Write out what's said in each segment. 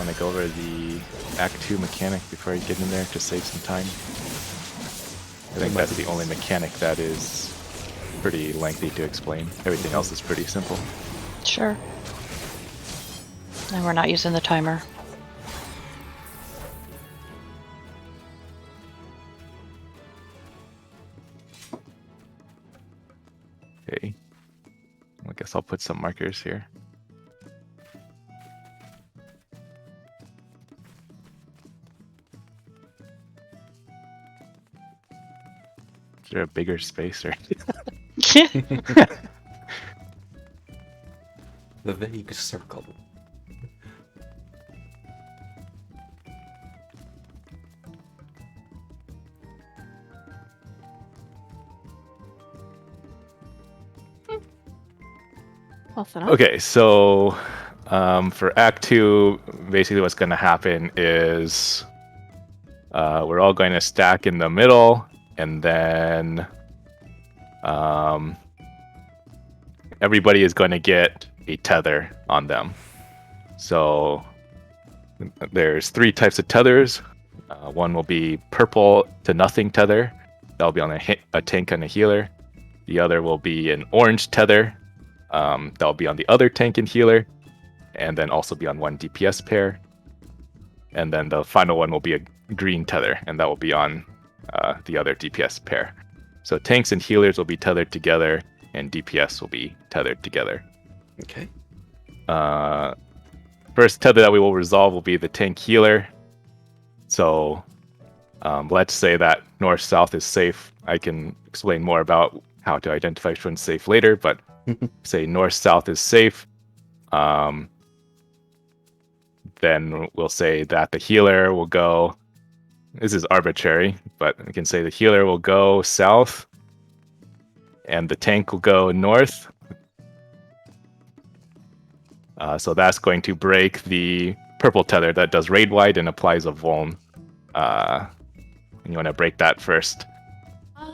want to go over the Act 2 mechanic before you get in there to save some time? I think that's the only mechanic that is pretty lengthy to explain. Everything else is pretty simple. Sure. And we're not using the timer. Okay. I guess I'll put some markers here. Is there a bigger space or? The vague circle. Okay, so for Act 2, basically what's going to happen is we're all going to stack in the middle, and then everybody is going to get a tether on them. So there's 3 types of tethers. One will be purple to nothing tether. That'll be on a tank and a healer. The other will be an orange tether. That'll be on the other tank and healer, and then also be on one DPS pair. And then the final one will be a green tether, and that will be on the other DPS pair. So tanks and healers will be tethered together, and DPS will be tethered together. Okay. First tether that we will resolve will be the tank healer. So let's say that north-south is safe. I can explain more about how to identify which one's safe later, but say north-south is safe. Then we'll say that the healer will go, this is arbitrary, but we can say the healer will go south and the tank will go north. So that's going to break the purple tether that does raid wide and applies a vuln. You want to break that first.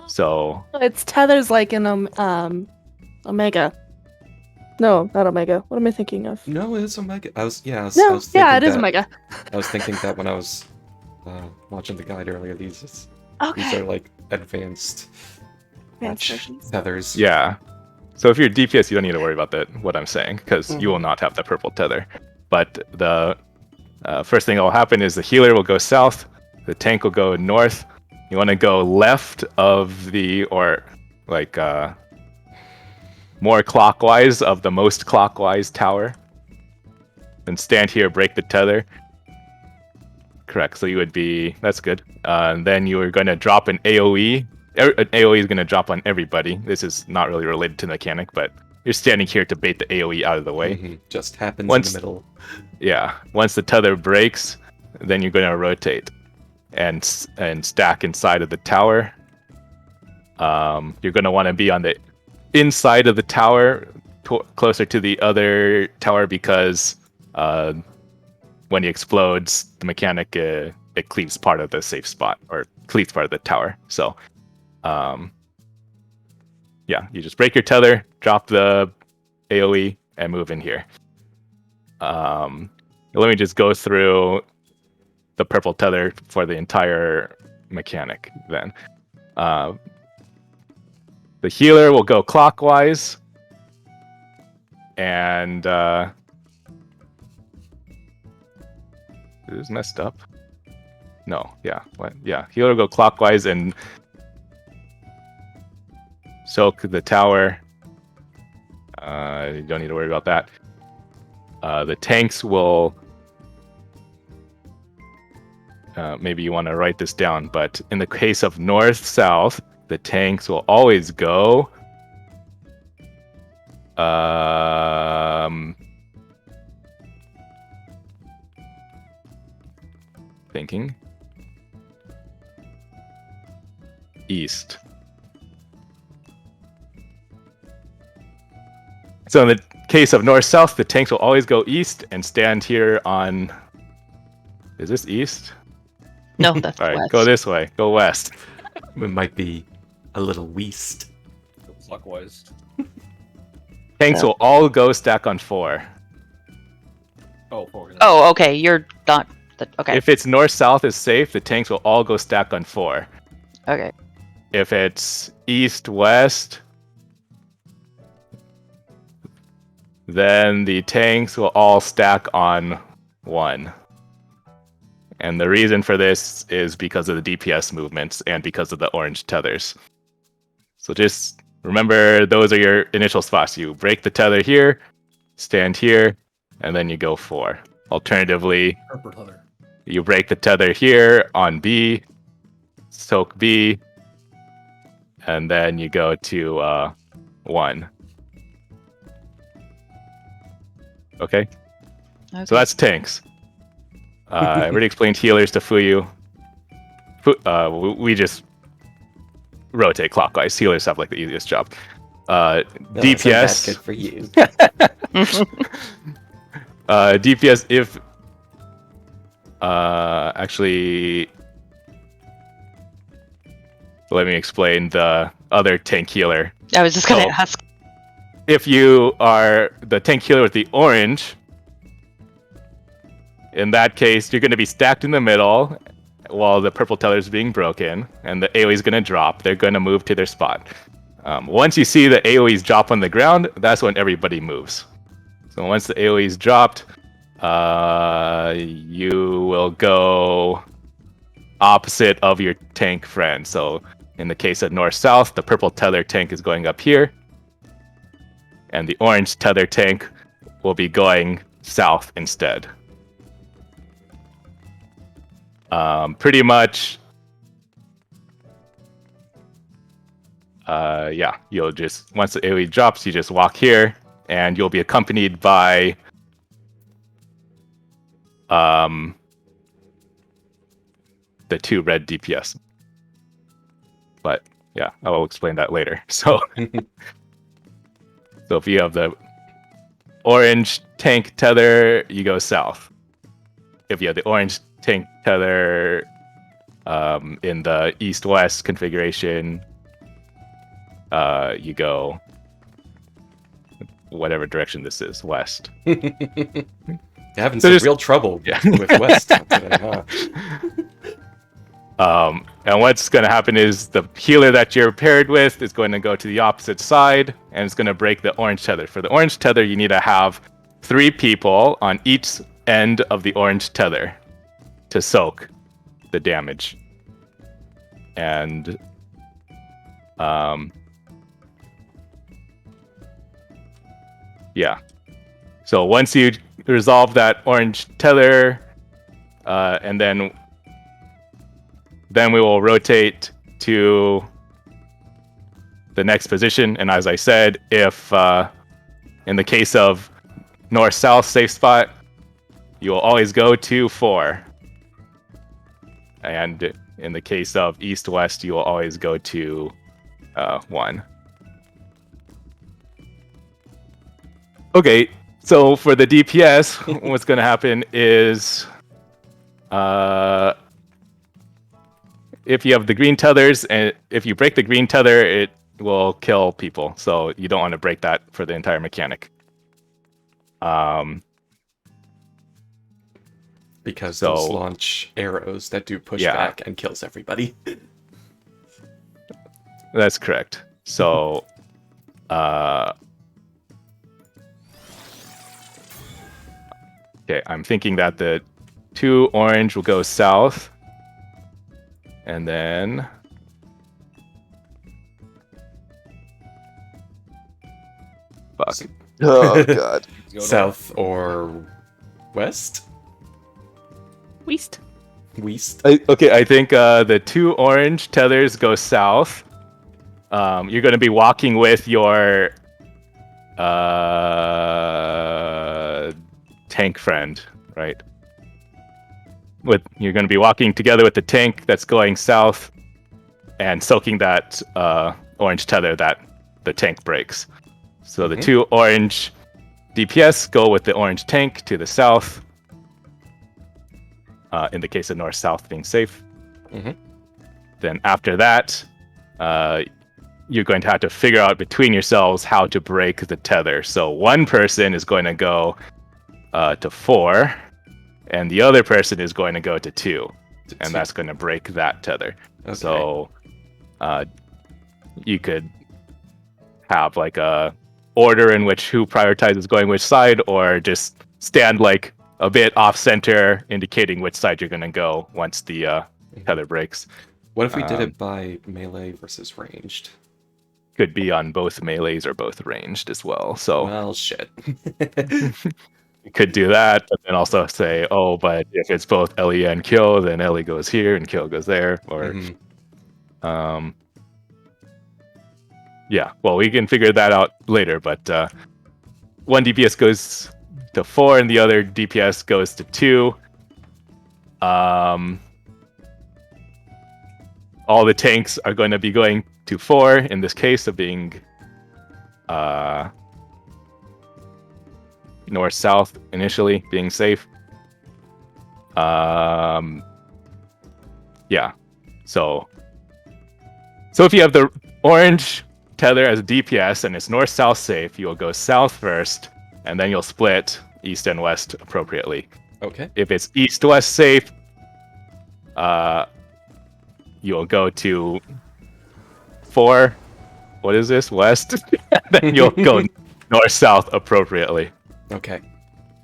So it's tethers like in Omega. No, not Omega. What am I thinking of? No, it's Omega. I was thinking it is that- Omega. I was thinking that when I was watching the guide earlier. These Okay. are like advanced versions. tethers. yeah. So if you're DPS, you don't need to worry about that. What I'm saying, because you will not have the purple tether. But the first thing that will happen is the healer will go south, the tank will go north. You want to go left of the, or like more clockwise of the most clockwise tower. And stand here, break the tether. Correct. So you would be, that's good. And then you are going to drop an AoE. An AoE is going to drop on everybody. This is not really related to the mechanic, but you're standing here to bait the AoE out of the way. Mm-hmm. Just happens Once- in the middle. Yeah. Once the tether breaks, then you're going to rotate and stack inside of the tower. You're going to want to be on the inside of the tower, closer to the other tower, because when he explodes, the mechanic it cleaves part of the safe spot, or cleaves part of the tower. So yeah, you just break your tether, drop the AoE, and move in here. Let me just go through the purple tether for the entire mechanic then. The healer will go clockwise, and is this messed up? No, yeah, what? Yeah, healer will go clockwise and soak the tower. You don't need to worry about that. The tanks will. Maybe you want to write this down, but in the case of north-south, the tanks will always go thinking east. So in the case of north-south, the tanks will always go east and stand here on... Is this east? No, that's All right, west. go this way. Go west. It might be a little west. Clockwise. Tanks will all go stack on 4. Oh, Oh, 4. Oh, okay. You're not. Okay. If it's north-south is safe, the tanks will all go stack on 4. Okay. If it's east-west, then the tanks will all stack on 1. And the reason for this is because of the DPS movements and because of the orange tethers. So just remember, those are your initial spots. You break the tether here, stand here, and then you go 4. Alternatively, Purple tether. you break the tether here on B, soak B, and then you go to 1. Okay? So that's tanks. I already explained healers to Fuyu. We just rotate clockwise. Healers have like the easiest job. DPS. Good for you. DPS if actually let me explain the other tank healer. I was just gonna So- ask. If you are the tank healer with the orange, in that case, you're going to be stacked in the middle while the purple tether is being broken, and the AoE is going to drop. They're going to move to their spot. Once you see the AoEs drop on the ground, that's when everybody moves. So once the AoE is dropped, you will go opposite of your tank friend. So in the case of north-south, the purple tether tank is going up here, and the orange tether tank will be going south instead. Pretty much, yeah, you'll just, once the AoE drops, you just walk here, and you'll be accompanied by the 2 red DPS. But yeah, I will explain that later. So, so if you have the orange tank tether, you go south. If you have the orange tank tether in the east-west configuration, you go whatever direction this is, west. You're having So some just- real trouble Yeah. with West today, huh? And what's going to happen is the healer that you're paired with is going to go to the opposite side, and it's going to break the orange tether. For the orange tether, you need to have 3 people on each end of the orange tether to soak the damage. And yeah. So once you resolve that orange tether, and then we will rotate to the next position. And as I said, if in the case of north-south safe spot, you will always go to 4. And in the case of east-west, you will always go to 1. Okay, so for the DPS, what's going to happen is if you have the green tethers, and if you break the green tether, it will kill people. So you don't want to break that for the entire mechanic. Because So- those launch arrows that do push Yeah. back and kills everybody. That's correct. So, okay, I'm thinking that the 2 orange will go south, and then fuck. Oh god. South or west? Weast. West? I think the 2 orange tethers go south. You're going to be walking with your tank friend, right? You're going to be walking together with the tank that's going south and soaking that orange tether that the tank breaks. So the 2 orange DPS go with the orange tank to the south. In the case of north-south being safe. Mhm. Then after that, you're going to have to figure out between yourselves how to break the tether. So one person is going to go to 4, and the other person is going to go to 2, and 2. that's going to break that tether. Okay. So you could have like a order in which who prioritizes going which side, or just stand like a bit off center, indicating which side you're going to go once the tether breaks. What if we did it by melee versus ranged? Could be on both melees or both ranged as well. So Well, shit. you could do that, but then also say, oh, but if it's both Ellie and Kill, then Ellie goes here and Kill goes there. Or, yeah, well, we can figure that out later. But one DPS goes to 4 and the other DPS goes to 2. All the tanks are going to be going to 4 in this case of being north-south initially, being safe. Yeah. So if you have the orange tether as a DPS and it's north-south safe, you'll go south first, and then you'll split east and west appropriately. Okay. If it's east-west safe, you'll go to 4. What is this? West. Then you'll go north-south appropriately. Okay.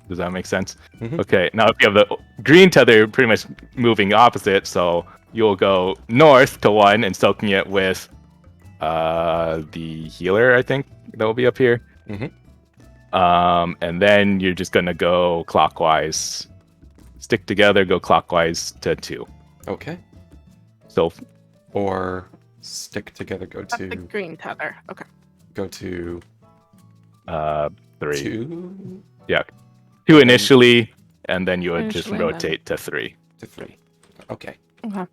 Does that make sense? Mhm. Okay. Now, if you have the green tether, you're pretty much moving opposite. So you'll go north to 1 and soaking it with the healer. I think that will be up here. And then you're just gonna go clockwise. Stick together. Go clockwise to 2. Okay. So. Or stick together. Go That's the to green tether. Okay. go to 3. 2 Yeah. 2 initially, and then you would just Initially, and then- rotate to 3. to 3. Okay. Okay.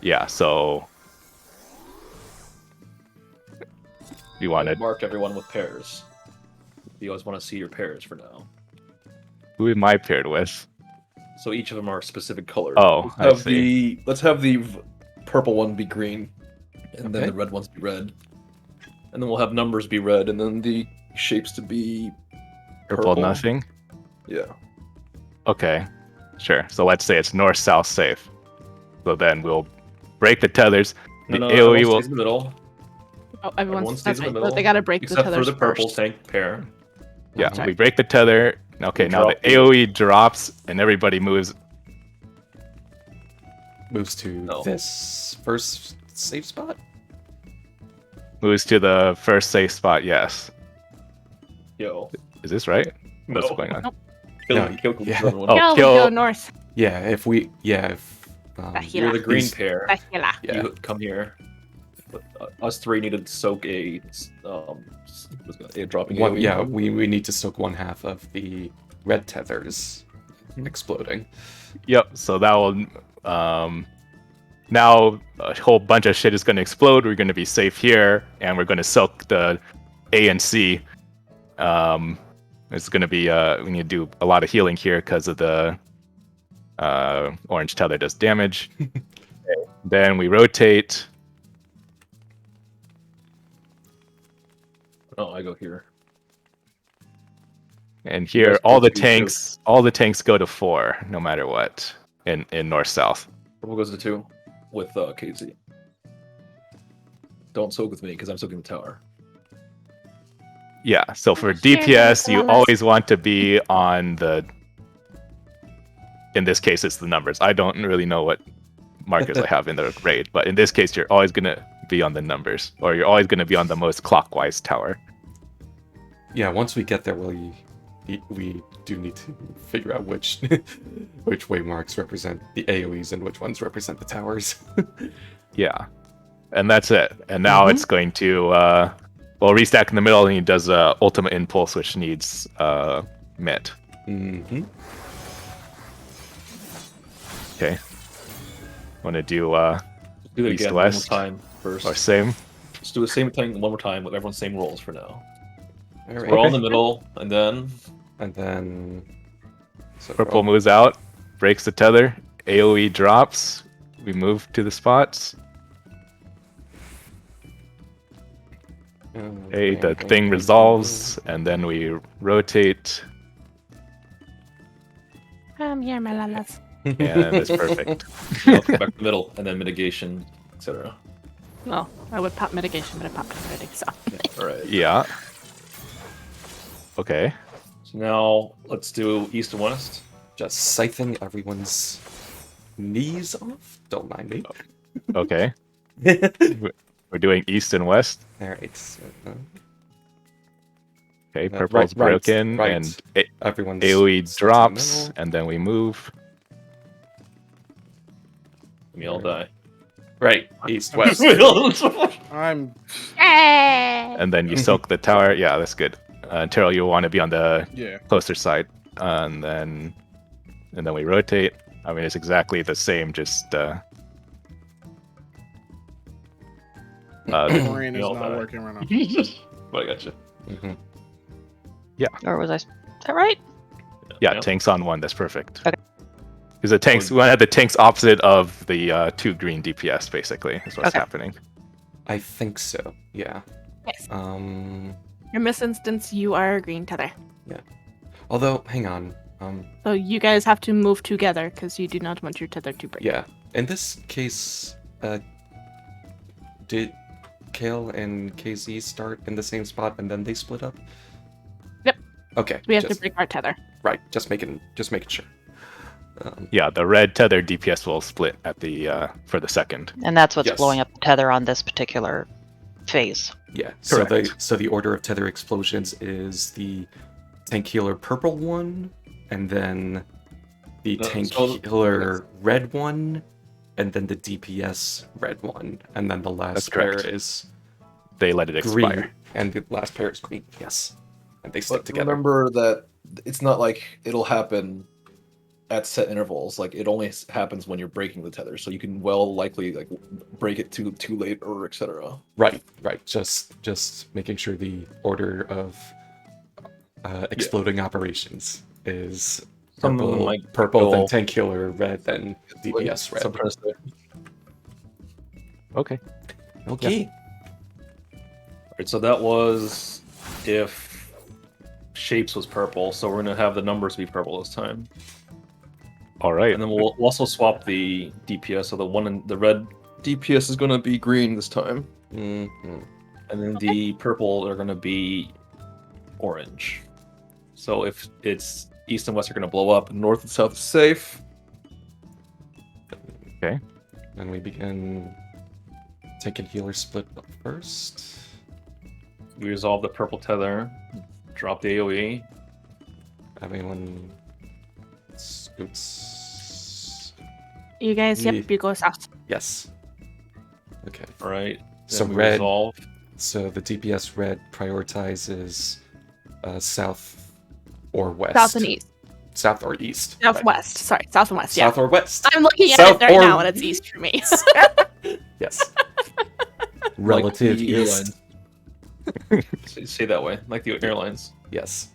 Yeah, so you want to. mark everyone with pairs. You always want to see your pairs for now. Who am I paired with? So each of them are a specific color. Oh, I Let's have see. let's have the purple one be green, and then Okay. the red ones be red, and then we'll have numbers be red, and then the shapes to be Purple nothing? Yeah. Okay, sure. So let's say it's north-south safe. So then we'll break the tethers. The No, AoE everyone will. stays in the middle, Oh, Everyone everyone's stays in the okay, middle, but they gotta break the except for tethers the purple first. tank pair. Yeah, Okay. we break the tether. Okay, We now the drop the- AoE drops and everybody moves. Moves to No. this first safe spot. Moves to the first safe spot. Yes. Yo. Is this right? What's No. going on? Kill, No, kill, yeah. the other one. Oh, Yeah, we kill- go north. Yeah. If You're the green these- pair. Dracula. Yeah. You come here. But, us 3 need to soak a dropping One, AoE. yeah, we need to soak 1/2 of the red tethers exploding. Yep. So that will. Now a whole bunch of shit is going to explode. We're going to be safe here, and we're going to soak the A and C. It's going to be. We need to do a lot of healing here because of the orange tether does damage. Then we rotate. Oh, I go here. And here, guys all go the to tanks go to 4, no matter what, in north south. Purple goes to 2 with KZ. Don't soak with me because I'm soaking the tower. Yeah. So for Share DPS, the you lalas. always want to be on the. In this case, it's the numbers. I don't really know what markers I have in the raid, but in this case, you're always gonna be on the numbers, or you're always gonna be on the most clockwise tower. Yeah, once we get there, we do need to figure out which which way marks represent the AoEs and which ones represent the towers. Yeah, and that's it. And now it's going to restack in the middle, and he does ultimate impulse, which needs mit. Mm-hmm. Okay. Want to do Do it East, again west? one more time first. or same? Let's do the same thing one more time with everyone's same rolls for now. All right. We're all in the middle, and then And then so Purple moves out, breaks the tether. AoE drops. We move to the spots. Okay, the thing resolves, and then we rotate, Here, my lalas. and it's perfect. I'll come back to the middle, and then mitigation, etc. Well, I would pop mitigation, but I popped it already, so. All right. Yeah. Okay. So now let's do east and west. Just scything everyone's knees off. Don't mind me. Okay. We're doing east and west. Alright. So, Okay, right, purple's broken, right. and everyone's AoE stuck in the drops, middle. and then we move. We all die. Right, east, west. I'm And then you soak the tower. Yeah, that's good. Terrell, you want to be on the yeah. closer side, and then we rotate. I mean, it's exactly the same. Just Brain We is all not die. working right now. But I got you. Mhm. Or was I? Is that right? yeah, tanks on one. That's perfect. Okay. Because the tanks, we want to have the tanks opposite of the 2 green DPS. Basically, is what's Okay. happening. I think so, yeah. Yes. In this instance, you are a green tether. Although, hang on. So you guys have to move together because you do not want your tether to break. Yeah. In this case, did Kale and KZ start in the same spot and then they split up? Yep. Okay. We have to just- break our tether. Right. Just making sure. Yeah, the red tether DPS will split at the for the second. And that's what's Yes. blowing up the tether on this particular phase. Yeah. Correct. So the order of tether explosions is the tank healer purple one, and then the tank so- healer red one, and then the DPS red one, and then the last That's pair correct. is They let it green, expire. and the last pair is green. Yes, and they stick But together. remember that it's not like it'll happen at set intervals. Like it only happens when you're breaking the tether, so you can well likely like break it too late or etc. Right. Just making sure the order of exploding operations is Some of them purple, might purple, then go- tank healer red, then DPS red. Suppress it. Okay. Okay. Right, so that was if shapes was purple, so we're gonna have the numbers be purple this time, All right. and then we'll also swap the DPS. So the one in the red DPS is gonna be green this time, Mhm. and then the purple are gonna be orange. So if it's east and west are gonna blow up, north and south is safe. And we begin tank and healer split up first. We resolve the purple tether, drop the AoE. Everyone scoots. You guys, Yeah. yep, you go south. Yes. Okay. All right. So Then we red- resolve. So the DPS red prioritizes south or west. South and east. South or east. Southwest. Sorry, south and west. Yeah. South or west. I'm looking at South it right or- now, and it's east for me. Yes. Relative like the east. airlines. Say that way, like the airlines. Yes.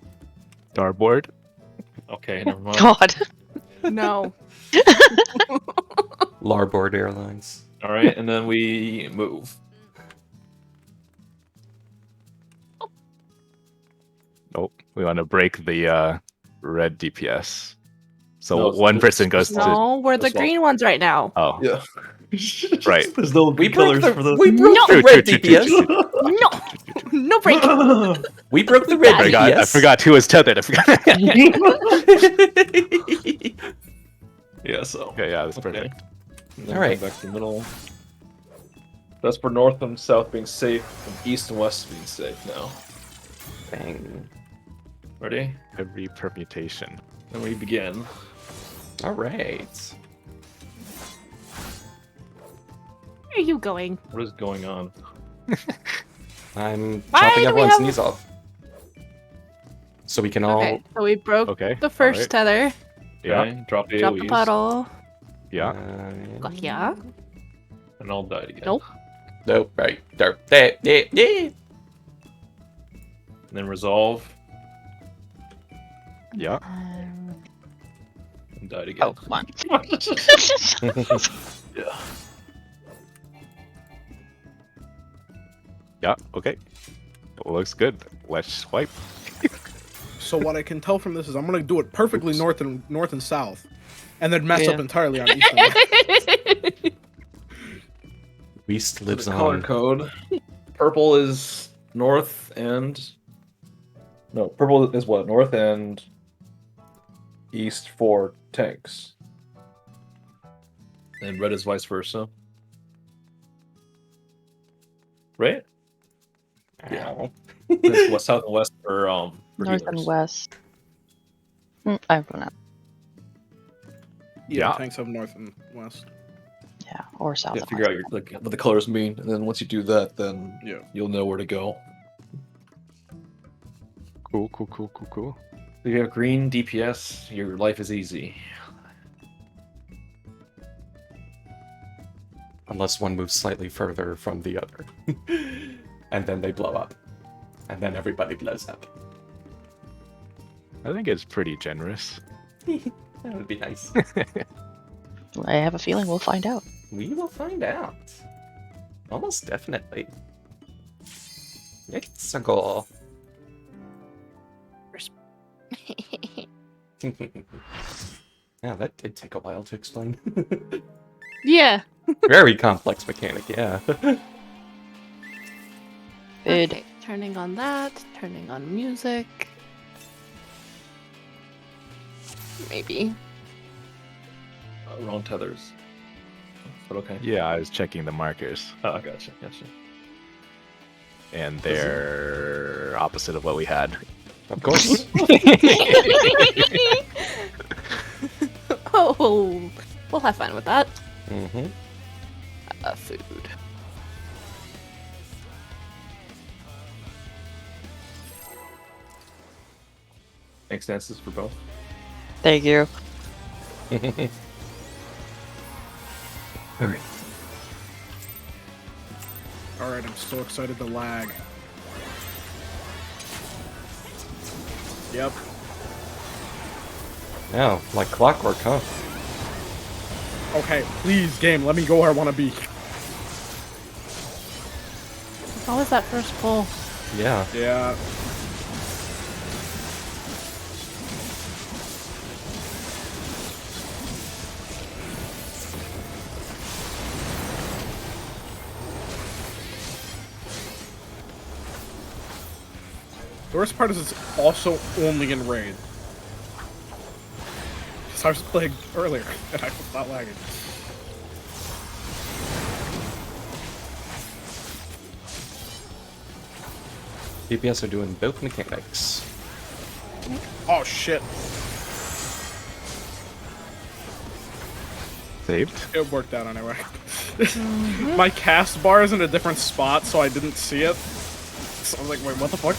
Starboard. Okay, never mind. God. No. Larboard Airlines. All right, and then we move. Nope. We want to break the red DPS. So No, one it's- person goes to. No, we're the That's wrong. green ones right now. Oh, Yeah. Right. There's no We colors broke for the the. we broke No. the red DPS. No. No break. We broke the red I DPS. forgot who was tethered. I forgot. Yeah. So. Okay, yeah, that's Okay. perfect. And then All right. come back to the middle. That's for north and south being safe, and east and west being safe now. Bang. Ready? Every permutation. Then we begin. All right. Where are you going? What is going on? I'm Why chopping do we everyone's have- knees off. So we can all. Okay, so we broke Okay. the first alright. tether. Yeah. Okay, drop the Drop the AoEs, puddle. Yeah. Yeah. and I'll die again. Nope. Nope. Right. There. And then resolve Yeah. and died again. Oh, come on. Yeah. Yeah. Okay. Looks good. Let's swipe. So what I can tell from this is I'm gonna do it perfectly north and south, and then mess Yeah. up entirely on east and west. Beast lives The color on. code. Purple is north and no, purple is what? North and east for tanks. And red is vice versa. Right? Yeah. It's west, south, and west for North and healers. west. I don't know. Yeah, Yeah. tanks have north and west. Yeah, or south. Yeah, and figure west. out your like what the colors mean, and then once you do that, then Yeah. you'll know where to go. Cool. If you have green DPS, your life is easy. Unless one moves slightly further from the other. And then they blow up. And then everybody blows up. I think it's pretty generous. That would be nice. I have a feeling we'll find out. We will find out. Almost definitely. It's a goal. Yeah, that did take a while to explain. Yeah. Very complex mechanic, yeah. Good. Okay, turning on that, turning on music. Maybe. Wrong tethers. But okay. Yeah, I was checking the markers, Oh, gotcha. and they're opposite of what we had. Of course. Oh, we'll have fun with that. Mm-hmm. Food. Make stances for both. Thank you. Okay. Alright, I'm so excited to lag. Yep. Yeah, like clockwork, huh? Okay, please, game, let me go where I want to be. It's always that first pull. Yeah. Yeah. The worst part is it's also only in Raid. Because I was playing earlier, and I was not lagging. DPS are doing both mechanics. Oh shit, Saved. it worked out anyway. My cast bar is in a different spot, so I didn't see it. So I was like, wait, what the fuck?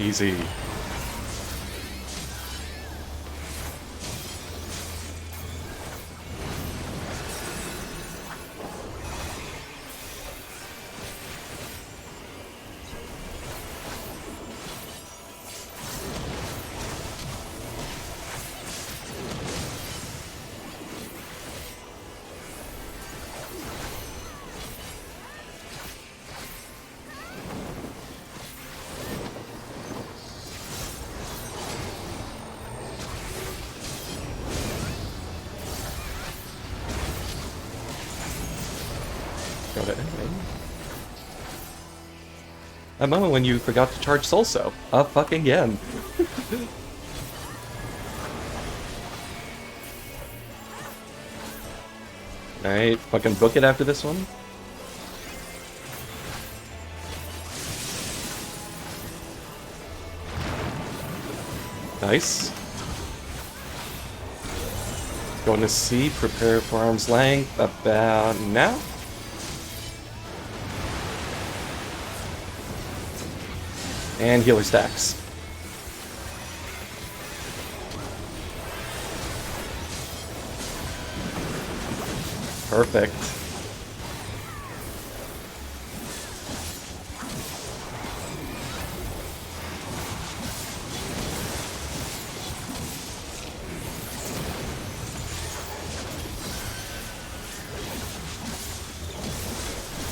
Easy. Go to ending. That moment when you forgot to charge Solso. Up fucking again. Alright, fucking book it after this one. Nice. Going to C, prepare for arm's length about now. And healer stacks. Perfect.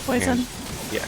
Poison. And- yeah.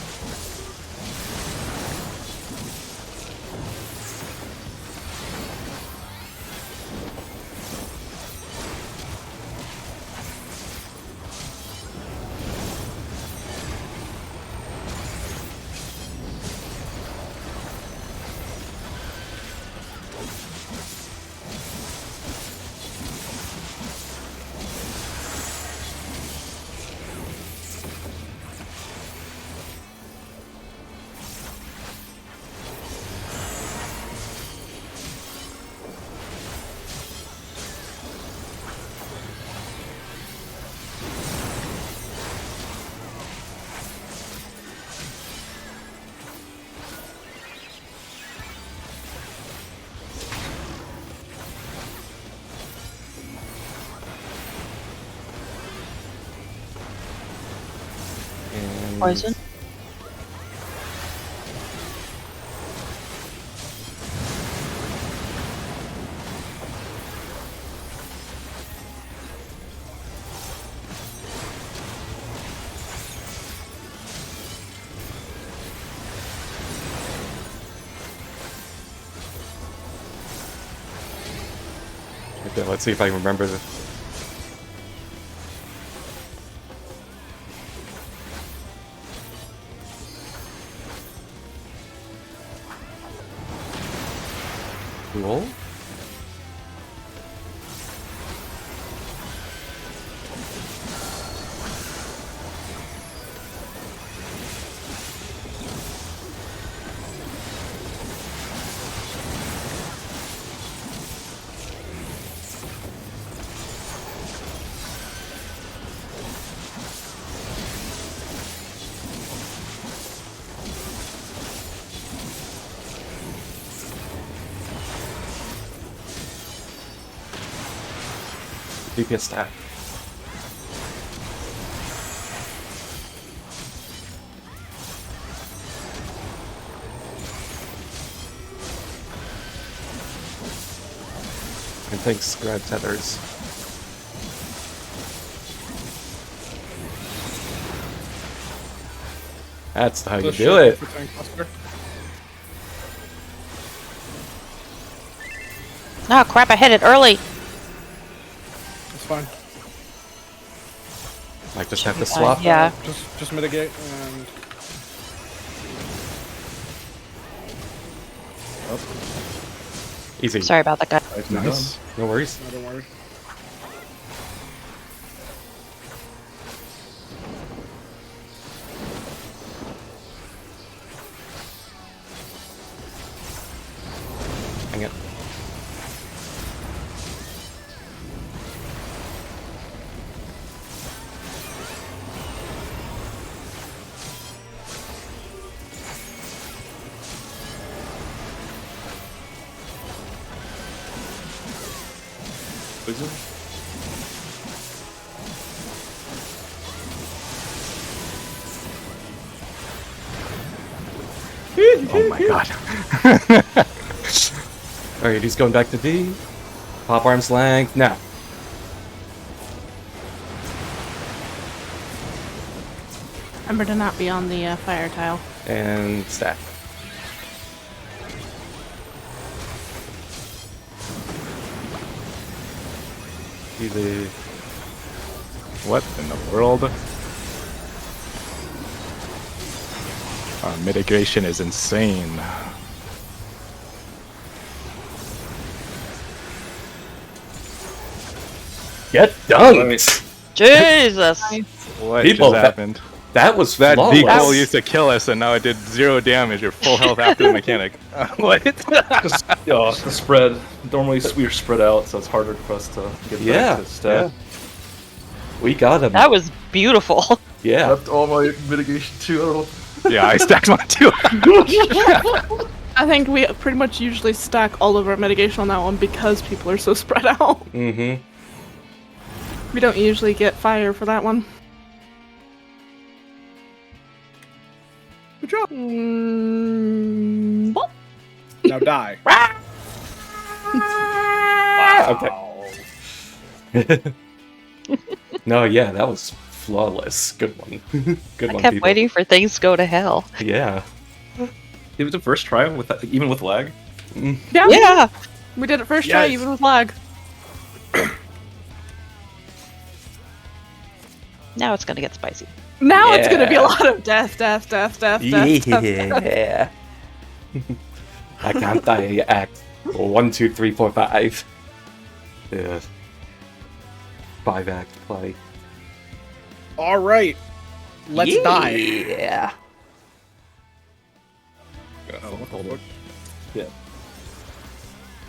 And Poison. Okay, let's see if I can remember the. Cool. DPS stack. And thanks, grab tethers. That's how you This do shit it. for tank buster. Oh crap! I hit it early. It's fine. Might just have to Fine, swap. yeah. Just mitigate and Easy. Sorry about that, guy. Nice. No worries. no, don't worry. Hang it. Poison? Oh my god. Alright, he's going back to D. Pop arm's length. Now. Remember to not be on the fire tile. And stack. Easy. What in the world? Our mitigation is insane. Get dunked! Jesus. What People, just happened? That was That flawless. decoil used to kill us, and now it did 0 damage. You're full health after the mechanic. What? Just, the spread. Normally we're spread out, so it's harder for us to get Yeah, back to stat. We got him. That was beautiful. Yeah. Left all my mitigation too. I don't know. Yeah, I stacked mine too. I think we pretty much usually stack all of our mitigation on that one because people are so spread out. Mm-hmm. We don't usually get fire for that one. Good job. Boop. Now die. Okay. No, yeah, that was Flawless. Good one. Good I one, kept people. waiting for things to go to hell. Yeah. It was the first try with even with lag. Yeah. Yeah. We did it first try, Yes. even with lag. Now it's gonna get spicy. Now it's gonna be a Yeah. lot of death. Yeah. I can't die. Act 1, 2, 3, 4, 5. Yeah. 5-act play. All right, let's die. Yeah. Oh, what the fuck?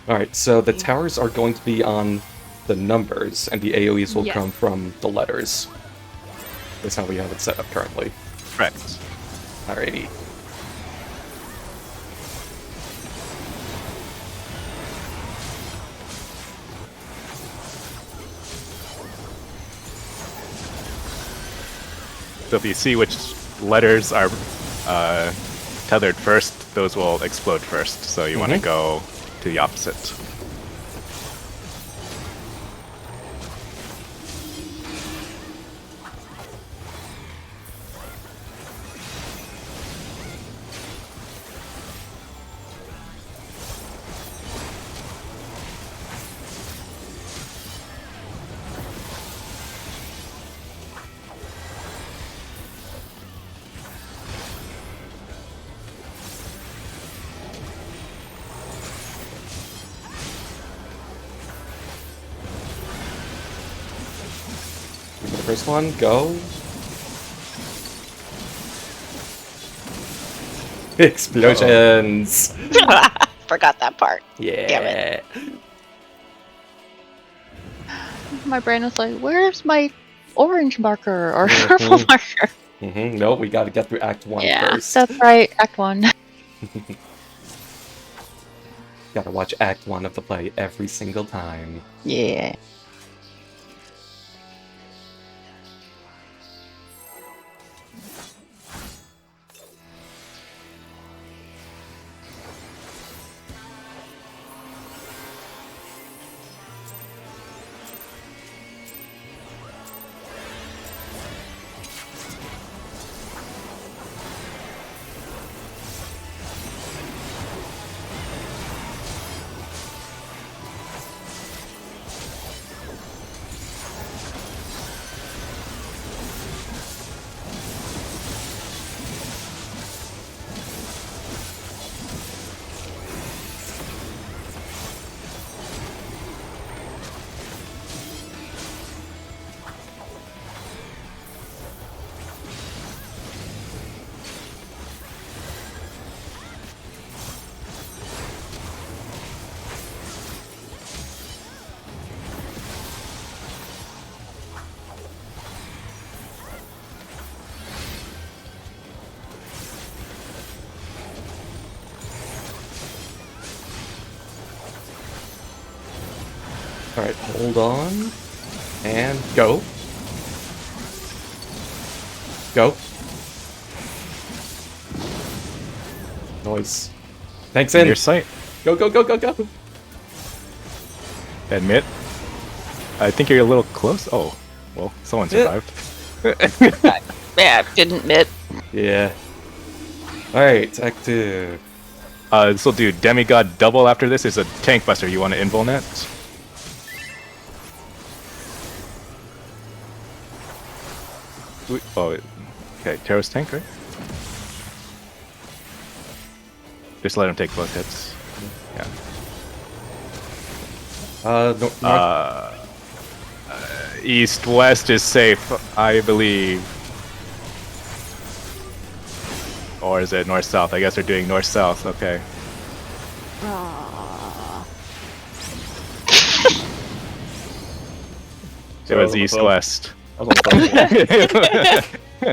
Alright, so the towers are going to be on the numbers, and the AoEs will Yes. come from the letters. That's how we have it set up currently. Correct. Alrighty. So if you see which letters are tethered first, those will explode first. So you want to go to the opposite. The first one, go. Explosions! Forgot that part. Yeah. Damn it. My brain was like, where's my orange marker or purple marker? No, we gotta get through Act 1 Yeah, first. that's right. Act 1. Gotta watch Act 1 of the play every single time. Yeah. Alright, hold on. And go. Go. Noise. Thanks In in. your sight. Go, go, go, go, go. Admit. I think you're a little close. Oh, well, someone Yeah. survived. Yeah, didn't admit. Yeah. Alright, Act 2. This will do demigod double after this. It's a tank buster. You want to invul net? Oh, okay. Terrorist tank, right? Just let him take both hits. Yeah. North. East-west is safe, I believe. Or is it north-south? I guess they're doing north-south. Okay. It was east-west. I was on the phone.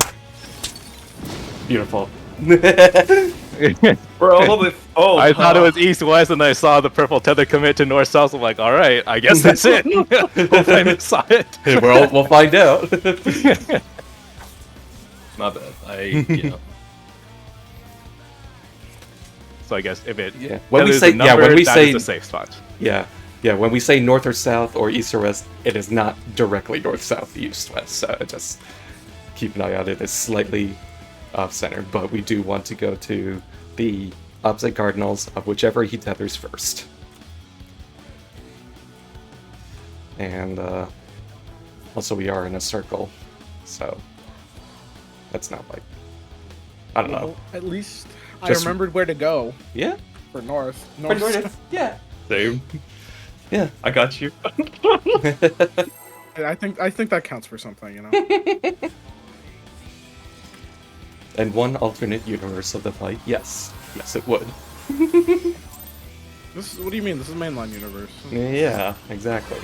Beautiful. Bro, a little bit. Oh, I thought it was east-west, and I saw the purple tether commit to north-south. I'm like, all right, I guess that's it. Hope I saw it. We'll find out. My bad. So I guess if it Yeah. When we tethers say the number, when we that say is a safe spot. yeah, when we say north or south or east or west, it is not directly north, south, east, west. So just keep an eye on it. It's slightly off center, but we do want to go to the opposite cardinals of whichever he tethers first. And also we are in a circle, so that's not like, I don't know. Well, at least I Just- remembered where to go Yeah. for north. Yeah. Same. Yeah. I got you. I think that counts for something, you know. And one alternate universe of the fight. Yes. Yes, it would. What do you mean? This is mainline universe. Yeah, exactly.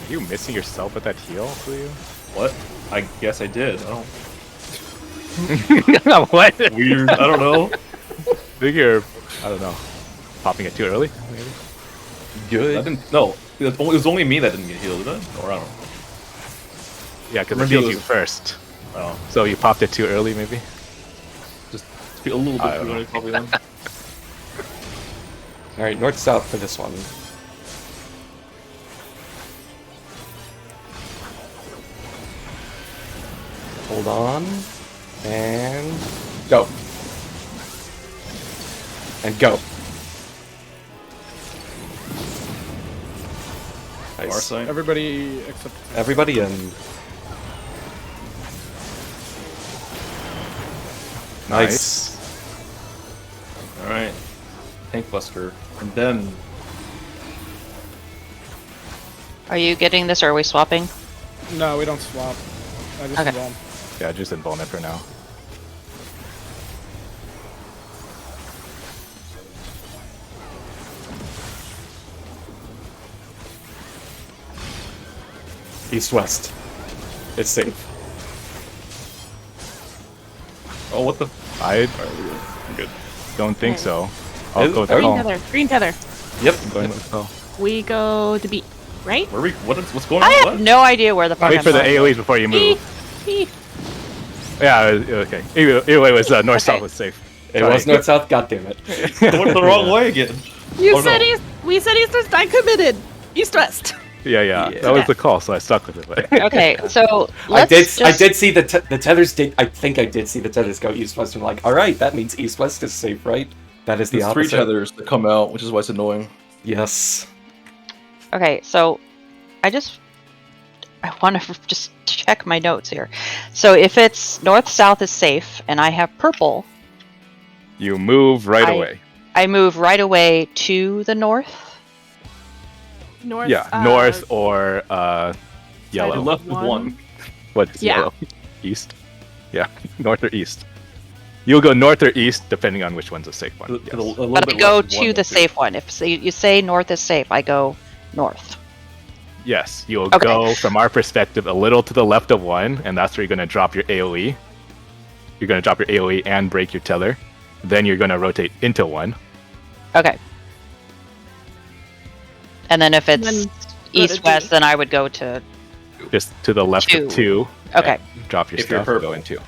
Are you missing yourself with that heal, Blue? What? I guess I did. I don't. What? Weird. I don't know. I think you're, I don't know, popping it too early, maybe? I Good. didn't. No, it was only me that didn't get healed, did it? Or I don't know. Yeah, because it Maybe it heals was- you first. Oh, So you popped it too early, maybe? just feel a little I bit don't too know. early, probably then. Alright, north-south for this one. Hold on. And go. And go. Far Nice. side. Everybody except Everybody in. Nice. All right. Tank Buster, and then Are you getting this or are we swapping? no, we don't swap. I just Okay. roam. Yeah, just invuln it for now. East-west. It's safe. oh, what the? I I'm good. don't think Okay. so. I'll Is- go with the are Green call. tether. Green tether. Yep. I'm going with the call. We go to B, right? Where are we? What's going I on? have What? no idea where the fuck Wait I'm for the going. AoEs before you E. move. E. Yeah, okay. Either way, it was north-south Okay. was safe. It Sorry. was north-south, goddammit. I went the wrong way again. You Oh, said no. east. We said east west. I committed. East west. Yeah, Yeah. that was Okay. the call, so I stuck with it. But Okay, so I let's did. just... I did see the tethers. I think I did see the tethers go east-west. I'm like, all right, that means east-west is safe, right? That is the There's 3 opposite. tethers that come out, which is why it's annoying. Yes. Okay, so I want to just check my notes here. So if it's north-south is safe and I have purple, you move right I- away. I move right away to the north. North. Yeah, north or yellow. You're left with one. What's Yeah. yellow? East? Yeah, north or east. You'll go north or east, depending on which one's a safe one. To the- Yes. a little But I bit go left with one, to the too. safe one. If you say north is safe, I go north. Yes, you'll Okay. go, from our perspective, a little to the left of one, and that's where you're going to drop your AoE. You're going to drop your AoE and break your tether. Then you're going to rotate into one. Okay. And then if it's Then go to east-west, D. then I would go to... Just to the left Two. of two. Okay. and Drop your If you're stuff and go purple. into.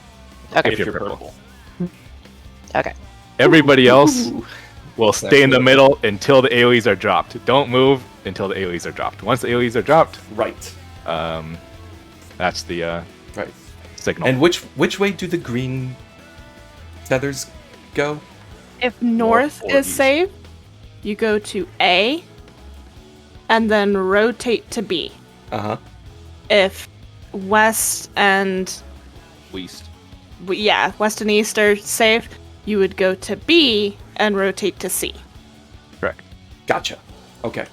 Okay. If you're purple. Okay. Everybody else will stay in the Excellent. middle until the AoEs are dropped. Don't move until the AoEs are dropped. Once the AoEs are dropped, Right. that's the Right. signal. And which way do the green tethers go? If north or is east. safe, you go to A, and then rotate to B. Uh huh. If west and Least. west and east are safe, you would go to B and rotate to C. Correct. Gotcha. Okay.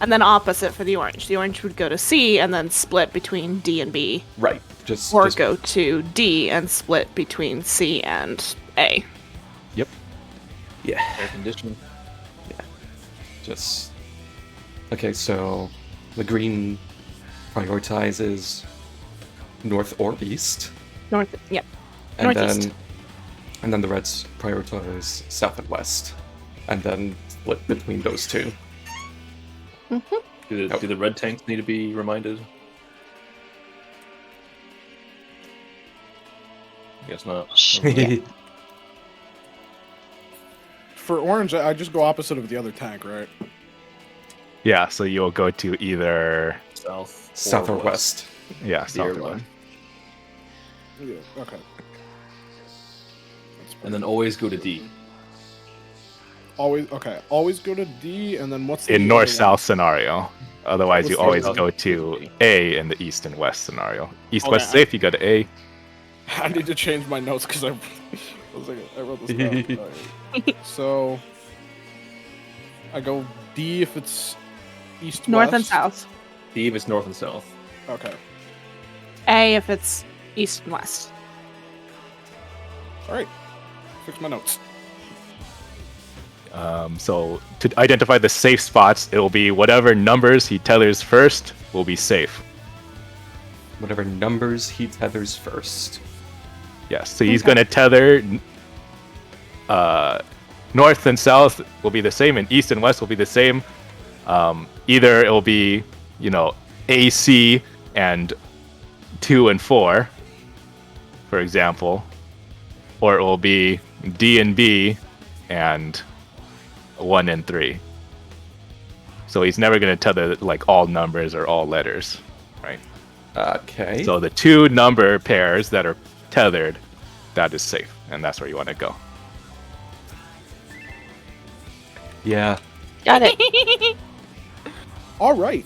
And then opposite for the orange. The orange would go to C and then split between D and B, Right. Just or just- go to D and split between C and A. Yep. Yeah. Air conditioning. Just okay. So the green prioritizes north or east, North, yep. and Northeast. then the reds prioritize south and west, and then split between those two. Do the red tanks need to be reminded? Guess not. Yeah. For orange, I just go opposite of the other tank, right? Yeah, so you'll go to either South or west. yeah, The south or airline. west. Yeah. Okay. And then always go to D. Always go to D, and then what's the In other north-south scenario. Otherwise, What's you the always other go to A in the east and west scenario. East-west Okay. safe, you go to A. one? I need to change my notes because I wrote this down. Alright. So I go D if it's east, North and west. south. D if it's north and south. Okay. A if it's east and west. All right. Fix my notes. So to identify the safe spots, it will be whatever numbers he tethers first will be safe. Whatever numbers he tethers first. Yes, so he's going to tether north and south will be the same, and east and west will be the same. Either it will be, AC and 2 and 4, for example, or it will be D and B and 1 and 3. So he's never going to tether like all numbers or all letters, right? Okay. So the 2 number pairs that are tethered, that is safe, and that's where you want to go. Yeah. Got it. All right.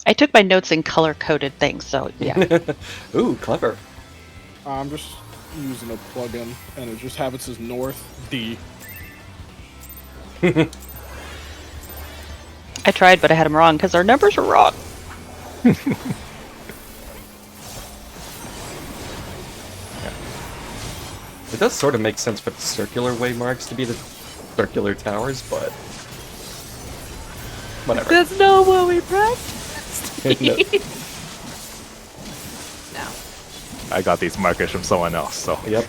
I took my notes in color-coded things, so yeah. Ooh, clever. I'm just using a plugin, and it just have it says north D. I tried, but I had them wrong because our numbers were wrong. It does sort of make sense for the circular waymarks to be the circular towers, but whatever. That's not what we practiced. No. No. I got these markers from someone else, so Yep.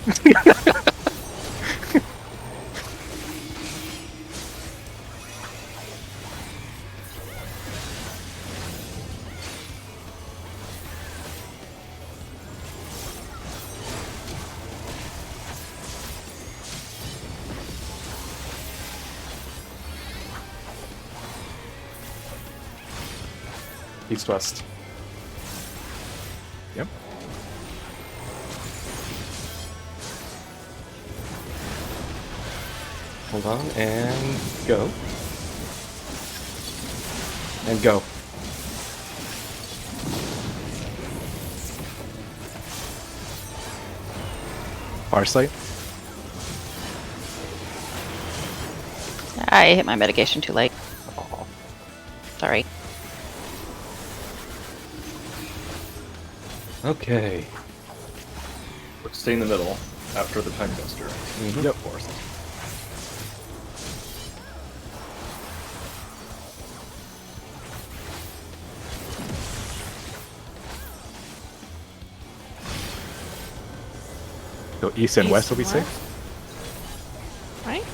East west. yep. Hold on, and go. And go. Far sight. I hit my mitigation too late. Aw. Sorry. Okay. Stay in the middle after the time duster. Mhm. Yep. So east and west will be safe. Right?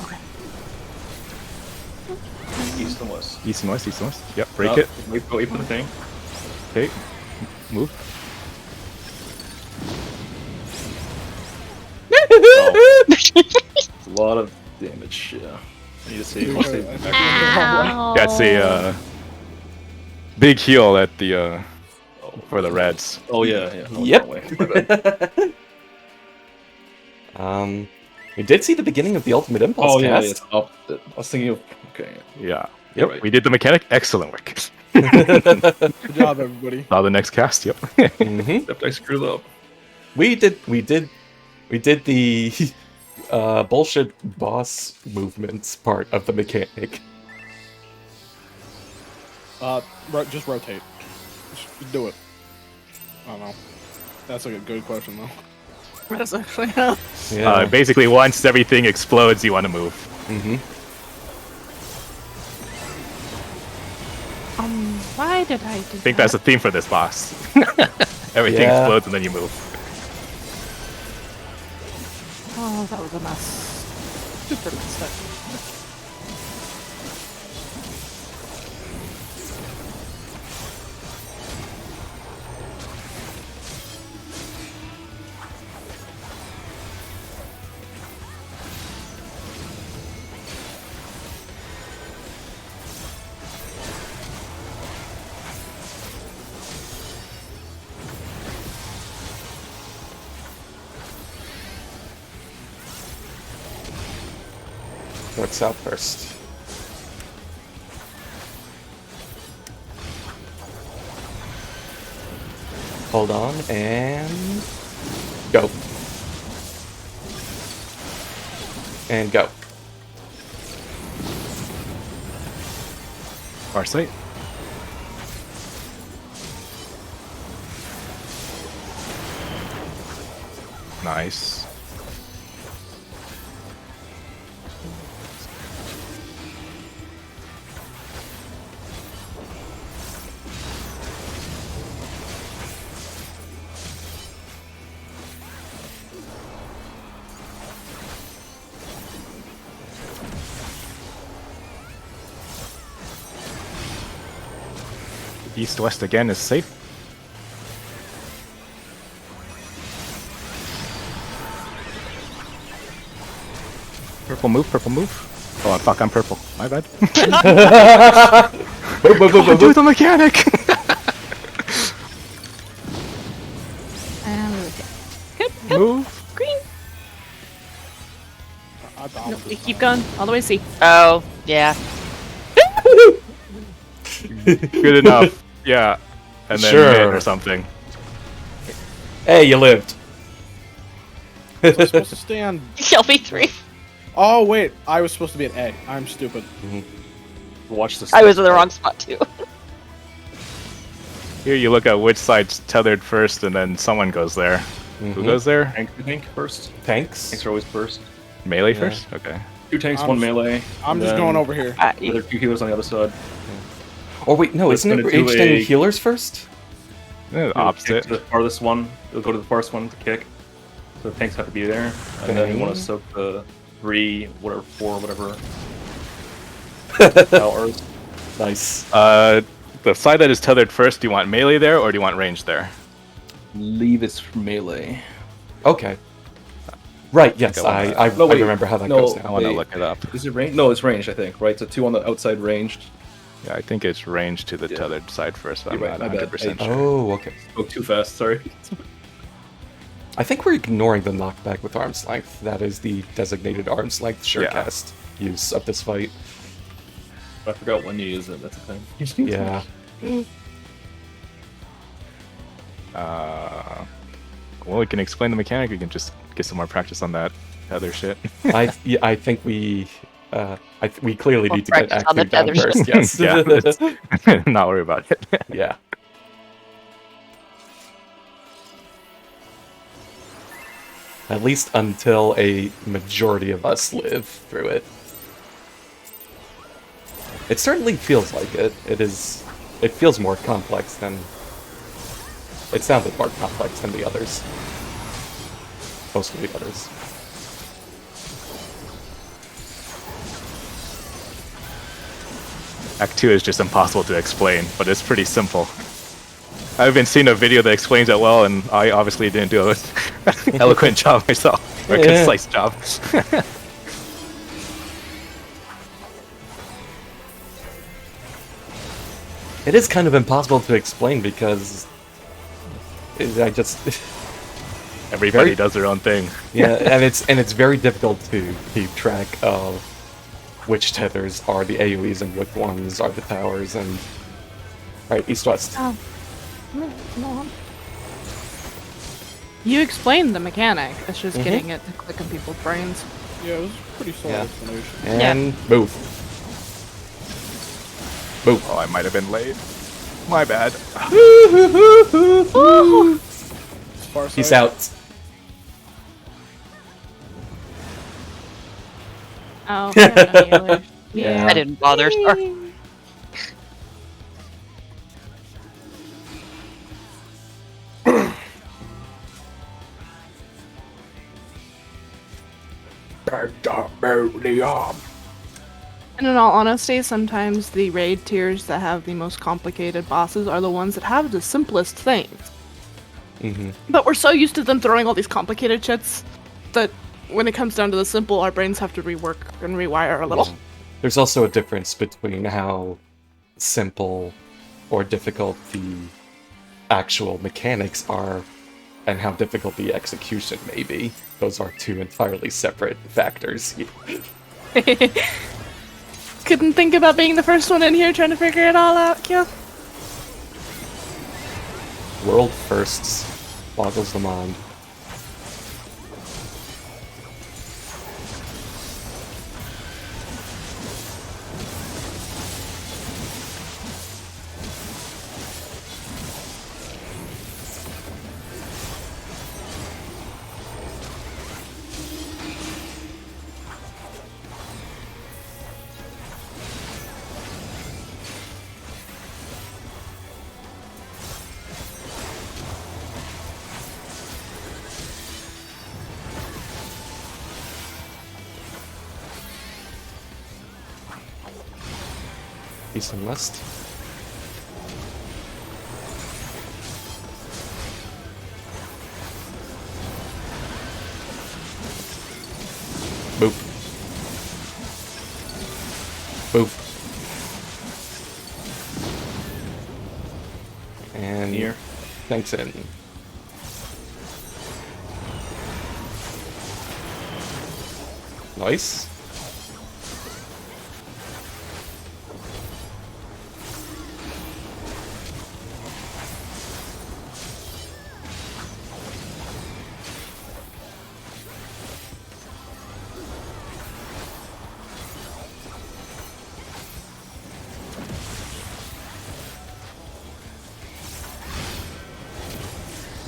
Okay. East and west. East and west, east and west. Yep, break it. Wait for the thing. Okay, move. Oh, a lot of damage. Yeah. I need to save. I'll save. That's a big heal at the for the Reds. Oh yeah. Oh, Yep. no way. My bad. We did see the beginning of the Ultimate Impulse Oh yeah, cast. it's opposite. I was thinking of. Okay. Yeah. You're Yep. right. We did the mechanic. Excellent work. Good job, everybody. Now the next cast. Yep. Mhm. Except I screwed up. We did the bullshit boss movements part of the mechanic. Just rotate. Just do it. I don't know. That's like a good question though. That's actually Yeah. Basically, once everything explodes, you want to move. Mhm. Why did I do I think that's the theme for this boss. Everything Yeah. explodes and then you move. Oh, that was a mess. Super good stuff. North south first. Hold on and go. And go. Far sight. Nice. East-west again is safe. Purple move, purple move. Oh fuck, I'm purple. My bad. Do the mechanic! Move. Green. I No, balanced we this keep time. going all the way C. Oh, yeah. Good enough. Yeah. And then Sure. mid or something. Hey, you lived. Was I supposed to stay on? LB3. Oh wait, I was supposed to be at A. I'm stupid. Watch this. I was in the wrong spot too. Here you look at which side's tethered first, and then someone goes there. Who goes there? Tank, I think, first. Tanks? Tanks are always first. Melee Yeah. first? Okay. 2 tanks, I'm 1 s- melee. I'm and just then going over here. The other 2 healers on the other side. Oh wait, no, It's isn't it gonna do ranged in a- healers first? The It'll opposite. kick to the farthest one. It'll go to the farthest one to kick. So the tanks have to be there. And then you want to soak the 3, whatever, 4, whatever. Towers. Nice. The side that is tethered first, do you want melee there, or do you want range there? Leave its melee. Okay. Right, yes, Okay, well, I no, wait, remember how that no. goes I now. want to Wait. look it up. Is it range? No, it's ranged, I think, right? So 2 on the outside ranged. Yeah, I think it's range to the Yeah. tethered side first, but I'm You're right, not my bad. 100% I- sure. Oh, okay. Spoke too fast, sorry. I think we're ignoring the knockback with arm's length. That is the designated arm's length Yeah. surecast use of this fight. I forgot when you use it, that's the thing. Yeah. Well, we can explain the mechanic. We can just get some more practice on that other shit. I think we we clearly Well, need to get practice on the acting down tether first. Yes. Yeah, let's not worry about it. Yeah. At least until a majority of us live through it. It certainly feels like it. It feels more complex than... It sounded more complex than the others. Most of the others. Act 2 is just impossible to explain, but it's pretty simple. I've been seeing a video that explains it well, and I obviously didn't do an eloquent job myself, or a Yeah. concise job. It is kind of impossible to explain because... I just... Everybody Very- does their own thing. Yeah, and it's very difficult to keep track of which tethers are the AoEs and which ones are the towers and... Alright, east-west. Oh. You explained the mechanic. It's just getting it to click in people's brains. Yeah, it was a pretty solid Yeah. explanation. And move. Move. Oh, I might have been late. My bad. As far as Peace I- out. Oh, I don't know, Taylor. Yeah. I didn't bother. Sorry. And in all honesty, sometimes the raid tiers that have the most complicated bosses are the ones that have the simplest things. But we're so used to them throwing all these complicated shits that when it comes down to the simple, our brains have to rework and rewire a little. Yeah. There's also a difference between how simple or difficult the actual mechanics are and how difficult the execution may be. Those are two entirely separate factors. Couldn't think about being the first one in here trying to figure it all out, Kyo. World firsts boggles the mind. East and west. Boop. Boop. And Here. thanks in. Nice.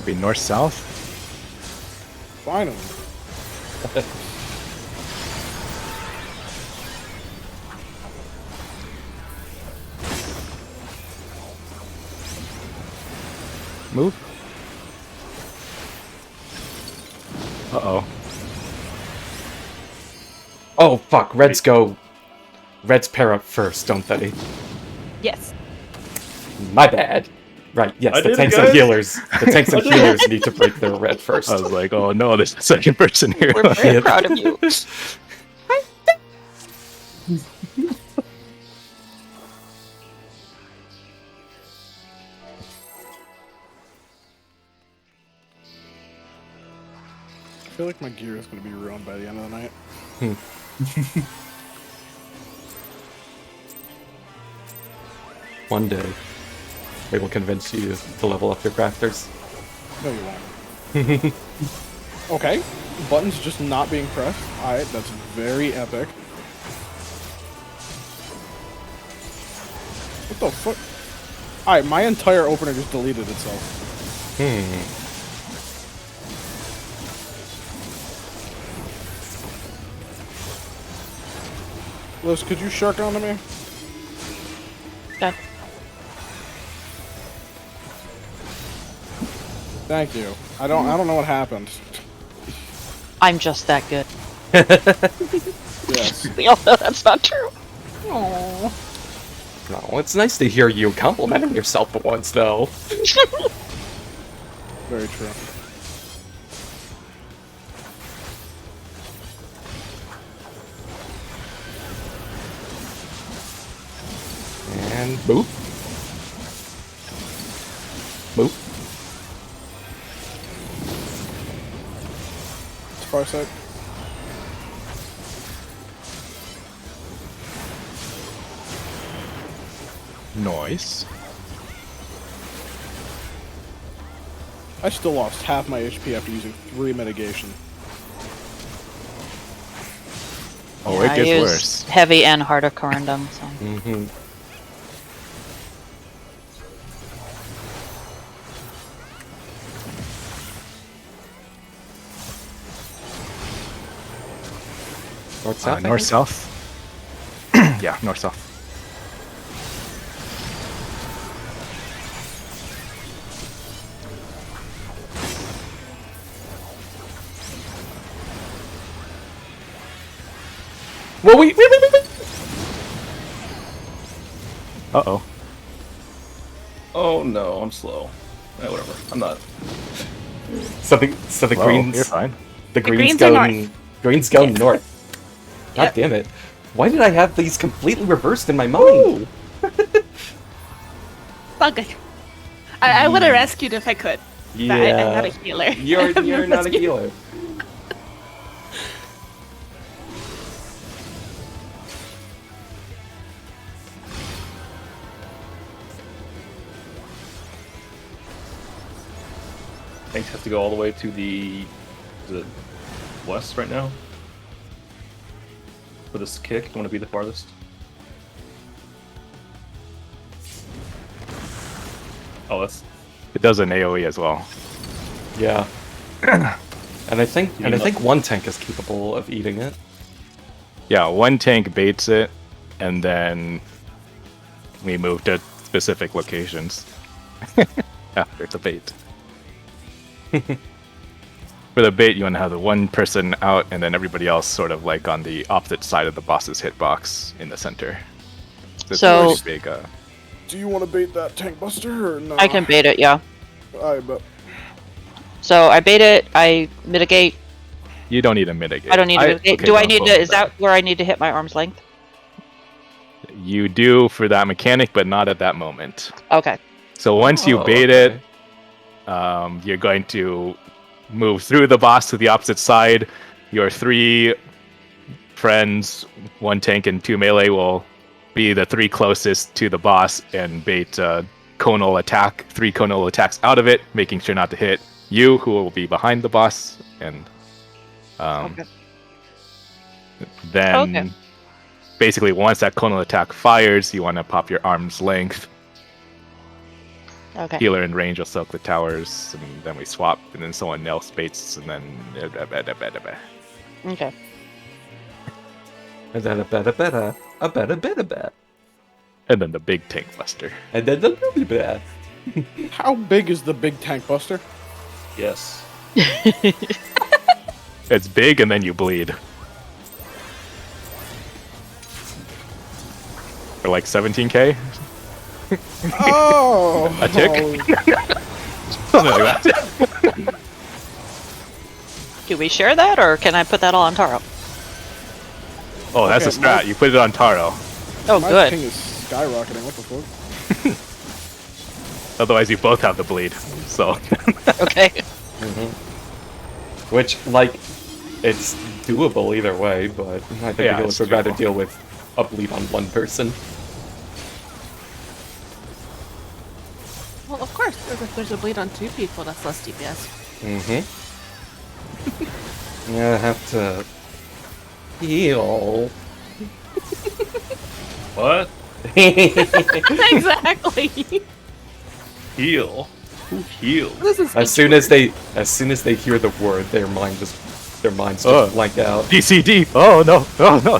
Be north-south. Finally. Move. Uh-oh. Oh fuck, Reds go. Reds pair up first, don't they? Yes. My bad. Right, yes, I the did it, tanks and guys. healers. The tanks and healers need to break their red first. I was like, oh no, there's a second person here. We're very proud of you. I feel like my gear is going to be ruined by the end of the night. One day, we will convince you to level up your crafters. No, you won't. Okay. Buttons just not being pressed. Alright, that's very epic. What the fuck? Alright, my entire opener just deleted itself. Liz, could you shark onto me? Okay. Thank you. I don't know what happened. I'm just that good. Yes. We all know that's not true. Aww. No, it's nice to hear you complimenting yourself for once, though. Very true. And boop. Boop. It's far side. Noise. I still lost half my HP after using 3 mitigation. Oh, Yeah, it I gets use worse. heavy and harder corundum, so. Mm-hmm. North-south? North-south. Yeah, north-south. Well, wait. Uh-oh. Oh no, I'm slow. Whatever. I'm not. So the Whoa, greens. you're fine. The greens greens are going. Greens going Yes. north. God Yep. damn it! Why did I have these completely reversed in my mind? It's all good. I would have rescued if I could. But I'm not a healer. You're not a healer. Tanks have to go all the way to the west right now. For this kick, you want to be the farthest. Oh, that's It does an AoE as well. Yeah. And I think one tank is capable of eating it. Yeah, one tank baits it, and then we move to specific locations after the bait. For the bait, you want to have the one person out, and then everybody else sort of like on the opposite side of the boss's hitbox in the center. It's So- a really big. Do you want to bait that tank buster or no? I can bait it, yeah. I bet. So I bait it, I mitigate. You don't need to mitigate. I don't need to mitigate. okay, Do I no, need well, to, is that where I need to hit my arm's length? You do for that mechanic, but not at that moment. Okay. So once you Oh, bait okay. it, you're going to move through the boss to the opposite side. Your 3 friends, 1 tank and 2 melee, will be the 3 closest to the boss and bait conal attack, 3 conal attacks out of it, making sure not to hit you, who will be behind the boss. And Okay. then Okay. basically once that conal attack fires, you want to pop your arm's length. Okay. Healer in range will soak the towers, and then we swap, and then someone else baits, and then Okay. And then a better. and then the big tank buster. And then the really bad. How big is the big tank buster? yes. It's big, and then you bleed. For like 17k, Oh! a tick, something like that. Do we share that, or can I put that all on Taro? Oh, that's a Okay, strat. You put it on Taro. Oh, My good. ping is skyrocketing. What the fuck? Otherwise, you both have the bleed. So Okay. Which, like, it's doable either way, but I think Yeah, I it's would rather doable. deal with a bleed on one person. Well, of course, because if there's a bleed on 2 people, that's less DPS. Yeah, I have to heal. What? Exactly. Heal? Who healed? This is As soon as they hear the word, their minds just blank out. DCD. Oh no! Oh no!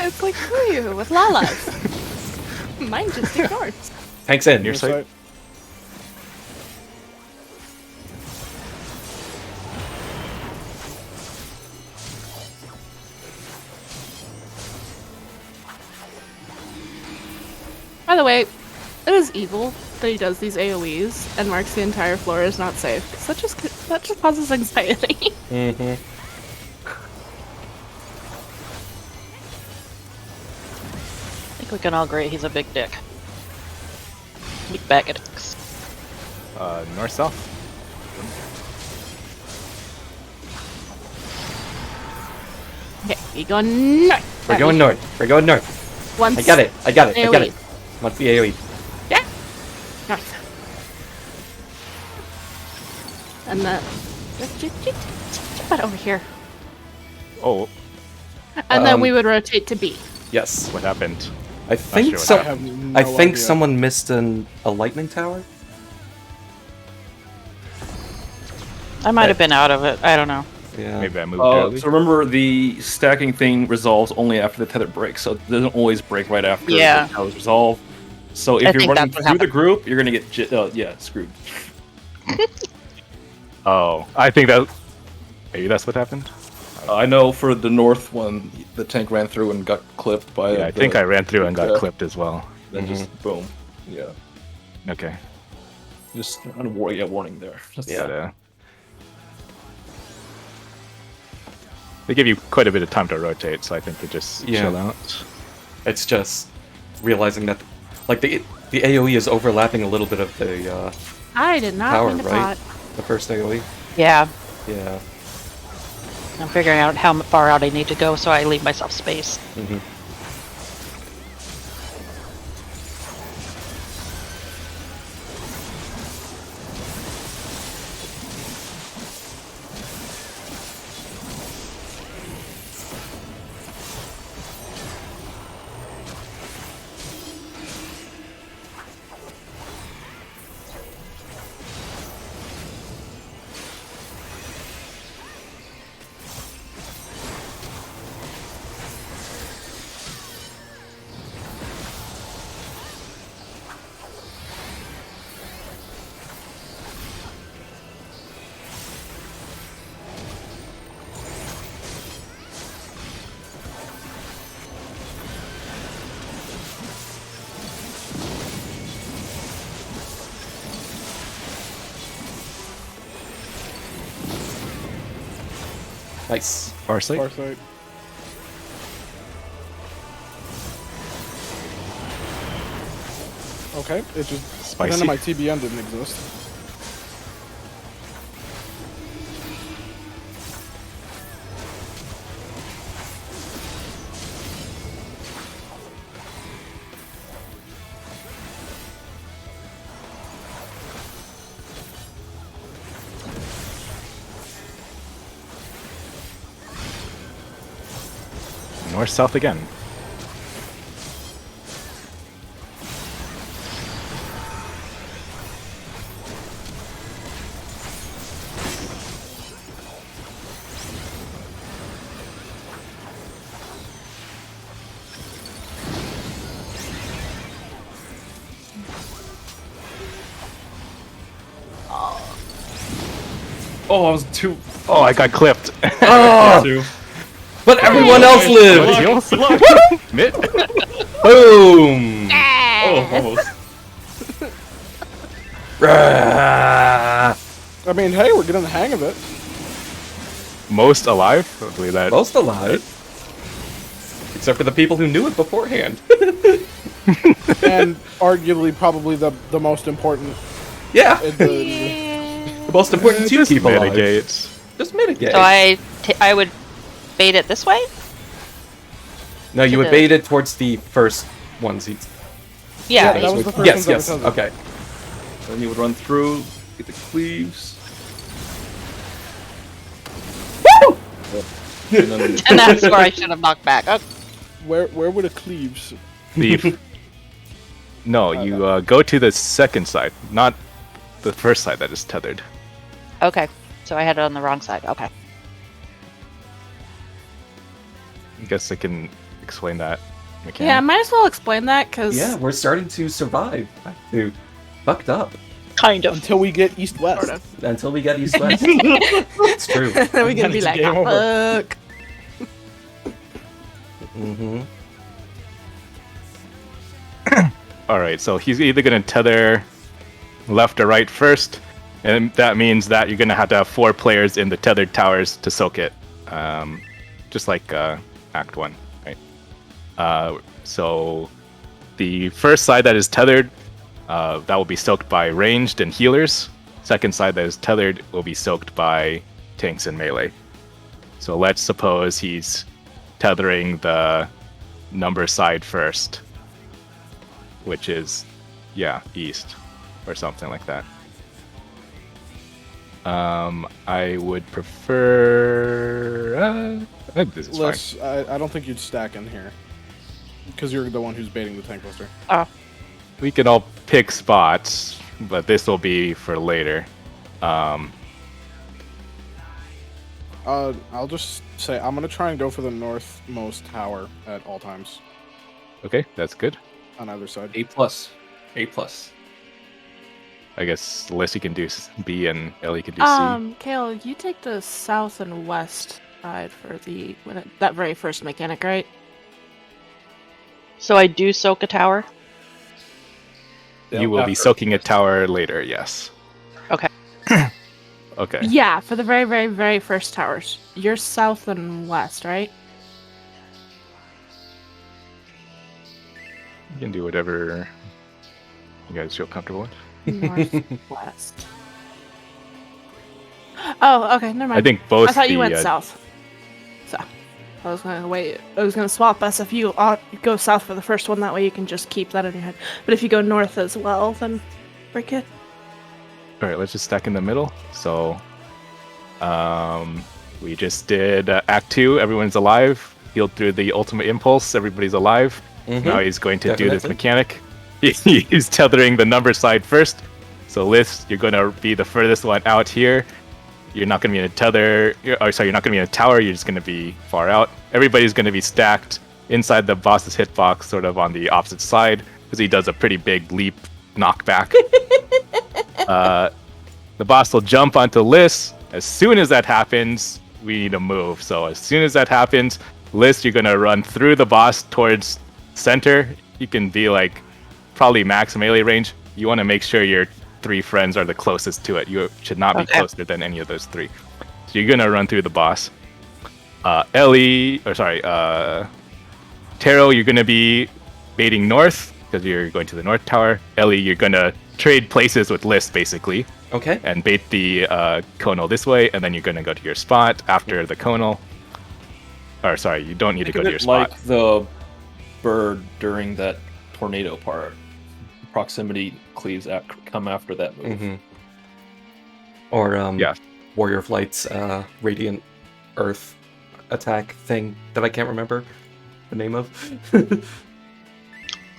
It's like you with lalas. Mine just ignores. Tanks in. Your side. By the way, it is evil that he does these AoEs and marks the entire floor as not safe. 'Cause that just causes anxiety. I think we can all agree he's a big dick. Big bag of dicks. North south. Okay, we go north. We're going north. We're going north. Once I got it. I got it. I got AoE. it. What's the AoE? Yeah. North. And the but over here. Oh, And then we would rotate to B. Yes. what happened? I think sure what so. I have no I think idea. someone missed a lightning tower. I might have been out of it. I don't know. Yeah. Maybe I moved early. So remember, the stacking thing resolves only after the tether breaks, so it doesn't always break right after Yeah. the towers resolve. So if I you're think running that's what through the happened. group, you're gonna get screwed. Oh, I think that maybe that's what happened. I know for the north one, the tank ran through and got clipped by. Yeah, I think I ran through and got clipped as well. Then just boom. Yeah. Okay. Just warning there. Yeah. They give you quite a bit of time to rotate, so I think they just chill out. It's just realizing that, like, the AoE is overlapping a little bit of the I did not power, mean to right? pot. The first AoE. Yeah, Yeah. I'm figuring out how far out I need to go, so I leave myself space. Mm-hmm. Nice. Farsight? Farsight. Okay, it just Spicy. None of my TBM didn't exist. North-south again. Oh, I was too. Oh, I got clipped. Oh! But everyone else lived! Mitt? Boom! Oh, almost. I mean, hey, we're getting the hang of it. Most alive? I believe that. Most alive. Except for the people who knew it beforehand. And arguably probably the most important. Yeah! The The most important to Just keep alive. mitigates. Just mitigate. So I would bait it this way? No, you to would the- bait it towards the first ones. Yeah. that was the first Yes, ones I yes. was telling you. Okay. Then you would run through, get the cleaves. Woo! And then And that's where I should have knocked back. Oh, Where were the cleaves? Thief. No, you go to the second side, not the first side that is tethered. okay. So I had it on the wrong side. Okay. I guess I can explain that mechanic. Yeah, I might as well explain that because Yeah, we're starting to survive. Dude, fucked up. Kind of. Until we get east-west. Sort of. Until we get east-west. It's true. then we can be It's like, game oh, over." fuck. Mm-hmm. Alright, so he's either going to tether left or right first, and that means that you're going to have 4 players in the tethered towers to soak it. Just like Act 1, right? So the first side that is tethered, that will be soaked by ranged and healers. Second side that is tethered will be soaked by tanks and melee. So let's suppose he's tethering the number side first, which is, yeah, east or something like that. I would prefer. I think this is fine. I don't think you'd stack in here. Because you're the one who's baiting the tank buster. Oh. We can all pick spots, but this will be for later. I'll just say I'm gonna try and go for the northmost tower at all times Okay, that's good. on either side. A+. A+. I guess Lissy can do B and Ellie can do C. Kale, you take the south and west side for that very first mechanic, right? So I do soak a tower. You will be soaking a tower later, yes. Okay. Okay. Yeah, for the very, very, very first towers. You're south and west, right? You can do whatever you guys feel comfortable with. Northwest. Oh, okay, never mind. I think both. I thought you the, went south. So I was gonna wait. I was gonna swap us if you go south for the first one. That way you can just keep that in your head. But if you go north as well, then we're good. All right, let's just stack in the middle. So, we just did Act 2. Everyone's alive. Healed through the ultimate impulse. Everybody's alive. Now he's going to do this mechanic. He's tethering the number side first. So Liz, you're going to be the furthest one out here. You're not going to be in a tether. You're not going to be in a tower. You're just going to be far out. Everybody's going to be stacked inside the boss's hitbox, sort of on the opposite side, because he does a pretty big leap knockback. The boss will jump onto Liz. As soon as that happens, we need to move. So as soon as that happens, Liz, you're going to run through the boss towards center. You can be like probably max melee range. You want to make sure your 3 friends are the closest to it. You should not be closer than any of those 3. So you're going to run through the boss. Taro, you're going to be baiting north because you're going to the north tower. Ellie, you're going to trade places with Liz, basically. Okay. And bait the conal this way, and then you're going to go to your spot after the conal. Or sorry, you don't need to go to your spot. Like the bird during that tornado part. Proximity cleaves come after that move. Or Warrior of Light's Radiant Earth attack thing that I can't remember the name of.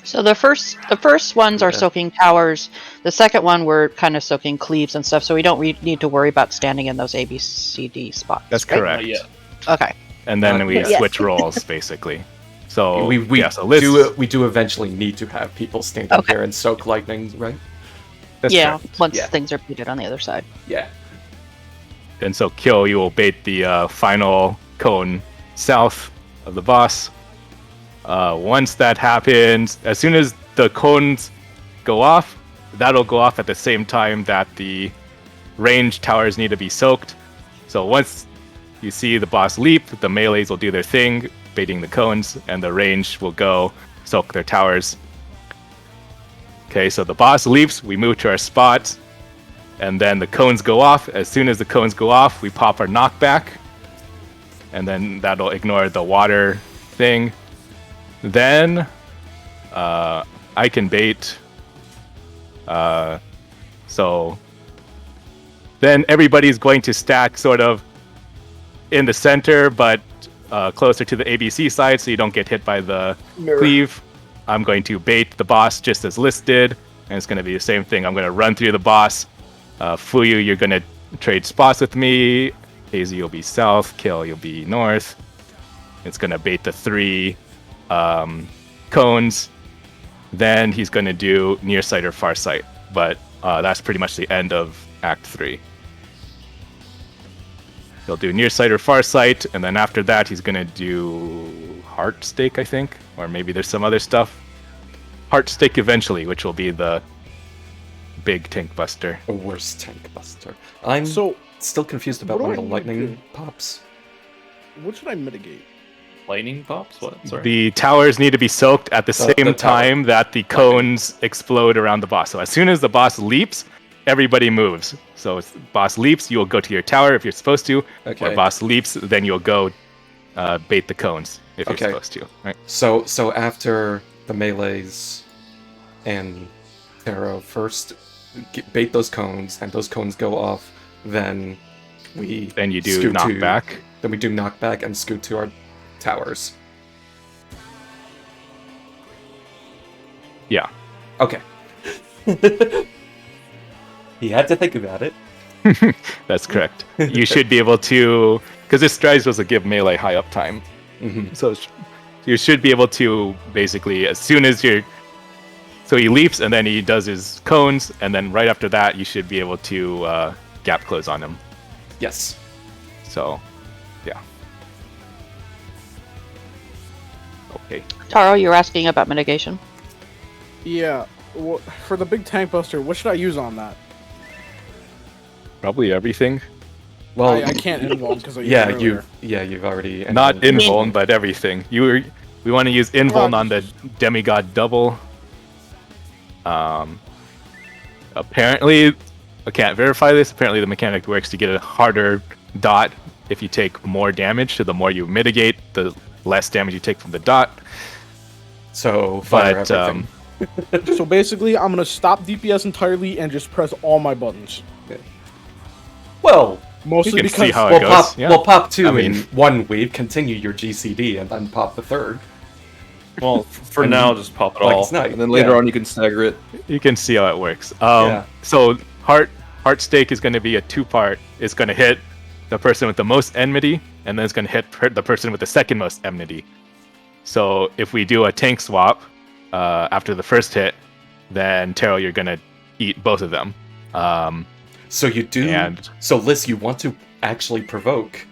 So the first ones are soaking towers. The second one we're kind of soaking cleaves and stuff. So we don't need to worry about standing in those A, B, C, D spots. That's correct. Okay. And then we switch roles, basically. So we Liz, do eventually need to have people standing there and soak lightning, right? That's correct. Once things are beaten on the other side. Yeah. And so Kill, you will bait the final cone south of the boss. Once that happens, as soon as the cones go off, that'll go off at the same time that the range towers need to be soaked. So once you see the boss leap, the melees will do their thing, baiting the cones, and the range will go soak their towers. Okay, so the boss leaps, we move to our spot, and then the cones go off. As soon as the cones go off, we pop our knockback, and then that'll ignore the water thing. Then I can bait. So then everybody's going to stack sort of in the center, but closer to the ABC side, so you don't get hit by the cleave. I'm going to bait the boss just as listed, and it's going to be the same thing. I'm going to run through the boss. Fuyu, you're going to trade spots with me. Hazy, you'll be south. Kill, you'll be north. It's going to bait the 3 cones. Then he's going to do near sight or far sight, but that's pretty much the end of Act 3. He'll do near sight or far sight, and then after that he's going to do heart stake, I think, or maybe there's some other stuff. Heart stake eventually, which will be the big tank buster. A worse tank buster. I'm still confused about one of the lightning pops. What should I mitigate? Lightning pops? What? Sorry. The towers need to be soaked at the same time that the cones explode around the boss. So as soon as the boss leaps, everybody moves. So if the boss leaps, you'll go to your tower if you're supposed to. Okay. Or boss leaps, then you'll go bait the cones if you're supposed to. Right. So after the melees and Taro first bait those cones, and those cones go off, then you do knockback. Then we do knockback and scoot to our towers. Yeah. Okay. He had to think about it. That's correct. You should be able to, because this stride was to give melee high uptime. So you should be able to basically, as soon as so he leaps and then he does his cones, and then right after that you should be able to gap close on him. Yes. So, yeah. Okay. Taro, you were asking about mitigation. Yeah. For the big tank buster, what should I use on that? Probably everything. Well, I can't invuln because I used yeah, it earlier. you've already Not invulned. invuln, but everything. We want to use invuln on the demigod double. Apparently, I can't verify this. Apparently, the mechanic works to get a harder dot if you take more damage. So the more you mitigate, the less damage you take from the dot. So fire But everything. So basically, I'm gonna stop DPS entirely and just press all my buttons. Well, Mostly You can because see how we'll it goes. pop Yeah. we'll pop 2 I mean- in one wave, continue your GCD, and then pop the third. Well, for And now, just pop it Like all. it's not, And then later yeah. on, you can stagger it. You can see how it works. Yeah. So heart stake is going to be a 2-part. It's going to hit the person with the most enmity, and then it's going to hit the person with the second most enmity. So if we do a tank swap after the first hit, then Taro, you're going to eat both of them. So you do. And- So Liz, you want to actually provoke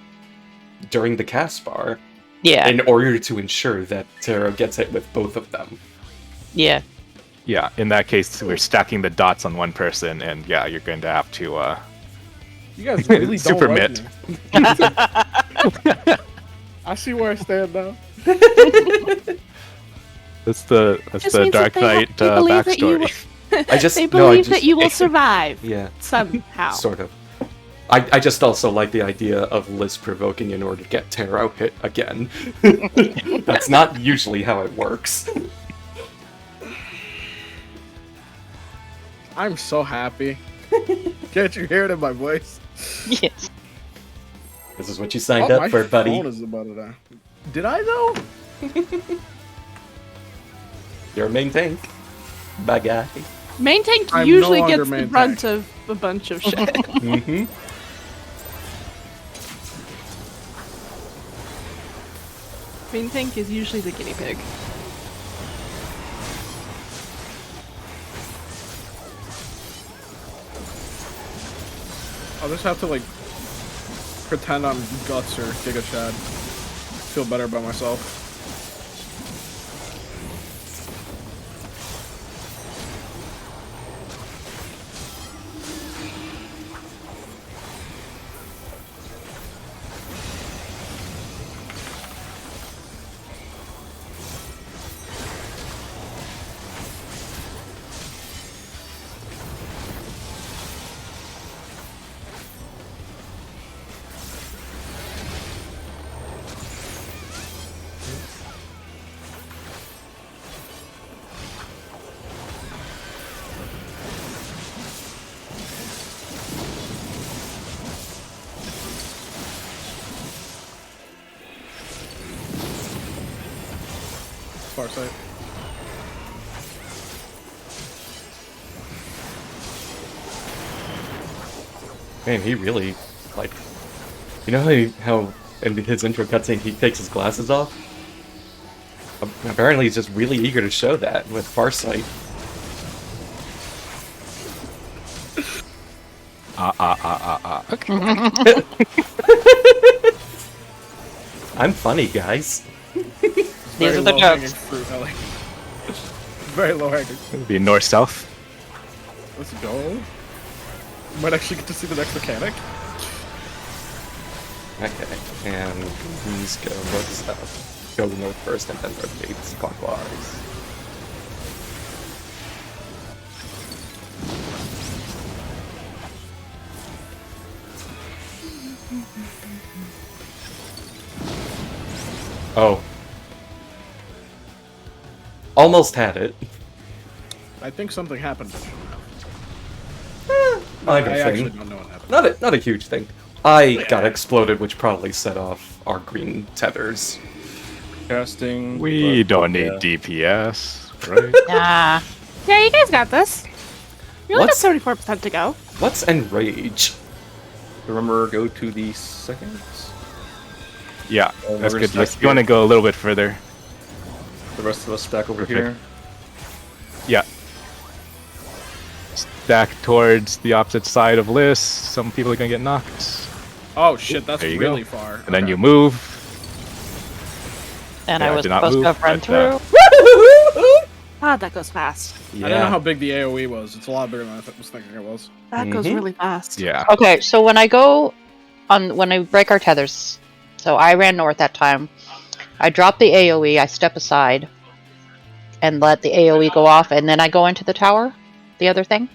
during the cast bar Yeah. in order to ensure that Taro gets hit with both of them. Yeah. Yeah, in that case, we're stacking the dots on one person, and yeah, you're going to have to you guys really don't Super like mitt. me. I see where I stand now. That's the Just means Dark that they Knight they believe that you backstory. I just They no, I believe just- that you will survive Yeah, somehow. sort of. I just also like the idea of Liz provoking in order to get Taro hit again. That's not usually how it works. I'm so happy. Can't you hear it in my voice? Yes. This is what you signed Oh, up my for, buddy. phone is about to die. Did I though? You're a main tank. Bye, guy. Main tank I'm usually no longer gets the main brunt tank. of a bunch of shit. Mm-hmm. Main tank is usually the guinea pig. I'll just have to like pretend I'm Guts or Giga Chad. Feel better about myself. Far sight. Man, he really, like... You know how in his intro cutscene he takes his glasses off? Apparently he's just really eager to show that with Farsight. Okay. I'm funny, guys. These are the jokes. Fruit, Ellie. Very low hanging. It'll be north-south. Let's go. Might actually get to see the next mechanic. Okay, and these go north south. Go north first and then rotate clockwise. Oh. Almost had it. I think something happened. Minor I actually thing. don't know what happened. Not a huge thing. I got exploded, which probably set off our green tethers. Casting. We but- don't need yeah. DPS, right? Nah. Yeah, you guys got this. You only got What's- 74% to go. What's Enrage? Remember, go to the seconds. Yeah, we're that's gonna good. Yes, stack you want to here. go a little bit further. The rest of us stack over Perfect. here. Yeah. Stack towards the opposite side of Liz. Some people are gonna get knocked. Oh shit, that's There you really go. far. And then Okay. you move. And Yeah, I I was did not supposed move, to have run but, through. God, that goes fast. Yeah. I don't know how big the AoE was. It's a lot bigger than I was thinking it was. That goes really fast. Yeah. Okay, so when I break our tethers, so I ran north that time. I drop the AoE, I step aside, and let the AoE go off, and then I go into the tower, the other thing,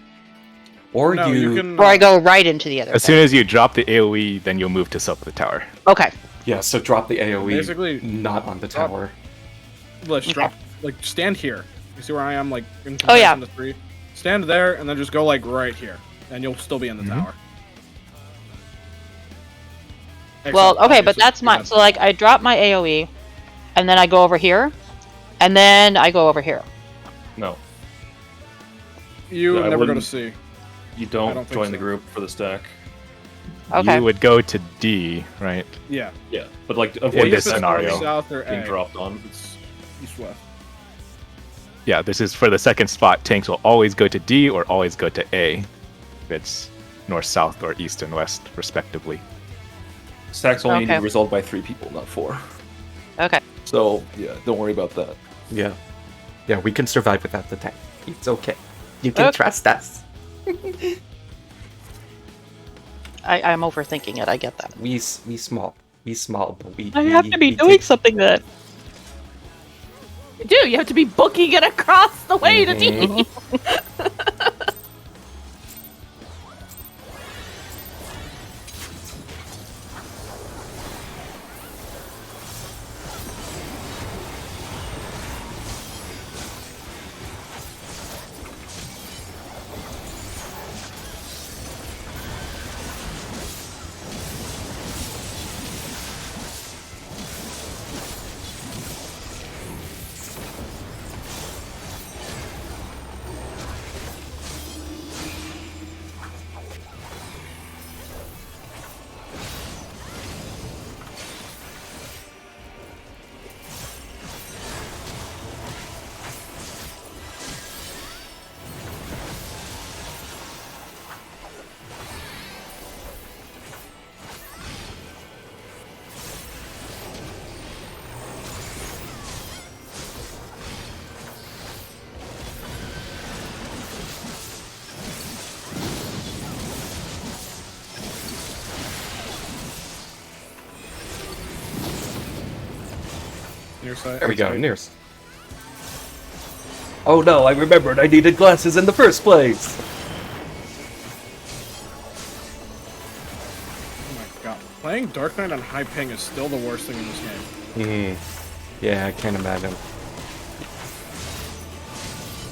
Or No, you can. or I go right into the other As thing. soon as you drop the AoE, then you'll move to soak the tower. Okay. Yeah, so drop the AoE Basically, not on the drop- tower. Let's drop. Like, stand here. You see where I am? Like, in Oh, yeah. comparison to 3. Stand there, and then just go, like, right here. And you'll still be in the tower. Well, Except, okay, but obviously, that's you my. have So like, I drop my AoE, and then I go over here, and then I go over here. No, You I never go to wouldn't- C. you I don't, don't think join the so. group for the stack. Okay. You would go to D, right? Yeah. Yeah, but like In avoid this this scenario. South or being A. dropped on. It's east-west. Yeah, this is for the second spot. Tanks will always go to D or always go to A. If it's north, south, or east and west, respectively. Stacks only need to Okay. be resolved by 3 people, not 4. Okay. So yeah, don't worry about that. Yeah. Yeah, we can survive without the tank. It's okay. You can Okay. trust us. I'm overthinking it. I get that. We small. We small, but we. I we- have to be we doing take- something then. You do. You have to be booking it across the way to D. Near side. There we go, Nears. Oh no, I remembered I needed glasses in the first place! Oh my god. Playing Dark Knight on high ping is still the worst thing in this game. Yeah, I can't imagine.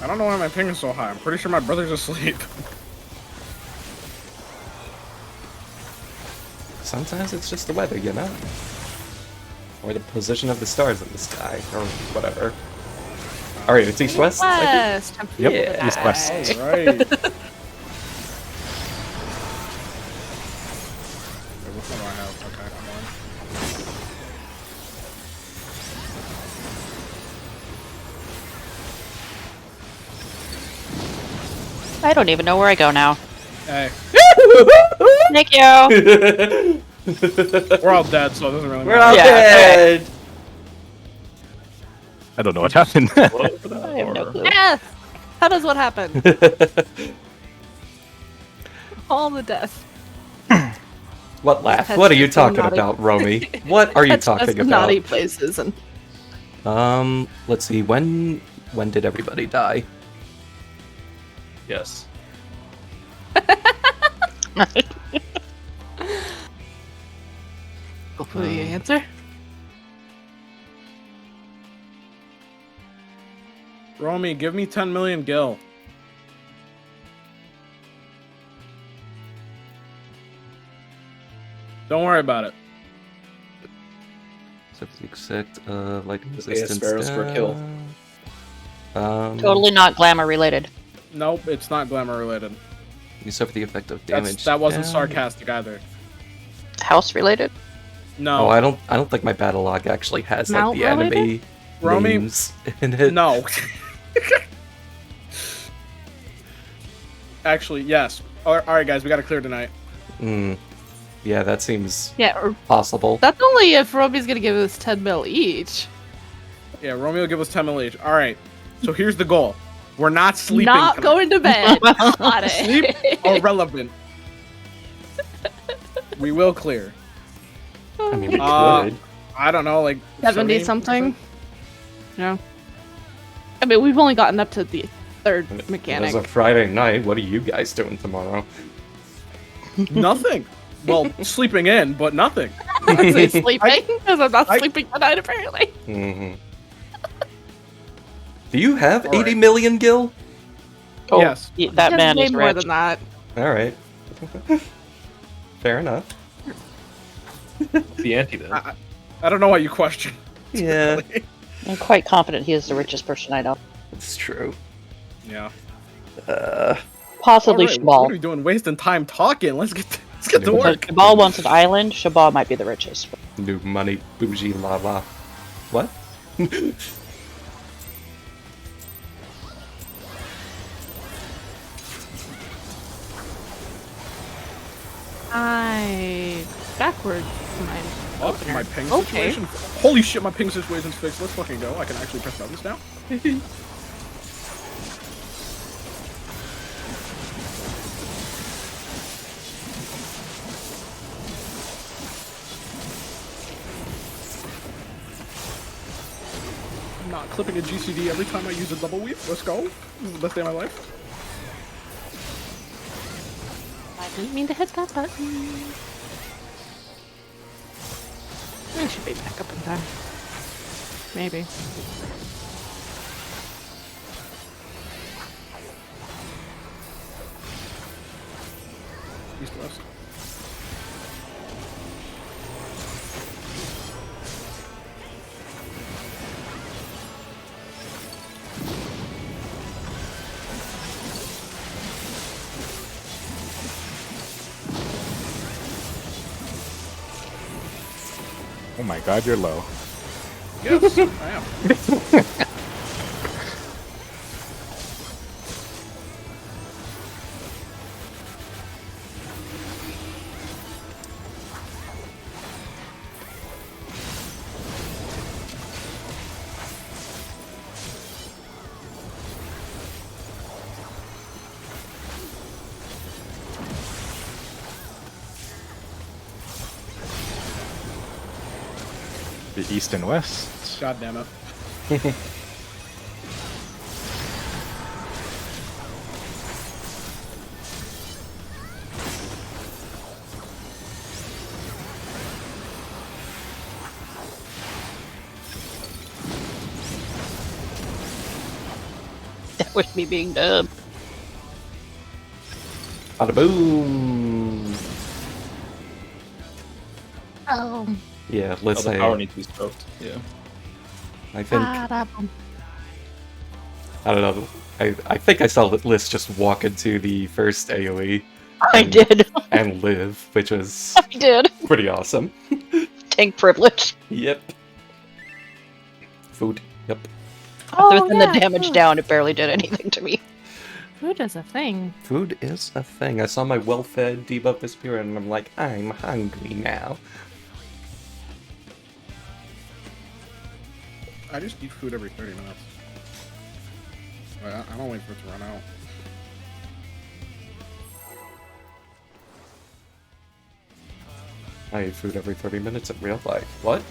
I don't know why my ping is so high. I'm pretty sure my brother's asleep. Sometimes it's just the weather, you know? Or the position of the stars in the sky, or whatever. Alright, it's east-west? West. Yep, Yeah. east-west. Right. Wait, which one do I have? Okay, I'm on. I don't even know where I go now. Hey, Thank you. we're all dead, so it doesn't really We're matter. all Yeah, dead! I don't know what happened. I have no clue. Yes. How does what happen? All the death. What laugh? That's What are you just some talking naughty- about, Romy? What are you That's just talking naughty about? places and Let's see, when did everybody die? Yes. hopefully you answer. Romy, give me 10 million gil. Don't worry about it. Except lightning Just resistance. sparrows for a kill. Totally not glamour related. Nope, it's not glamour related. You suffer the effect of damage. That wasn't down. sarcastic either. House related. No. Oh, I don't think my battle log actually has like Mount the enemy Romy? names in it. No. Actually, yes. Alright, guys, we gotta clear tonight. Yeah, that seems Yeah, or possible. that's only if Roby's gonna give us 10 mil each. Yeah, Romeo give us 10 mil each. All right. So here's the goal. We're not sleeping. Not tonight. going to bed. Got it. Sleep irrelevant. We will clear. I mean, we could. I don't know, like 70 something. Yeah. I mean, we've only gotten up to the third mechanic. It's a Friday night. What are you guys doing tomorrow? Nothing. Well, sleeping in, but nothing. I say sleeping because I'm not sleeping tonight apparently. Mm-hmm. Do you have All 80 right. million gil? Oh, Yes. that Just man way is more rich. than that. All right. Fair enough. The antidote. I don't know why you question. Yeah, I'm quite confident he is the richest person I know. it's true. Yeah. Possibly Alright, what are we Shabal. doing? Wasting time talking. Let's get to If work. Shabal wants an island, Shabal might be the richest. New money, bougie lava. What? Backwards. Oh, my ping Okay. situation. Holy shit, my ping situation's fixed. Let's fucking go. I can actually press buttons now. I'm not clipping a GCD every time I use a double weave. Let's go. This is the best day of my life. I didn't mean to hit that button. I should be back up in time. Maybe. East west. Oh my god, you're low. Yes, I am. The east and west. God damn it. That was me being dumb. Bada boom. Oh. Yeah, let's the say. power needs to be stroked. Yeah. I think. I don't know. I think I saw Liz just walk into the first AoE. I did. And live, which was I did. pretty awesome. Tank privilege. Yep. Food. Yep. Other than the damage down, it barely did anything to me. Food is a thing. Food is a thing. I saw my well-fed debuff disappear, and I'm like, I'm hungry now. I just eat food every 30 minutes. I don't wait for it to run out. I eat food every 30 minutes in real life. What?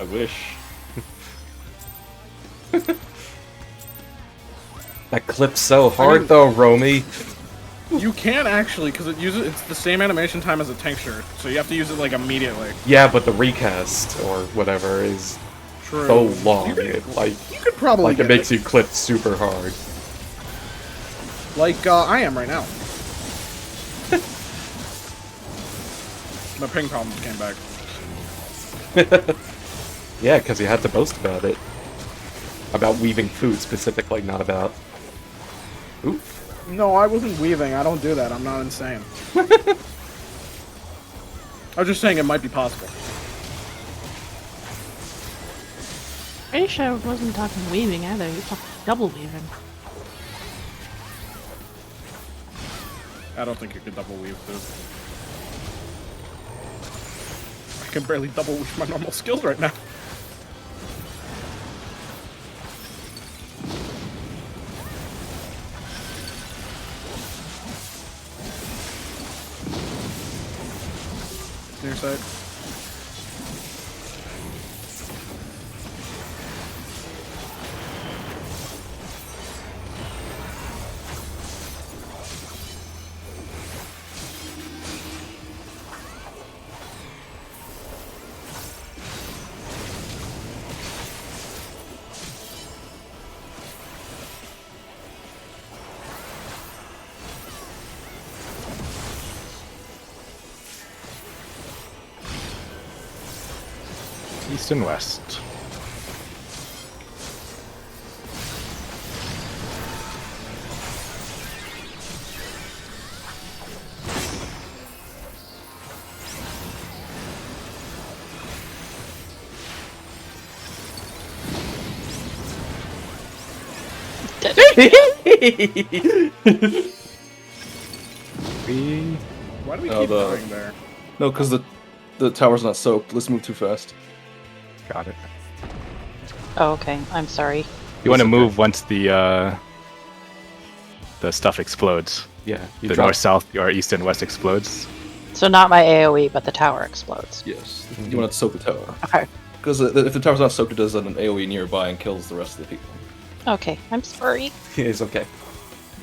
I wish. That clips so hard though, Romy. You can actually, because it's the same animation time as a tincture, so you have to use it like immediately. Yeah, but the recast or whatever is True. so long. You could, It you could probably like it get makes you clip super hard. Like I am right now. My ping problems came back. Yeah, because you had to boast about it. About weaving food specifically, not about. Oop. No, I wasn't weaving. I don't do that. I'm not insane. I was just saying it might be possible. Pretty sure I wasn't talking weaving either. You were talking double weaving. I don't think you could double weave, dude. I can barely double weave my normal skills right now. site. East and west. Why do we keep dying there? No, because the tower's not soaked. Let's move too fast. Got it. Oh, okay. I'm sorry. You want to move once the stuff explodes. Yeah, The north, south, or east and west explodes. So not my AoE, but the tower explodes. Yes. You want to soak the tower. Okay. Because if the tower's not soaked, it does an AoE nearby and kills the rest of the people. Okay. I'm sorry. It's okay.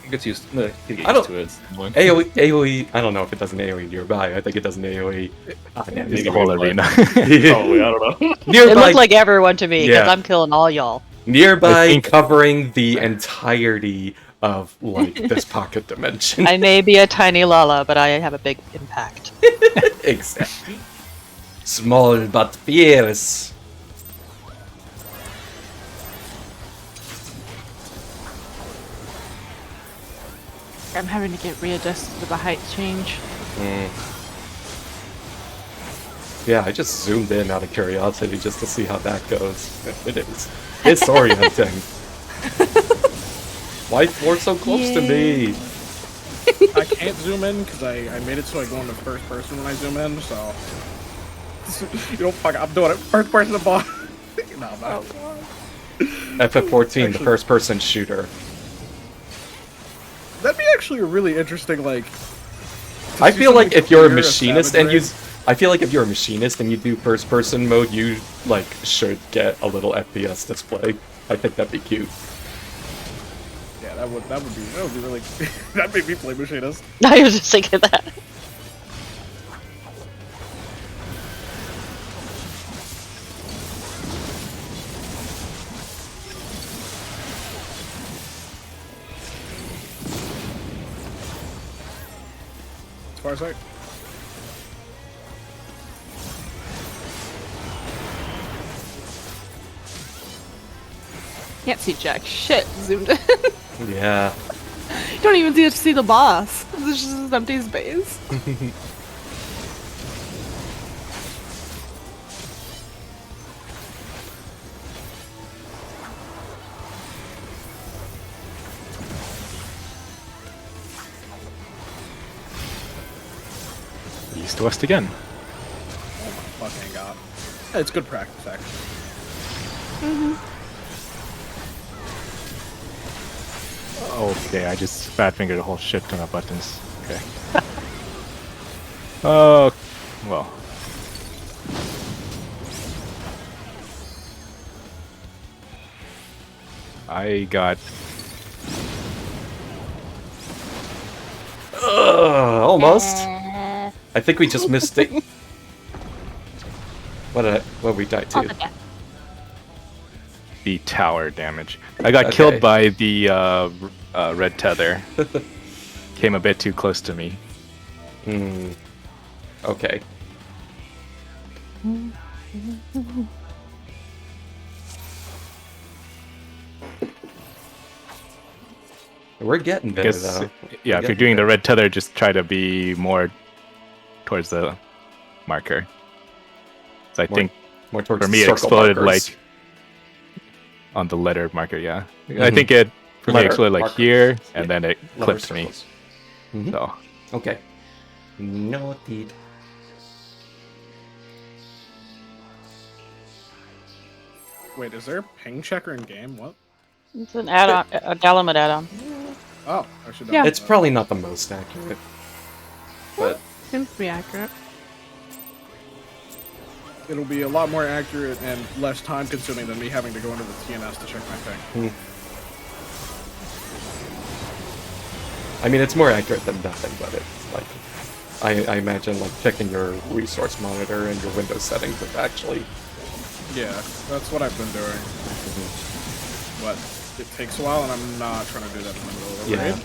It gets used. No, you get I used don't- to it. AoE, I don't know if it does an AoE nearby. I think it does an AoE. Maybe the whole arena. Probably, I don't know. It Nearby, looked like everyone to me because Yeah. I'm killing all y'all. nearby I think- covering the entirety of like this pocket dimension. I may be a tiny Lala, but I have a big impact. Exactly. Small but fierce. I'm having to get readjusted to the height change. Yeah, I just zoomed in out of curiosity just to see how that goes. It's orienting. Why floor so close to me? I can't zoom in because I made it so I go into first person when I zoom in, so... You don't fuck, I'm doing it first person to ball. No, I'm not. FF14, the Actually- first person shooter. That'd be actually a really interesting, like... I see feel like something if you're a clear of machinist and you, savagery. I feel like if you're a machinist and you do first person mode, you like should get a little FPS display. I think that'd be cute. Yeah, that would be really... That'd make me play machinist. I was just thinking that. As far as I... Can't see jack shit zoomed in. Yeah. You don't even get to see the boss. This is just empty space. East west again. Oh my fucking god. It's good practice, actually. Okay, I just fat fingered a whole shit ton of buttons. Okay. Oh, well. I got Almost. I think we just missed it. What we died to? the tower damage. I got Okay. killed by the red tether. Came a bit too close to me. Okay. We're getting there, Guess, though. yeah, if you're doing the red tether, just try to be more towards the marker. So I think More towards for me it circle exploded markers. like on the letter marker. Yeah, I think it for me Letter exploded like marker. here, and Yeah. then it Letter clipped me. circles. Mhm. So Okay. Noted. Wait, is there a ping checker in game? What? It's an add-on, a Galamad add-on. Oh, I should. Yeah. It's probably not the most accurate, but Seems to be accurate. it'll be a lot more accurate and less time consuming than me having to go into the TNS to check my thing. I mean, it's more accurate than nothing, but it's like, I imagine like checking your resource monitor and your Windows settings is actually. Yeah, that's what I've been doing. But it takes a while, and I'm not trying to do that in the middle of the raid.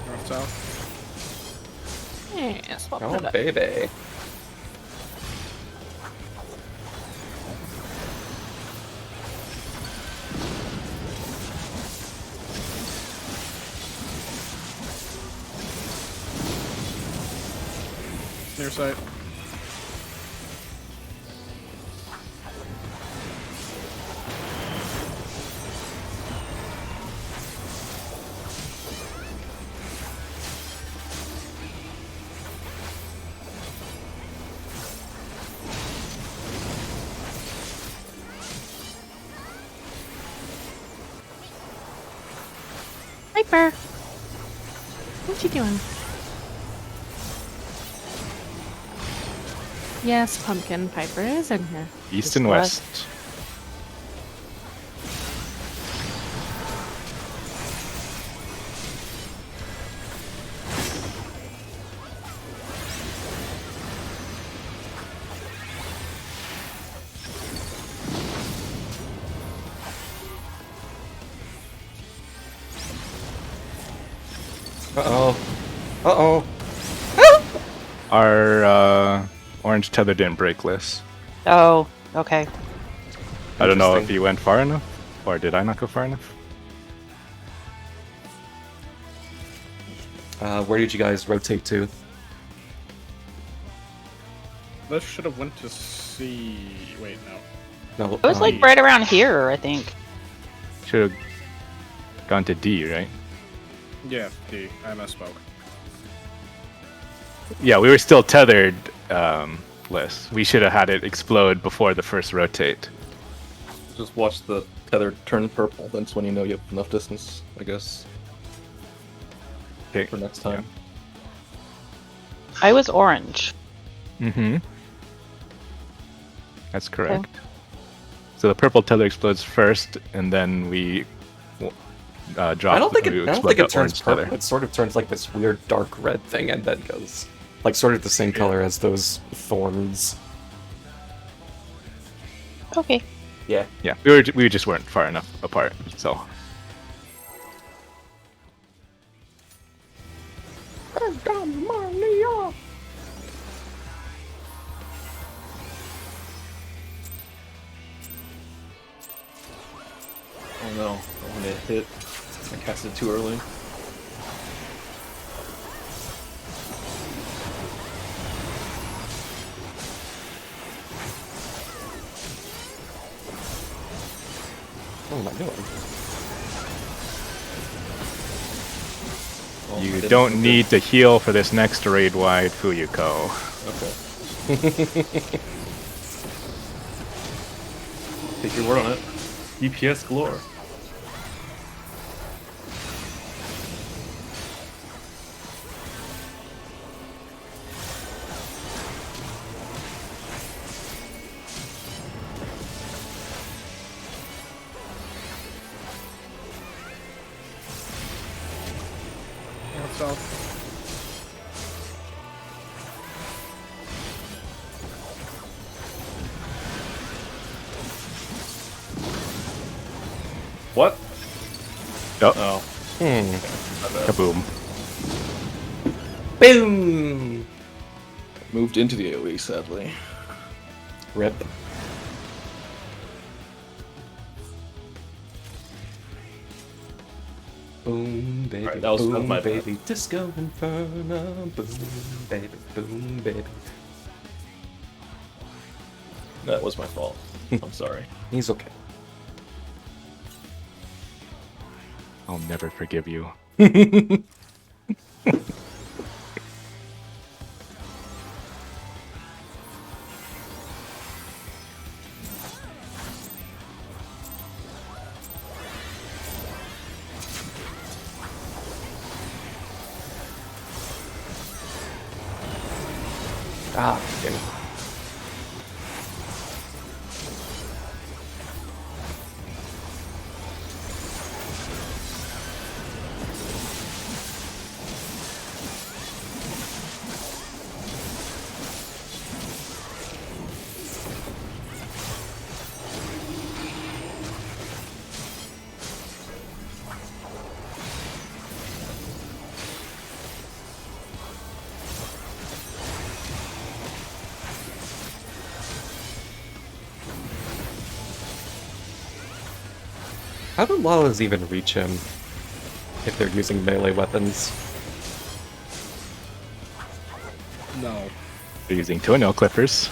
North, south. Yeah, swap Oh, it up. baby. Near sight. Piper! What you doing? Yes, Pumpkin Piper is in here. East and west. Uh-oh. Uh-oh. Our orange tether didn't break, Liz. Oh, okay. I don't know if Interesting. you went far enough, or did I not go far enough? Where did you guys rotate to? This should have went to C. Wait, no. No, It was like right around here, I think. Should have gone to D, right? Yeah, D. I misspoke. Yeah, we were still tethered, Liz. We should have had it explode before the first rotate. Just watch the tether turn purple. That's when you know you have enough distance, I guess, Okay. for next time. I was orange. Mm-hmm. That's correct. So the purple tether explodes first, and then we drop. I don't think we it explode the turns orange purple. tether. It sort of turns like this weird dark red thing and then goes like sort of the same color as those thorns. Okay. Yeah. Yeah, we just weren't far enough apart. So Oh no, I want to hit. I cast it too early. What am I doing? Well, I you didn't don't do need to heal for this next raid-wide Fuyuko. Okay. Take your word on it. DPS galore. North, south. What? Oh, Oh. kaboom. Boom! Moved into the AoE, sadly. Rip. Boom, baby, Alright, that was boom, my bad. baby, disco inferno, boom, baby. That was my fault. I'm sorry. He's okay. I'll never forgive you. Ah, damn it. How do lalas even reach him if they're using melee weapons? No. They're using toenail clippers.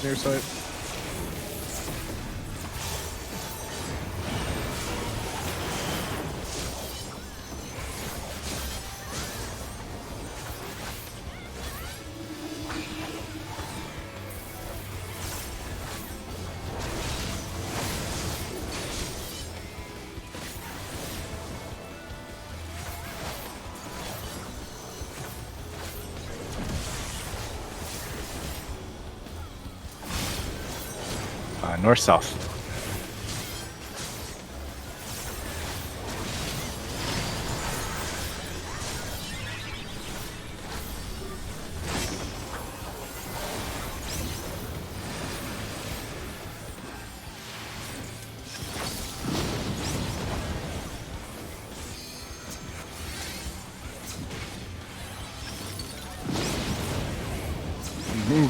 Near sight. North-south.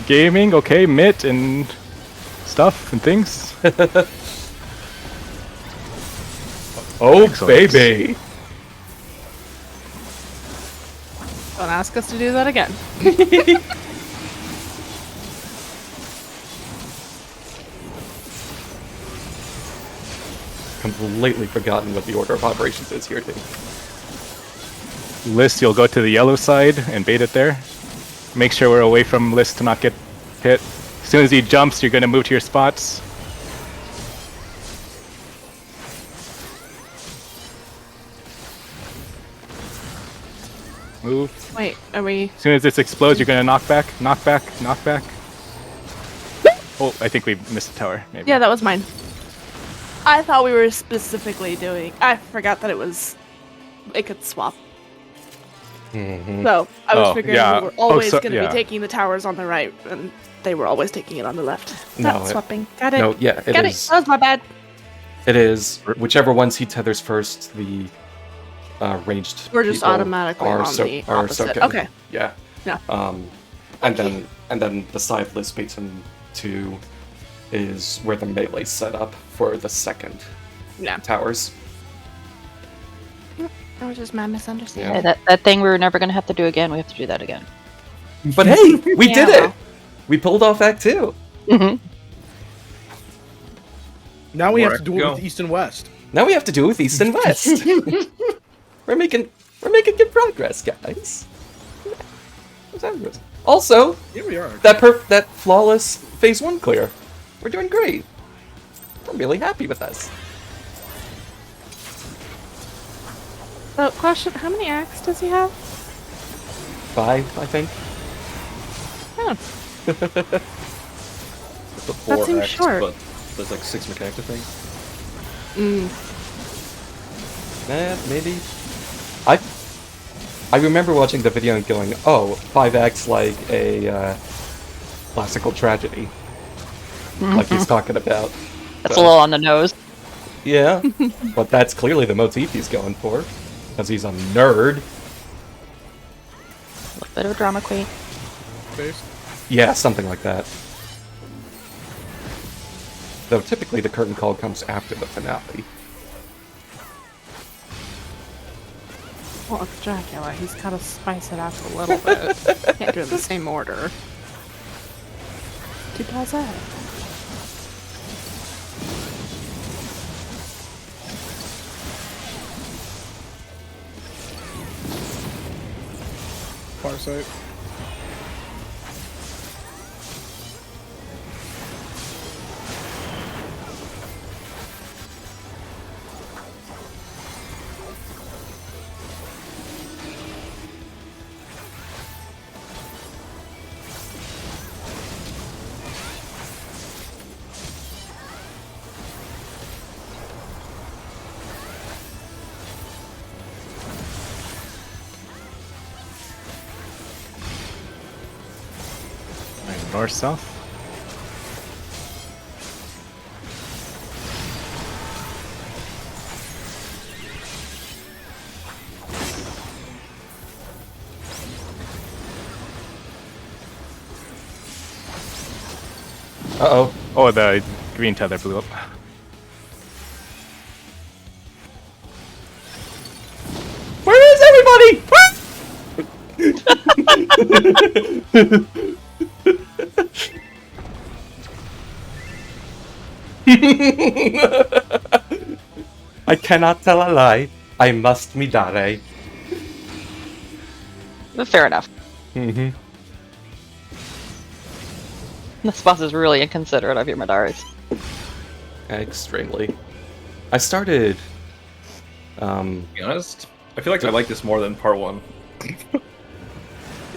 Gaming, okay, mitt and stuff and things. Oh, Excellent. baby! Don't ask us to do that again. Completely forgotten what the order of operations is here, too. List, you'll go to the yellow side and bait it there. Make sure we're away from List to not get hit. As soon as he jumps, you're going to move to your spots. Move. Wait, are we? As soon as this explodes, you're going to knock back, knock back, knock back. Oh, I think we missed the tower. Maybe. Yeah, that was mine. I thought we were specifically doing. I forgot that it was. It could swap. So I was Oh, figuring yeah. we were always so- going to yeah. be taking the towers on the right, and they were always taking it on the left. No, Not it- swapping. Got it. No, yeah, it Got is. it. That was my bad. It is. Whichever ones he tethers first, the ranged We're just people automatically are on the are opposite. soaking. Okay. Yeah. Yeah. And then the side list basin 2 is where the melee's set up for the second Yeah. towers. That was just my misunderstanding. Yeah. That thing we were never going to have to do again. We have to do that again. But hey, we did Yeah. it! We pulled off Act 2. Now we More have to do it go. with East and West. Now we have to do it with East and West. we're making good progress, guys. Also, Here we are. that flawless phase 1 clear. We're doing great. I'm really happy with us. So, question: how many acts does he have? 5, I think. Oh, It's a That seems 4X, short. but there's like 6 mechanics, I think. Maybe. I remember watching the video and going, "Oh, 5 acts like a classical tragedy," like he's talking about. That's a little on the nose. Yeah, but that's clearly the motif he's going for, because he's a nerd. A little bit of a drama queen. Based. Yeah, something like that. Though typically the curtain call comes after the finale. Well, it's Dracula. He's got to spice it up a little bit. Can't do it in the same order. Too blasé. Far sight. North, south. Uh-oh. Oh, the green tether blew up. Where is everybody? I cannot tell a lie. I must me dare. Fair enough. Mm-hmm. This boss is really inconsiderate of your Madaris. Extremely. I started... To be honest, I feel like I like this more than part 1.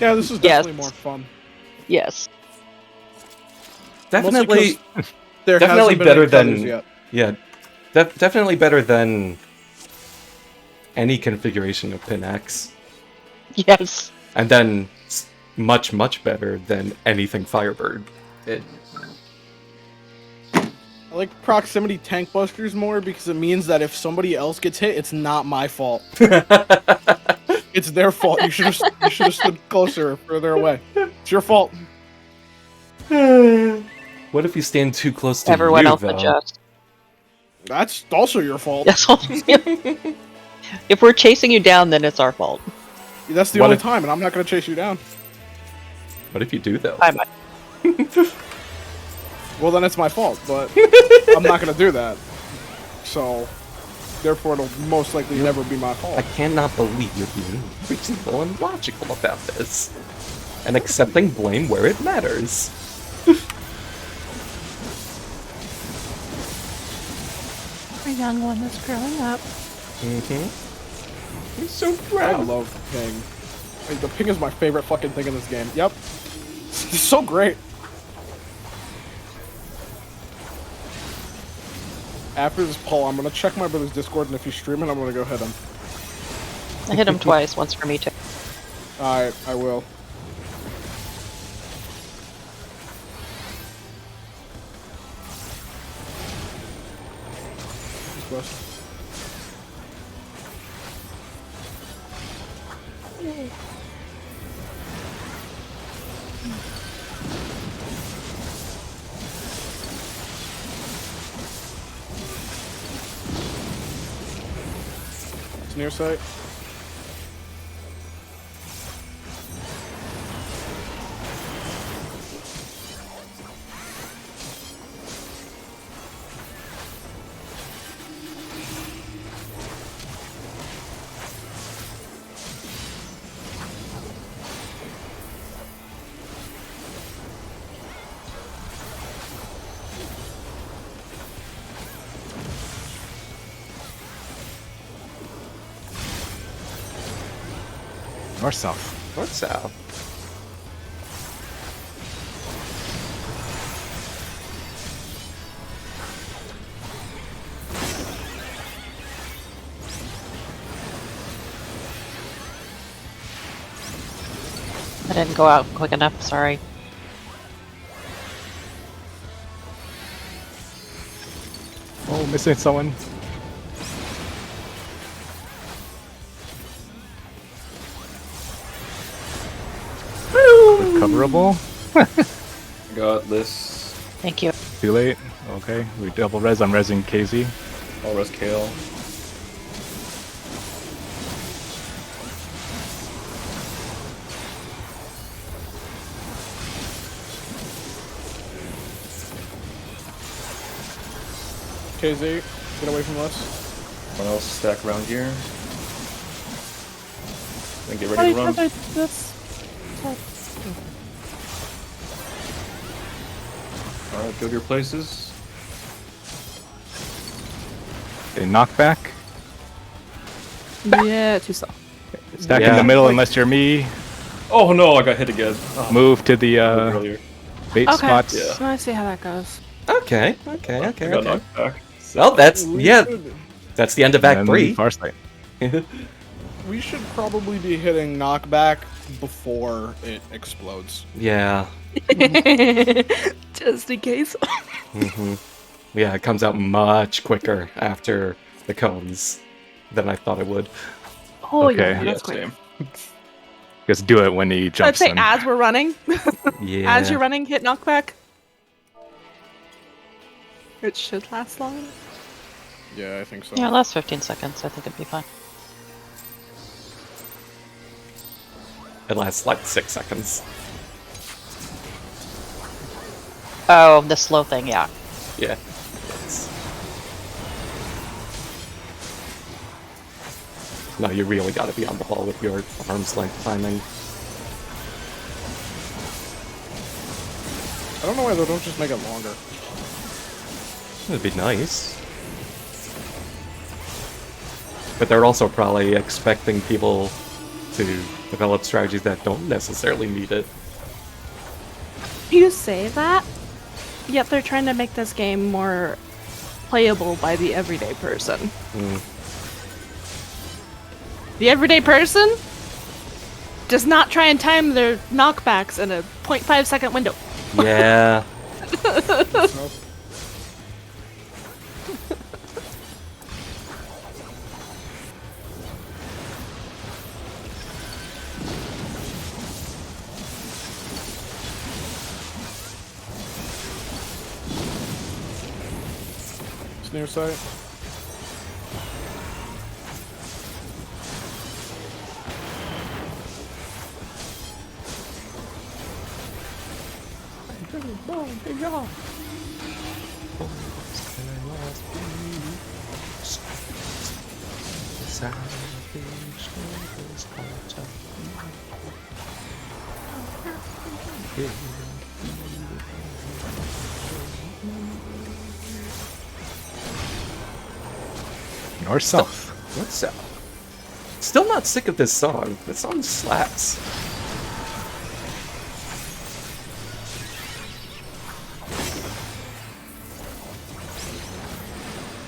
Yeah, this is Yes. definitely more fun. Yes. Definitely... There Definitely hasn't been better any tethers than- yet. Yeah. Definitely better than any configuration of Pin X. Yes. And then much, much better than anything Firebird. I like proximity tank busters more because it means that if somebody else gets hit, it's not my fault. It's their fault. You should have stood closer, further away. It's your fault. What if you stand too close to Everyone you, else though? adjusts. That's also your fault. Yes. If we're chasing you down, then it's our fault. That's the What only if- time, and I'm not going to chase you down. What if you do, though? I might. Well, then it's my fault, but I'm not going to do that. So, therefore, it'll most likely never be my I fault. cannot believe you're being reasonable and logical about this. And accepting blame where it matters. A young one is growing up. Mm-hmm. I'm so I proud. love ping. Like, the ping is my favorite fucking thing in this game. Yep. It's so great. After this poll, I'm gonna check my brother's Discord, and if he's streaming, I'm gonna go hit him. I hit him twice, once for me too. Alright, I will. East west. It's near site. North, south. North south. I didn't go out quick enough, sorry. Oh, missing someone. Recoverable. Got this. Thank you. Too late. Okay, we double res. I'm resing KZ. All res Kale. KZ, get away from us. Someone else stack around here. Then get How ready do to you run. tether this? Alright, go to your places. Okay, knockback. Yeah, too slow. Stack in Yeah. the middle unless you're me. Oh no, I got hit again. Oh, Move to the earlier. bait Okay, spots. Yeah. so I see how that goes. Okay. I got knocked back. Well, that's We yeah. should- That's the end of Act And 3. far sight. We should probably be hitting knockback before it explodes. Yeah. Just in case. Yeah, it comes out much quicker after the cones than I thought it would. Oh Okay. yeah, that's quick. Same. Just do it when he I'd jumps say in. as we're running, Yeah. as you're running, hit knockback. It should last long enough. Yeah, I think so. Yeah, last 15 seconds. I think it'd be fine. It lasts like 6 seconds. Oh, the slow thing, yeah. Yeah. It's... No, you really gotta be on the ball with your arm's length timing. I don't know why they don't just make it longer. It'd be nice. But they're also probably expecting people to develop strategies that don't necessarily need it. You say that, yet they're trying to make this game more playable by the everyday person. The everyday person does not try and time their knockbacks in a 0.5 second window. Yeah. Near sight. North south. What's that? Still not sick of this song. This song slaps.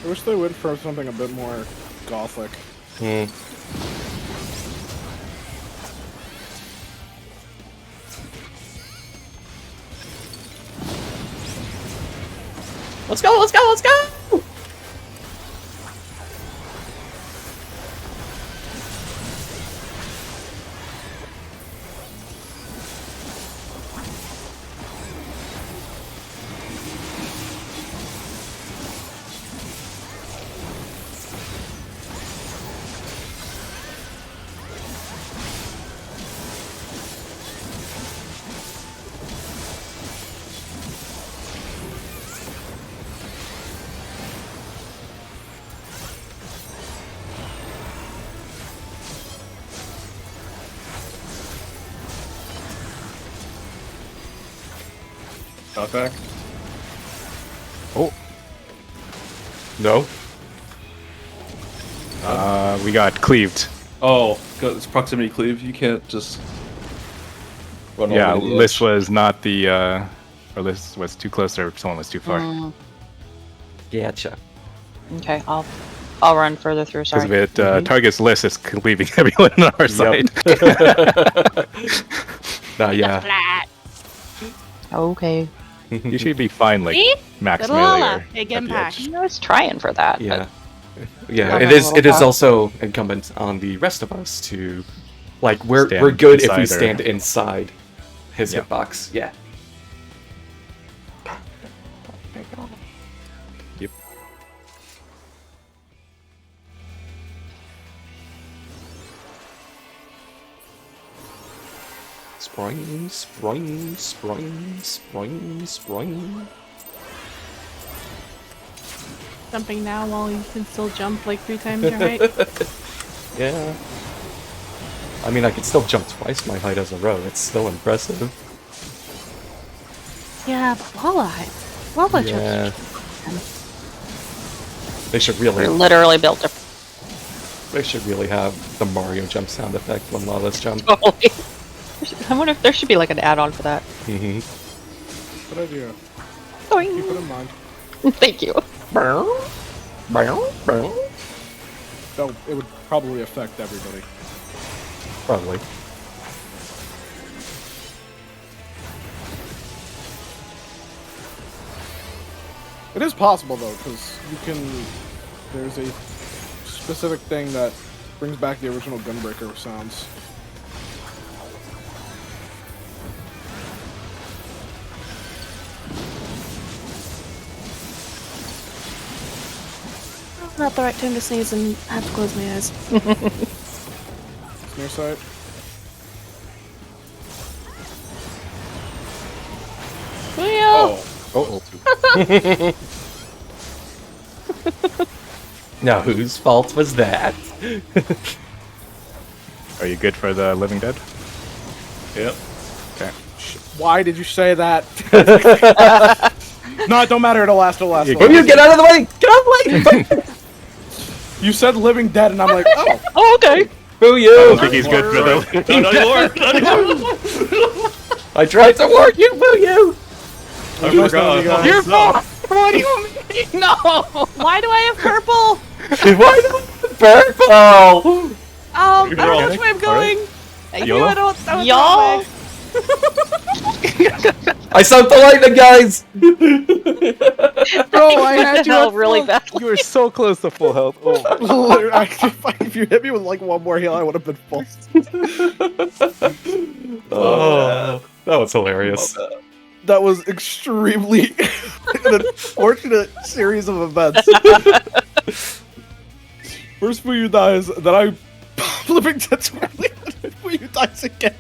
I wish they would for something a bit more gothic. Let's go, let's go, let's go! Knockback. Oh, No? we got cleaved. Oh, it's proximity cleave. You can't just run all Yeah, the way to the Liz edge. was not the, or Liz was too close or someone was too far. Gotcha. Okay, I'll run further through. Because Sorry. if it targets Liz, it's cleaving everyone on our side. Yeah. Okay. You should be fine, like See? max Little melee. Lala, or big at the impact. edge. I was trying for that. Yeah. But Yeah, Not it my is little it is pal. also incumbent on the rest of us to like we're Stand good if we inside or- stand inside his Yep. hitbox. Yeah. Yep. Spring, spring, spring, spring, spring. jumping now while you can still jump like 3 times your height. Yeah. I mean, I could still jump twice my height as a row. It's still impressive. Yeah, but Lala Yeah. jumps. They should We're really, literally built different. they should really have the Mario jump sound effect when Lalas jump. Totally. I wonder if there should be like an add-on for that. Mm-hmm. Good idea. Going. Keep it in mind. Thank you. Though it would probably affect everybody. Probably. It is possible though, because you can. There's a specific thing that brings back the original Gunbreaker sounds. Not the right time to sneeze and I have to close my eyes. Near side. Well, Oh. Now, whose fault was that? Are you good for the Living Dead? Yep. Okay. Why did you say that? No, it don't matter. It'll last. Will you get out of the way? Get out of the way! You said Living Dead, and I'm like, oh. oh, okay. Boo I you! don't think he's good for the Living Not Dead. anymore. I tried to warn you, boo you! I forgot. Your fault. What do you mean? No. Why do I have purple? Why not purple? I don't know which way I'm going. YOLO? I don't know. Y'all. I sent the lightning, guys! Bro, I had you Hell, at really full- badly. You were so close to full health. Oh. If you hit me with like one more heal, I would have been full. Oh, that was hilarious. That was extremely an unfortunate series of events. First Fuyu dies, then I Living Dead's really, Fuyu dies again.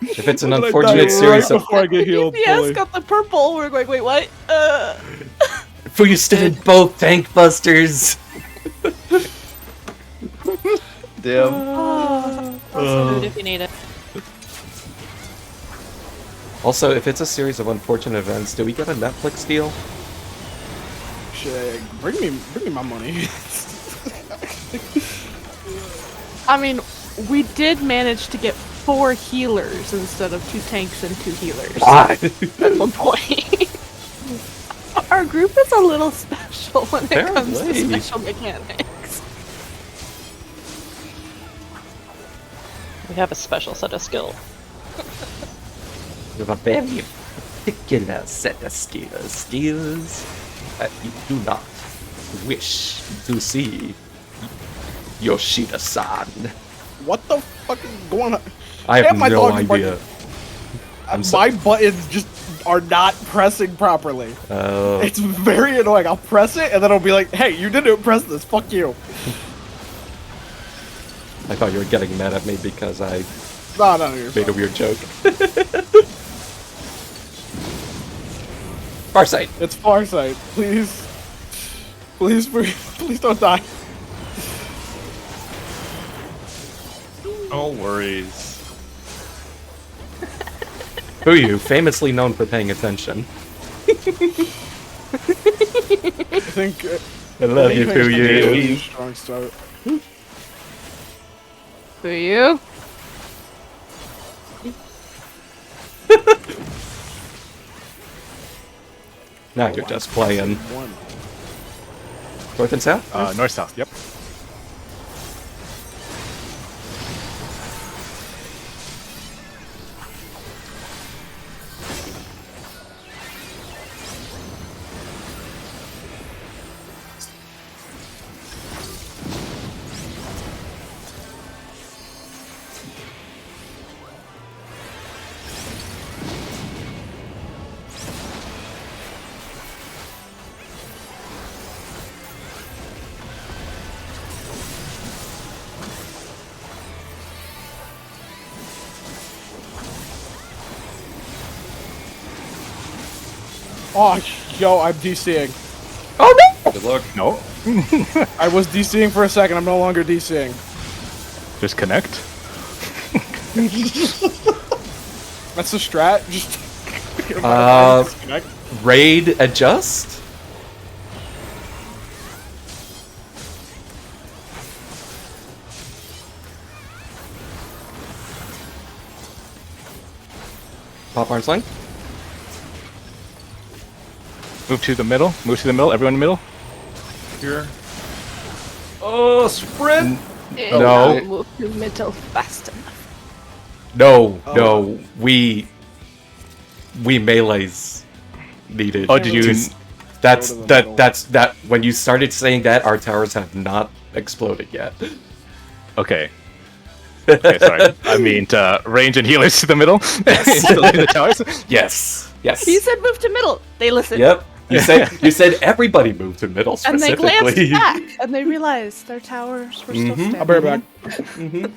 If it's an Then I die unfortunate series right of... before I get healed Yes, fully. got the purple. We're going, wait, what? You stood in both tank busters! Damn. Food if you need it. Also, if it's a series of unfortunate events, do we get a Netflix deal? Shit, bring me my money. I mean, we did manage to get 4 healers instead of 2 tanks and 2 healers. Why? At one point. Our group is a little special when it comes to Apparently. special mechanics. We have a special set of skills. You have a very particular set of skills that you do not wish to see, Yoshida-san. What the fuck is going on? I have Damn, my no dog's idea. My buttons just are not pressing properly. Oh, It's very annoying. I'll press it and then it'll be like, hey, you didn't press this. Fuck you. I thought you were getting mad at me because I No, you're made a fine. weird joke. Farsight. It's Farsight. Please. Please don't die. No worries. Who are you? Famously known for paying attention. I think. I love you, anything's Who gonna be a you. strong start. Who are you? Now you're just playing. One. North and south? North south. Yep. Oh, yo, I'm DCing. Oh no! Good luck. No. I was DCing for a second. I'm no longer DCing. Just connect. That's the strat. Just disconnect. Raid adjust? Pop arms line? Move to the middle. Move to the middle. Everyone in the middle. Here. Oh, sprint! No. Move to middle fast enough. No. We melees needed. Oh, did you? That's Go to the that. middle. That's that. When you started saying that, our towers have not exploded yet. Okay. Okay, sorry. I mean, to range and healers to the middle. Instead of the towers. Yes. Yes. He said move to middle. They listened. Yep. You said everybody moved to middle And they specifically. glanced back and they realized their towers were still standing. I'll be right back.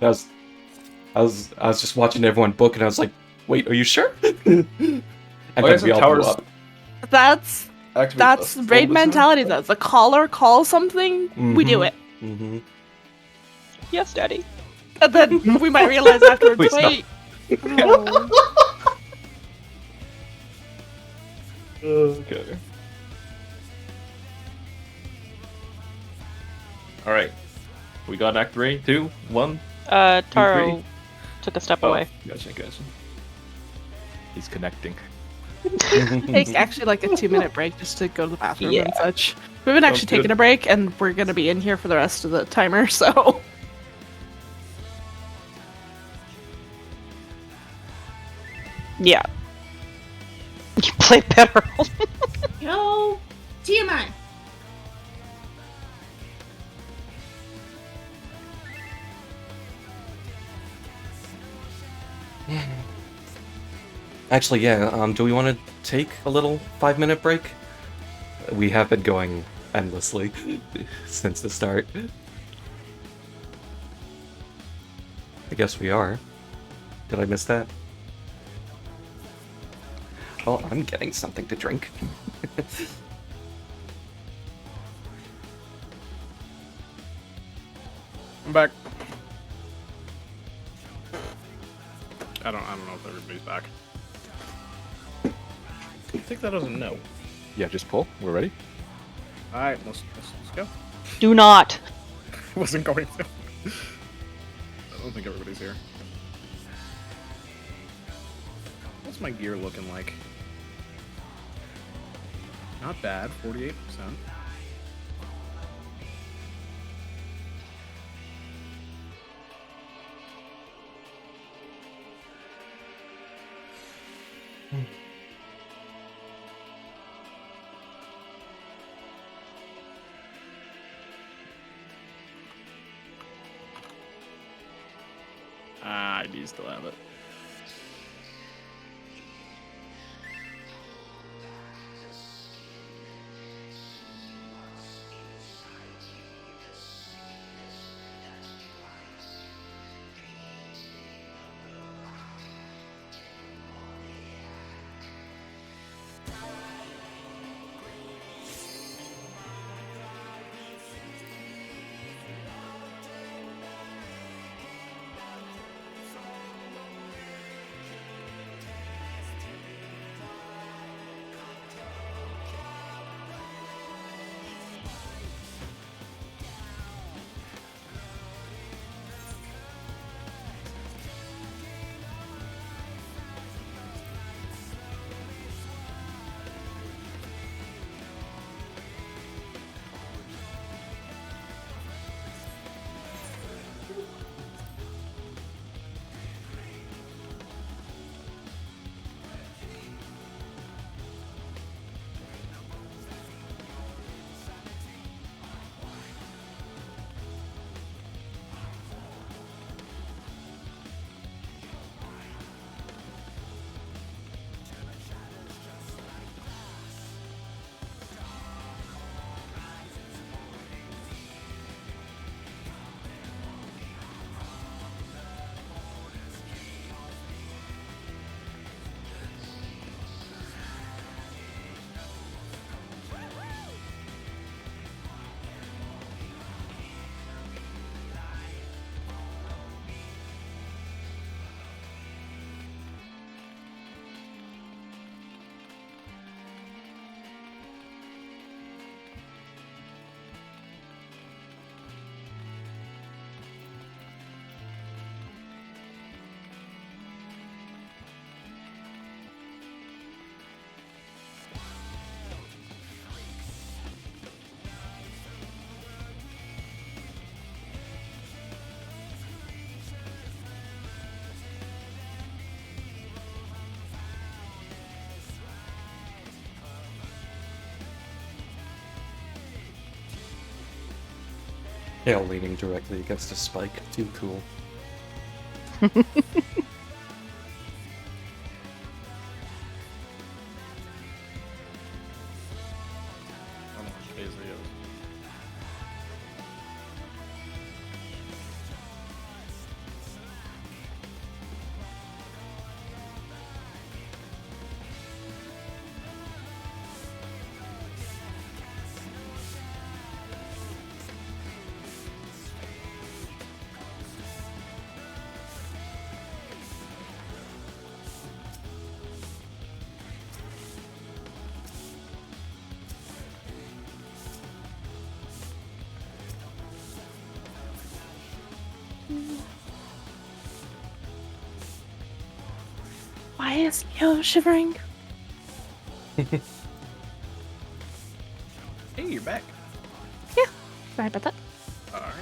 I was just watching everyone book, and I was like, "Wait, are you sure?" And then we all blew up. That's Activate the raid full mentality. That's the caller calls something, we do it. Mm-hmm. Yes, Daddy. And then we might realize afterwards, Please stop. wait. Oh. Okay. Alright. We got Act 3, 2, 1. Taro Agree. took a step Oh, away. gotcha. He's connecting. Take actually like a 2-minute break just to go to the bathroom and Yeah. such. We've been actually Sounds taking good. a break, and we're gonna be in here for the rest of the timer. So Yeah. You play better. Yo, TMI. Actually, yeah. Do we want to take a little 5-minute break? We have been going endlessly since the start. I guess we are. Did I miss that? Well, I'm getting something to drink. I'm back. I don't know if everybody's back. I think that doesn't know. Yeah, just pull. We're ready. All right, let's go. Do not. Wasn't going to. I don't think everybody's here. What's my gear looking like? Not bad, 48%. I do still have it. Hail leaning directly against a spike. Too cool. Why is Yo shivering? Hey, you're back. Yeah, sorry about that. All right.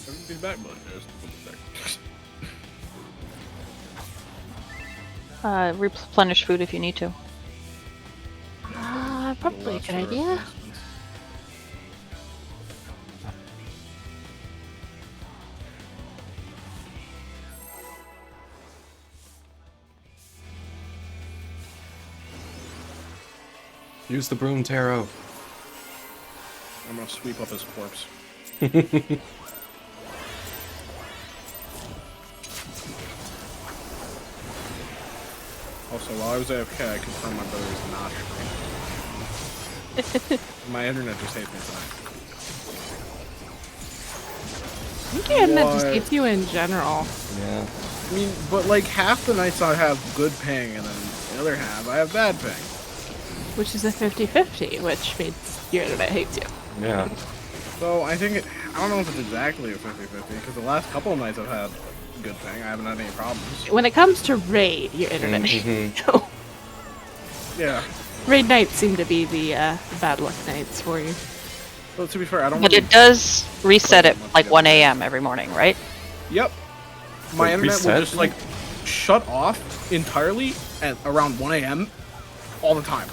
Everybody's back, but there's Replenish food if you need to. Probably a good idea. Use the broom, Taro. I'm gonna sweep up his corpse. Also, while I was AFK, I confirmed my brother is not streaming. My internet just hates me tonight. I think your internet just hates you in general. Yeah. I mean, but like half the nights I have good ping, and then the other half I have bad ping. Which is a 50-50, which means your internet hates you. Yeah. So I think I don't know if it's exactly a 50-50, because the last couple of nights I've had good ping. I haven't had any problems. When it comes to Raid, your internet hates you. Yeah. Raid nights seem to be the bad luck nights for you. Well, to be fair, I don't. But it does reset at like 1 a.m. every morning, right? Yep. My Wait, internet will reset? just like shut off entirely at around 1 a.m. all the time.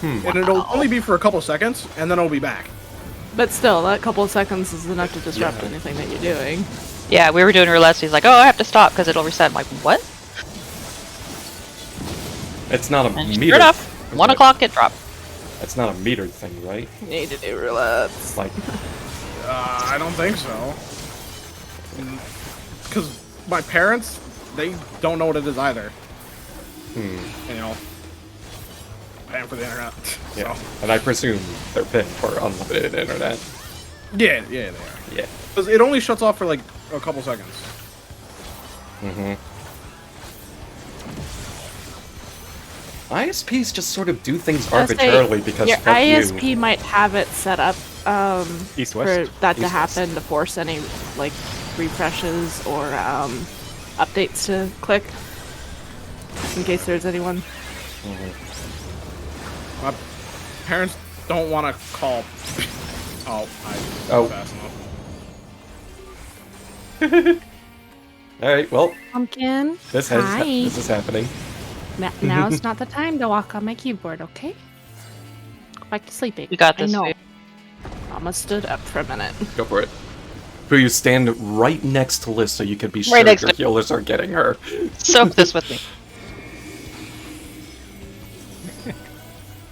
And it'll only be for a couple seconds, and then it'll be back. But still, that couple of seconds is enough to disrupt anything that you're doing. Yeah, we were doing roulette. So he's like, "Oh, I have to stop because it'll reset." I'm like, "What?" It's not a And meter. sure enough, 1 o'clock it dropped. It's not a meter thing, right? You need to do roulette. Like, I don't think so. Because my parents, they don't know what it is either. You know, paying for the internet. yeah. So. And I presume they're paying for unlimited internet. Yeah, they are. Yeah. Because it only shuts off for like a couple seconds. ISPs just sort of do things arbitrarily because your fuck ISP you. might have it set up East for west. that to East, happen to force any like refreshes or updates to click in case there's anyone. My parents don't want to call. Oh, fast enough. Alright, well, Pumpkin. this Hi. is happening. Now's not the time to walk on my keyboard, okay? Go back to sleeping. You got I this. know. Dude. Mama stood up for a minute. Go for it. Who you stand right next to Liz so you can be sure Right next your to- healers are getting her. Soak this with me.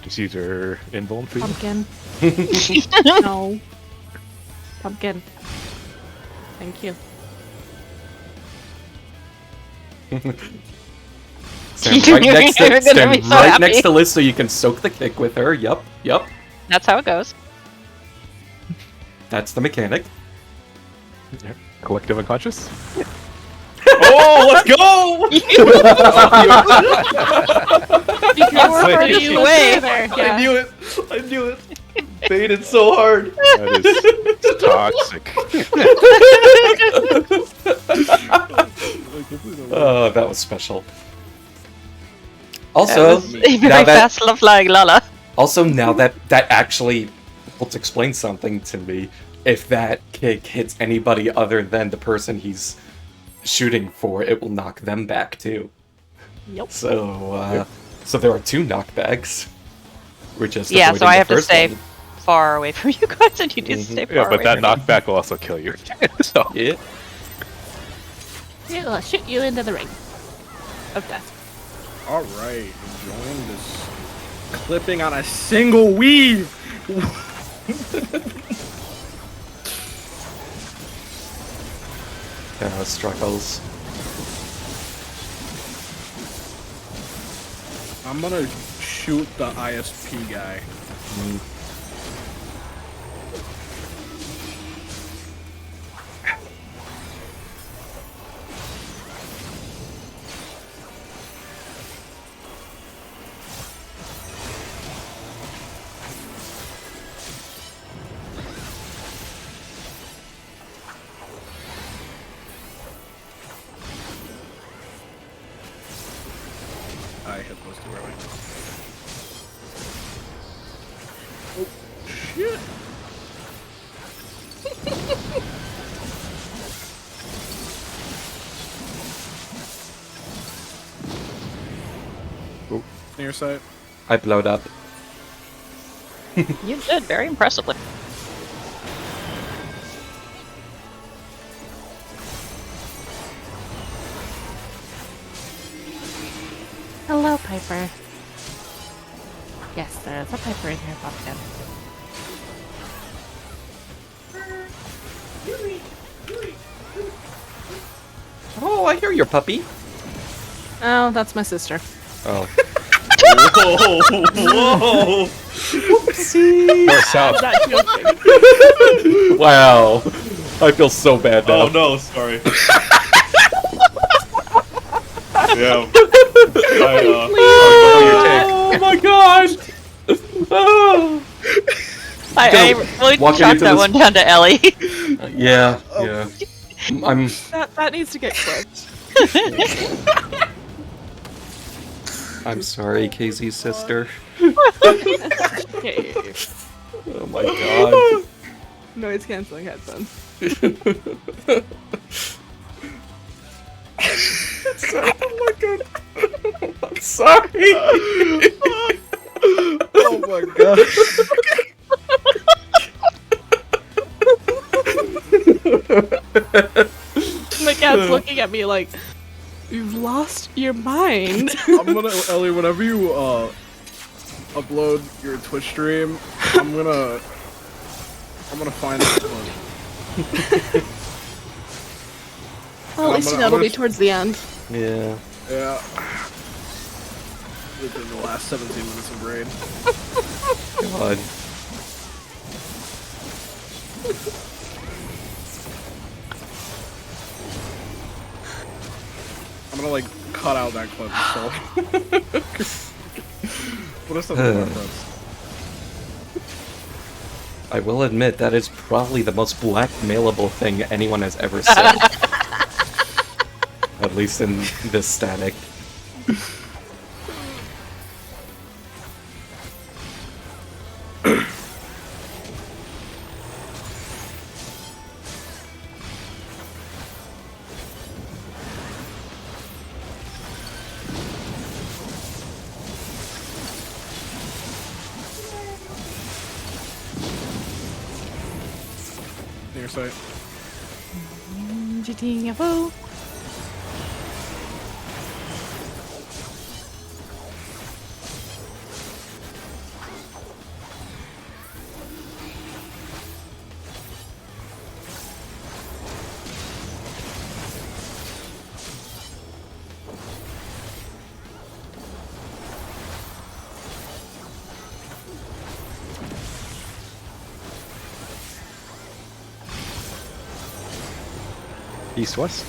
Just use your invuln for you. Pumpkin. No. Pumpkin. Thank you. Stand right next You're to, gonna stand be so right happy. next to Liz so you can soak the kick with her. Yup. That's how it goes. That's the mechanic. Collective unconscious. Oh, let's go! You away. I knew it. I knew it. Baited so hard. That is toxic. Oh, that was special. Also, A very now that fast flying Lala. also now that actually helps explain something to me. If that kick hits anybody other than the person he's shooting for, it will knock them back too. Yep. So, so there are 2 knockbacks. We're just Yeah, avoiding so I the have to first say, one. far away from you guys, and you need to stay far Yeah, but away that from me. knockback will also kill you. So Yeah. It'll shoot you into the ring of death. All right, enjoying this clipping on a single weave. Struggles. I'm gonna shoot the ISP guy. I hit those two early. Oh, shit. Near sight. I blowed up. You did very impressively. Hello, Piper. Yes, there is a Piper in here, Bobcat. Oh, I hear your puppy. Oh, that's my sister. Oh. Whoa! north south. Not joking. Wow. I feel so bad now. Oh no, sorry. Yeah. Oh my gosh. Oh. I really walking chalked into that this- one down to Ellie. Yeah, yeah. I'm. That needs to get clipped. I'm sorry, KZ's sister. Okay. Oh my god. Noise canceling headphones. Oh my god. I'm sorry. Oh my god. My cat's looking at me like, you've lost your mind. I'm gonna, Ellie, whenever you upload your Twitch stream, I'm gonna find this one. Well, at least I'm you know it'll gonna- be towards the end. Yeah. Yeah. Within the last 17 minutes of Raid. God. I'm gonna like cut out that clip. So. What is that reference? I will admit that is probably the most blackmailable thing anyone has ever said. At least in this static. Near sight. GTFO. East-west.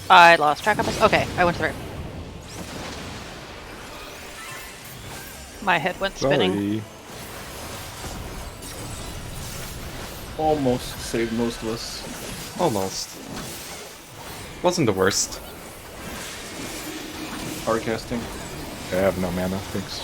I lost track of myself. Okay, I went to the right. My head went spinning. Sorry. Almost saved most of us. Almost. Wasn't the worst. Hard casting. I have no mana, thanks.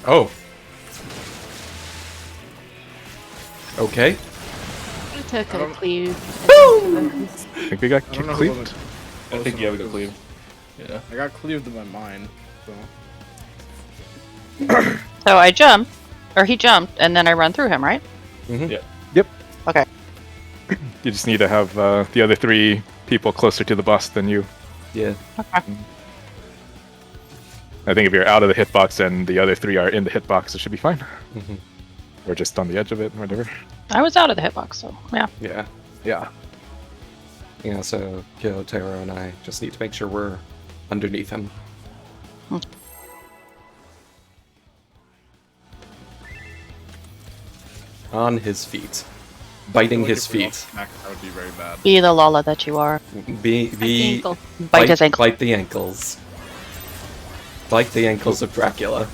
Oh. Okay. I took a cleave. I think we got I don't know who cleaved. wasn't I close think yeah, we enough, got cleave. Yeah. I got cleaved in my mind. So. So I jumped, or he jumped, and then I run through him, right? Yeah. Yep. Okay. You just need to have the other 3 people closer to the boss than you. Yeah. Okay. I think if you're out of the hitbox and the other 3 are in the hitbox, it should be fine. Mhm. Or just on the edge of it, whatever. I was out of the hitbox, so yeah. Yeah. Yeah. Yeah, so Kyotaro and I just need to make sure we're underneath him. On his feet. Biting his feet. That would be very bad. Be the Lala that you are. Be Ankle. Bite his ankle. Bite the ankles. Bite the ankles of Dracula.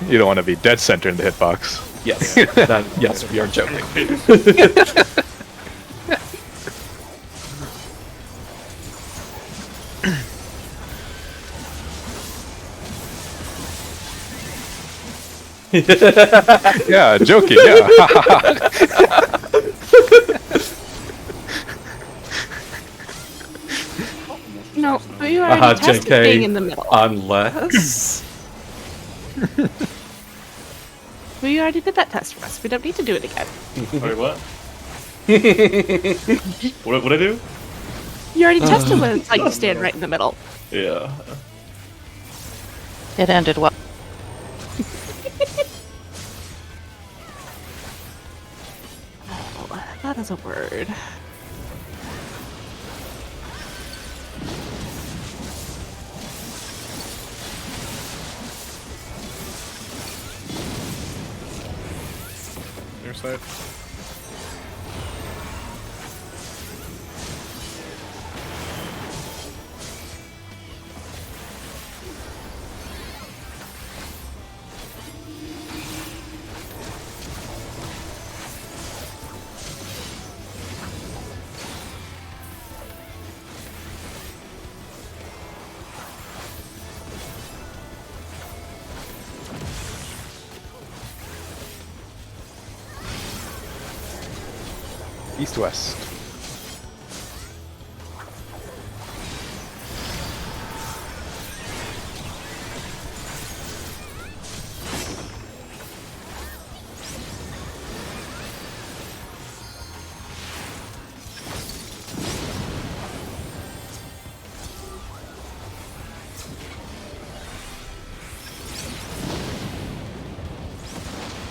You don't want to be dead center in the hitbox. Yes. Yes, we are joking. Yeah, joking, yeah. No, you already tested JK. being in the middle. Unless... We already did that test for us. We don't need to do it again. Wait, what? What I do? You already tested what it's like to stand right in the middle. Yeah. It ended well. Oh, that is a word. Your side. East-west.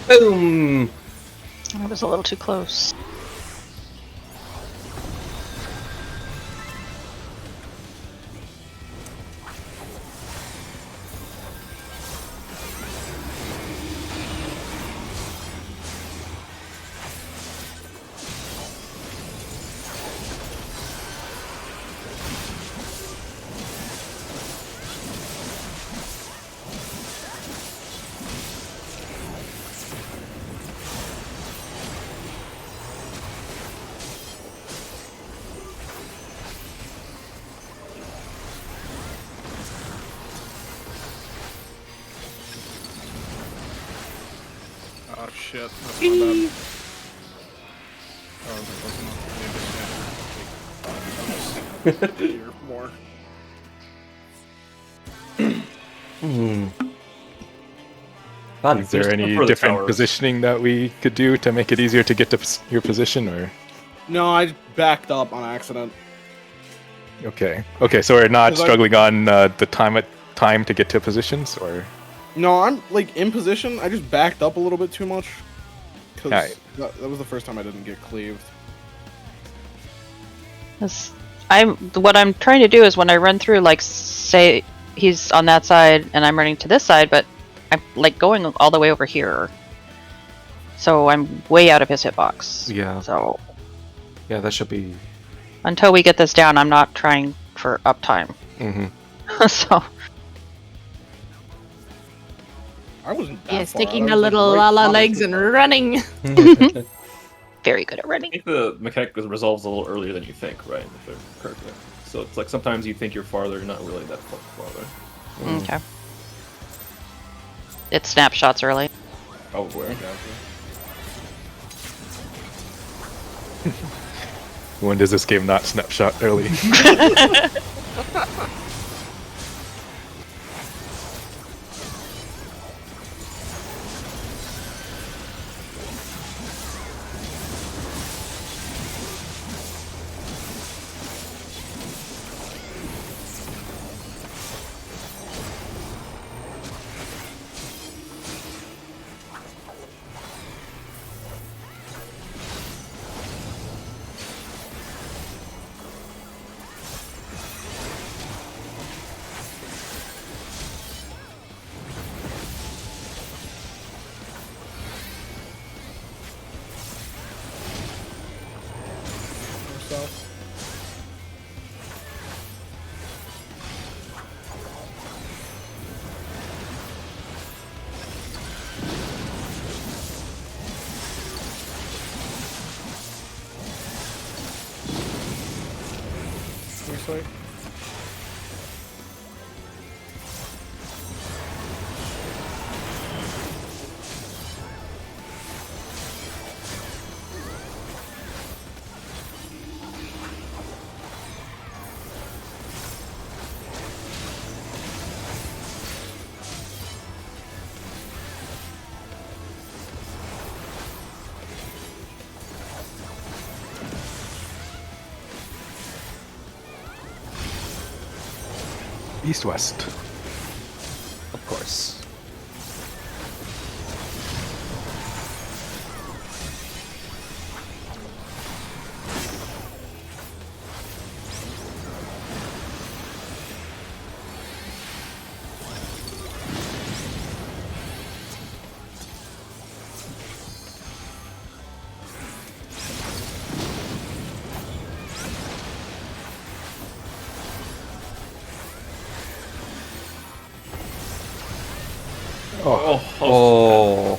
Boom! That was a little too close. Oh shit, that's my bad. Oh, that wasn't here more. Fun. Is there There's any for the different towers. positioning that we could do to make it easier to get to your position, or? No, I backed up on accident. Okay. Okay, so we're not 'Cause I- struggling on the time to get to positions, or? No, I'm like in position. I just backed up a little bit too much. Cause Alright. that was the first time I didn't get cleaved. What I'm trying to do is when I run through, like, say he's on that side and I'm running to this side, but I'm like going all the way over here. So I'm way out of his hitbox. Yeah. So Yeah, that should be. until we get this down, I'm not trying for uptime. So I wasn't that Yeah, far sticking out. the I was, like, little right lala on legs it. and running. very good at I running. think the mechanic resolves a little earlier than you think, right? If they're correct. So it's like sometimes you think you're farther, you're not really that far farther. Okay. It snapshots early. Probably. When does this game not snapshot early? East-west. Of course. Oh. I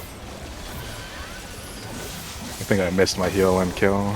think I missed my heal and kill.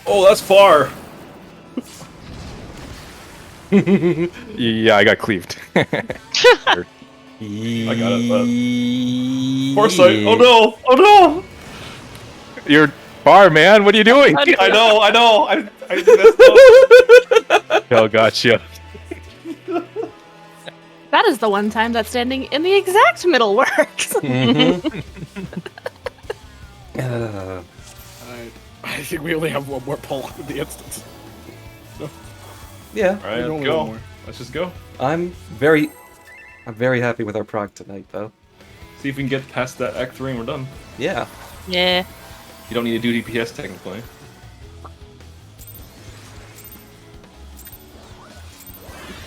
Oh, that's far. Yeah, I got cleaved. I got it, but foresight. Oh no! Oh no! You're far, man. What are you doing? I know. I messed up. Hell, gotcha. That is the one time that standing in the exact middle works. I think we only have one more pull with the instance. Yeah. All right, There's let's only go. one more. Let's just go. I'm very happy with our prog tonight, though. See if we can get past that Act 3 and we're done. Yeah. Yeah. You don't need to do DPS technically.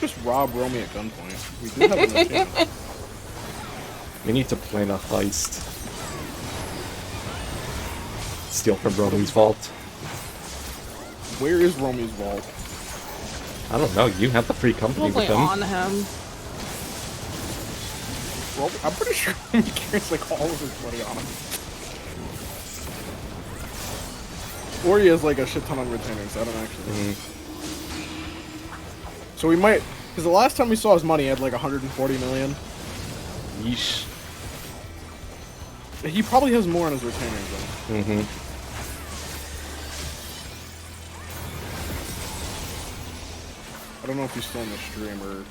Just rob Romy at gunpoint. We do have enough chance. We need to plan a heist. Steal from Romy's vault. Where is Romy's vault? I don't know. You have the free company Probably with him. on him. Well, I'm pretty sure he carries like all of his money on him. Or he has like a shit ton on retainers. I don't actually know. So we might, because the last time we saw his money, he had like 140 million. Yeesh. He probably has more on his retainers though. I don't know if he's still in the stream or.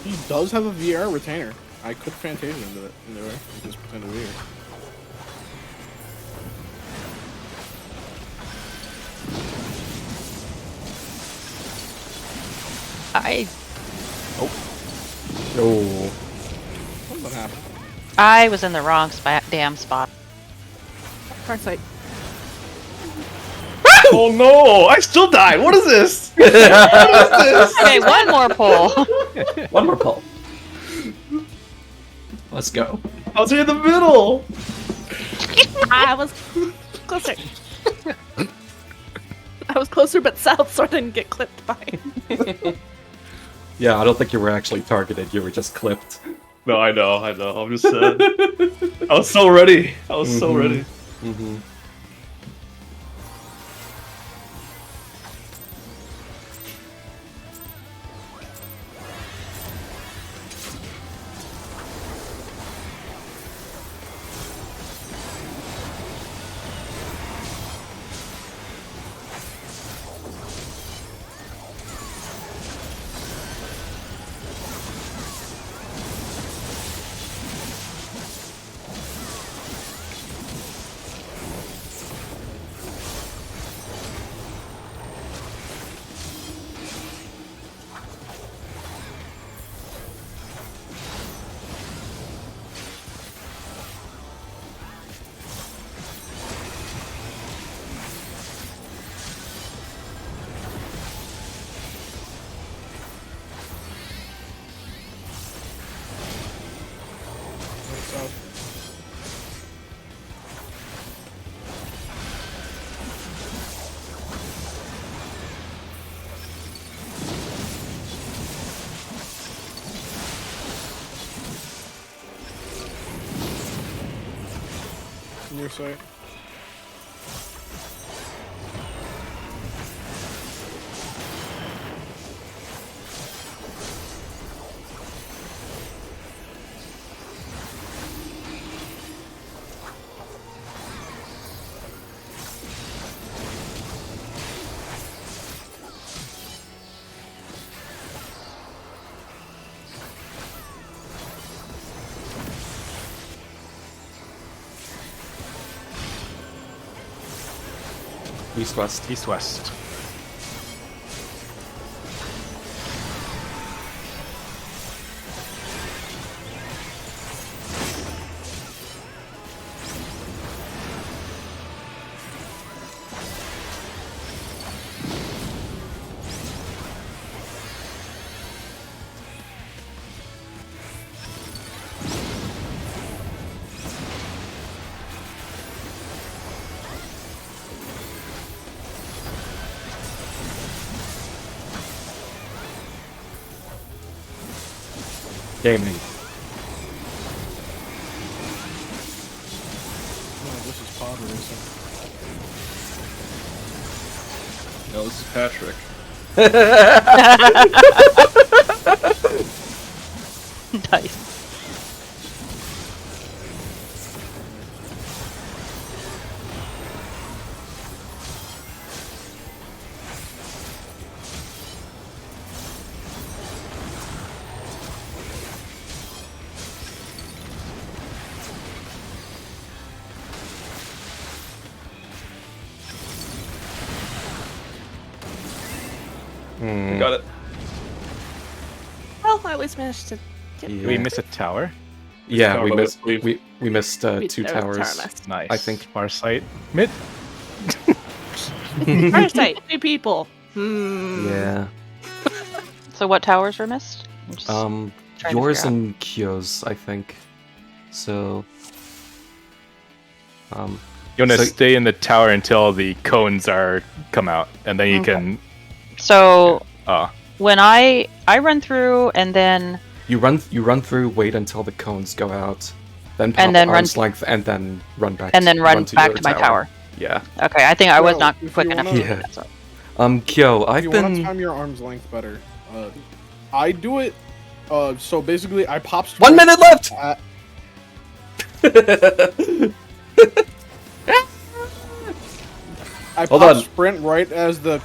He does have a VR retainer. I could Fantasia into it. Anyway, just pretend to be here. Oh. Something happened. I was in the wrong damn spot. Hard sight. Oh no! I still died. What is this? What is this? Okay, one more pull. One more pull. Let's go. I was in the middle. I was closer. I was closer but south, so I didn't get clipped by. Yeah, I don't think you were actually targeted. You were just clipped. No, I know. I'm just I was so ready. I was so ready. Mm-hmm. In your sight. East-west. East-west. Gaming. No, this is pod racing. No, this is Patrick. Nice. We got it. Well, I always managed to get. Did we miss a tower? Yeah, tower we by missed. the sleeve. We missed There two was a towers. tower missed. Nice. I think- Far sight. Mid. Hard sight. 2 people. Yeah. So what towers were missed? I'm just trying to Yours figure out. and Kyo's, I think. So. You want to So- stay in the tower until the cones are come out, and then you Okay. can. So Uh, when I run through and then You run through, wait until the cones go out, then pop And then run- arm's length, and then run back. and then run to back your to my tower. Yeah. Okay, I think I was Well, not if quick you enough wanna- to do Yeah. that. So. Kyo, If I've you want to been time your arm's length better, I do it. So basically, I pop. 1 minute left. At, I Hold pop on. sprint right as the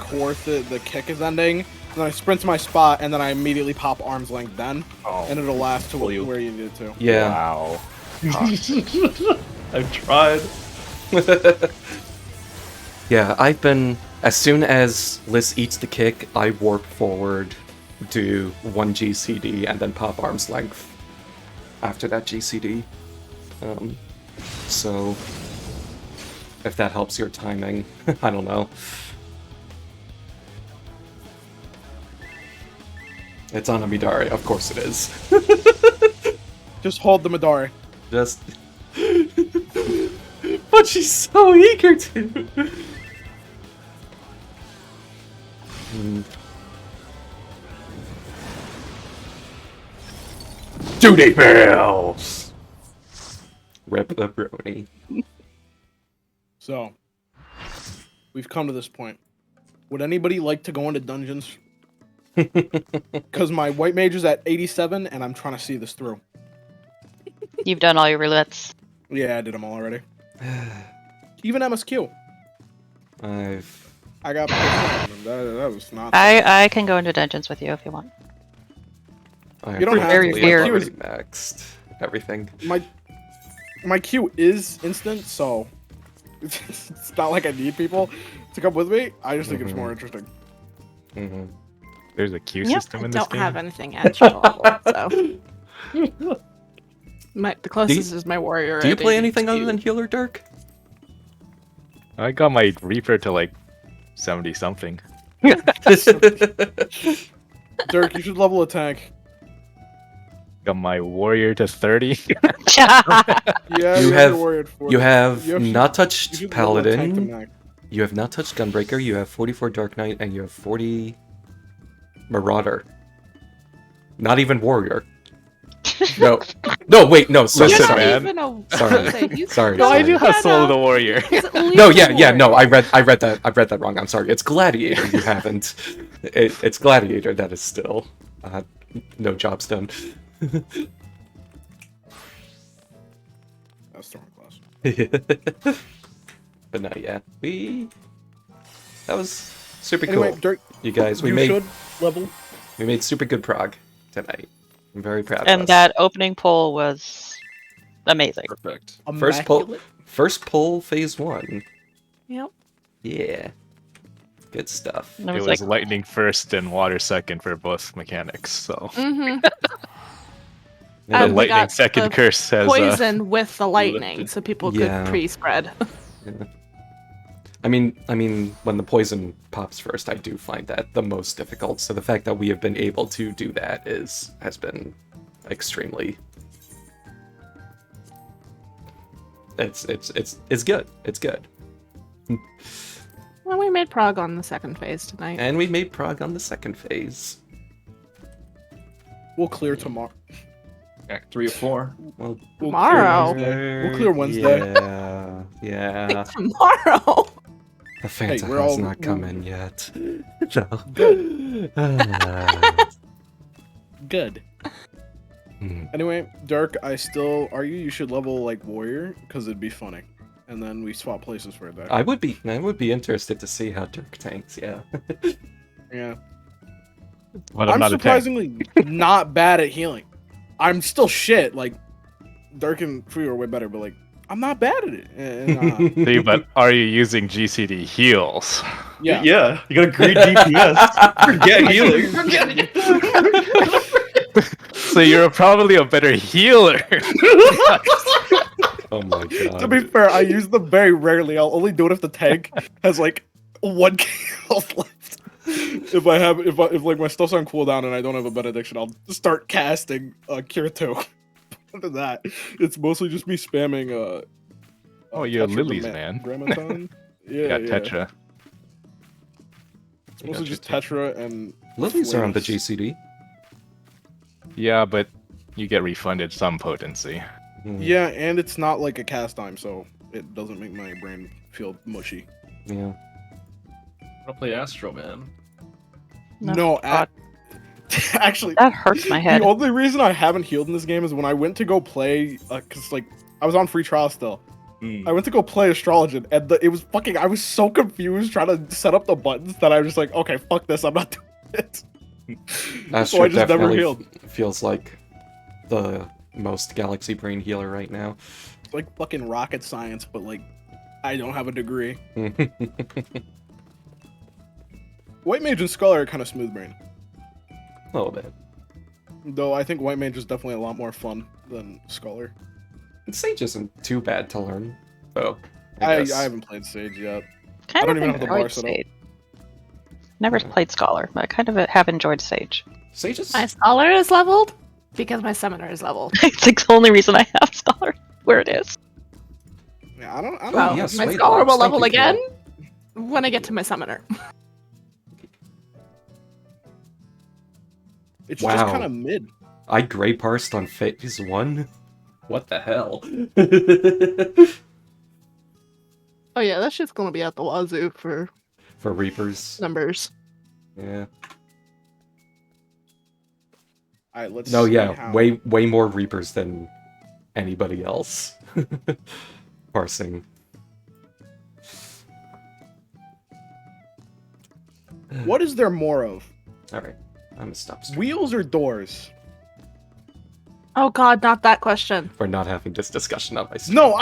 the kick is ending. Then I sprint to my spot, and then I immediately pop arm's length then. Oh, And it'll last to Will you? where you need it to. Yeah. Wow. I've tried. Yeah, I've been... As soon as Liz eats the kick, I warp forward, do 1 GCD, and then pop arm's length after that GCD. So... If that helps your timing, I don't know. It's on a Midari, of course it is. Just hold the Midari. Just... But she's so eager to! Duty fails. Rip the brony. So, we've come to this point. Would anybody like to go into dungeons? Because my white mage is at 87, and I'm trying to see this through. You've done all your roulettes. Yeah, I did them all already. Even MSQ. I got... that was not... I can go into dungeons with you if you want. You don't have Very to. weird. My Q is- Maxed everything. My Q is instant, so... It's not like I need people to come with me. I just think it's more interesting. Mm-hmm. There's a queue Yep, system I in this don't game. have anything at your level, so... The closest is my warrior. Do you at play anything 82. other than healer, Dirk? I got my Reaper to like 70 something. Dirk, you should level a tank. Got my warrior to 30. Yeah, You have have- your warrior at 40. You have You should- not you touched should level a tank to Paladin, max. you have not touched Gunbreaker, you have 44 Dark Knight, and you have 40 Marauder. Not even Warrior. No. No, wait, no, sorry, Listen, You're not sorry. man. even a- Sorry. say, you- Sorry, No, I do sorry. have Soul of the Warrior. He's at least No, a yeah, no, warrior. I read that wrong. I'm sorry. It's Gladiator. You haven't. It's Gladiator that is still no jobs done. That's Storm class. But no, yeah, that was super Anyway, cool. Dirk, You guys, we you made should level. super good prog tonight. I'm very proud of And us. that opening poll was amazing. Perfect. First pull, Immaculate. first pull, phase 1. Yep. Yeah, good stuff. And It it was was like, lightning first and water second for both mechanics. So Mm-hmm. the And we lightning got second the curse has Poison with the lightning, so people Yeah. could pre-spread. Yeah. I mean, when the poison pops first, I do find that the most difficult. So the fact that we have been able to do that has been extremely. It's good. It's good. Well, we made prog on the second phase tonight. And we made prog on the second phase. We'll clear tomorrow. Act 3 or 4. Well, We'll Tomorrow. Clear We'll clear Wednesday. Yeah, yeah. Tomorrow. The Fanta we're has all- not come in yet. No. Good. Hmm. Anyway, Dirk, you should level like warrior because it'd be funny, and then we swap places for that. I would be interested to see how Dirk tanks. Yeah. Yeah. But I'm not a tank. surprisingly not bad at healing. I'm still shit. Like Dirk and Free are way better, but like I'm not bad at it. And, See, but are you using GCD heals? yeah. Yeah, you got a great DPS. Forget healing. So you're probably a better healer. Oh my god. To be fair, I use them very rarely. I'll only do it if the tank has like 1 health left. If like my stuff's on cooldown and I don't have a benediction, I'll start casting Cure 2. Other than that, it's mostly just me spamming Oh, you're Tetra lilies, Gra- man. Grammaton. Yeah, Got yeah. Tetra. It's mostly just Tetra and Lilies are on the Flames. GCD. Yeah, but you get refunded some potency. Hmm. Yeah, and it's not like a cast time, so it doesn't make my brain feel mushy. Yeah. I'll play Astro Man. No, God, actually, that hurts my head. the only reason I haven't healed in this game is when I went to go play, cause like I was on free trial still, I went to go play Astrologian, and it was fucking. I was so confused trying to set up the buttons that I was just like, okay, fuck this, I'm not doing it. Astro I just never definitely healed. feels like the most Galaxy Brain healer right now. It's like fucking rocket science, but like, I don't have a degree. White Mage and Scholar are kind of smooth brain. A little bit. Though I think White Mage is definitely a lot more fun than Scholar. Sage isn't too bad to learn, though. I guess. haven't played Sage yet. Kind don't of even have the bar enjoyed set up. Sage. Never played Scholar, but I kind of have enjoyed Sage. Sage is... My Scholar is leveled because my Summoner is leveled. It's like the only reason I have Scholar where it is. Yeah, I don't Oh, know. yes, my wait, Scholar will thank level you, again Kayla. when I get to my Summoner. It's Wow. just kind of mid. I gray parsed on phase 1? What the hell? Oh yeah, that shit's gonna be at the wazoo for For Reapers. numbers. Yeah. Alright, let's No, see yeah, how... way more Reapers than anybody else. Parsing. What is there more of? Alright, I'm gonna stop streaming. Wheels or doors? Oh god, not that question. We're not having this discussion on my stream. No,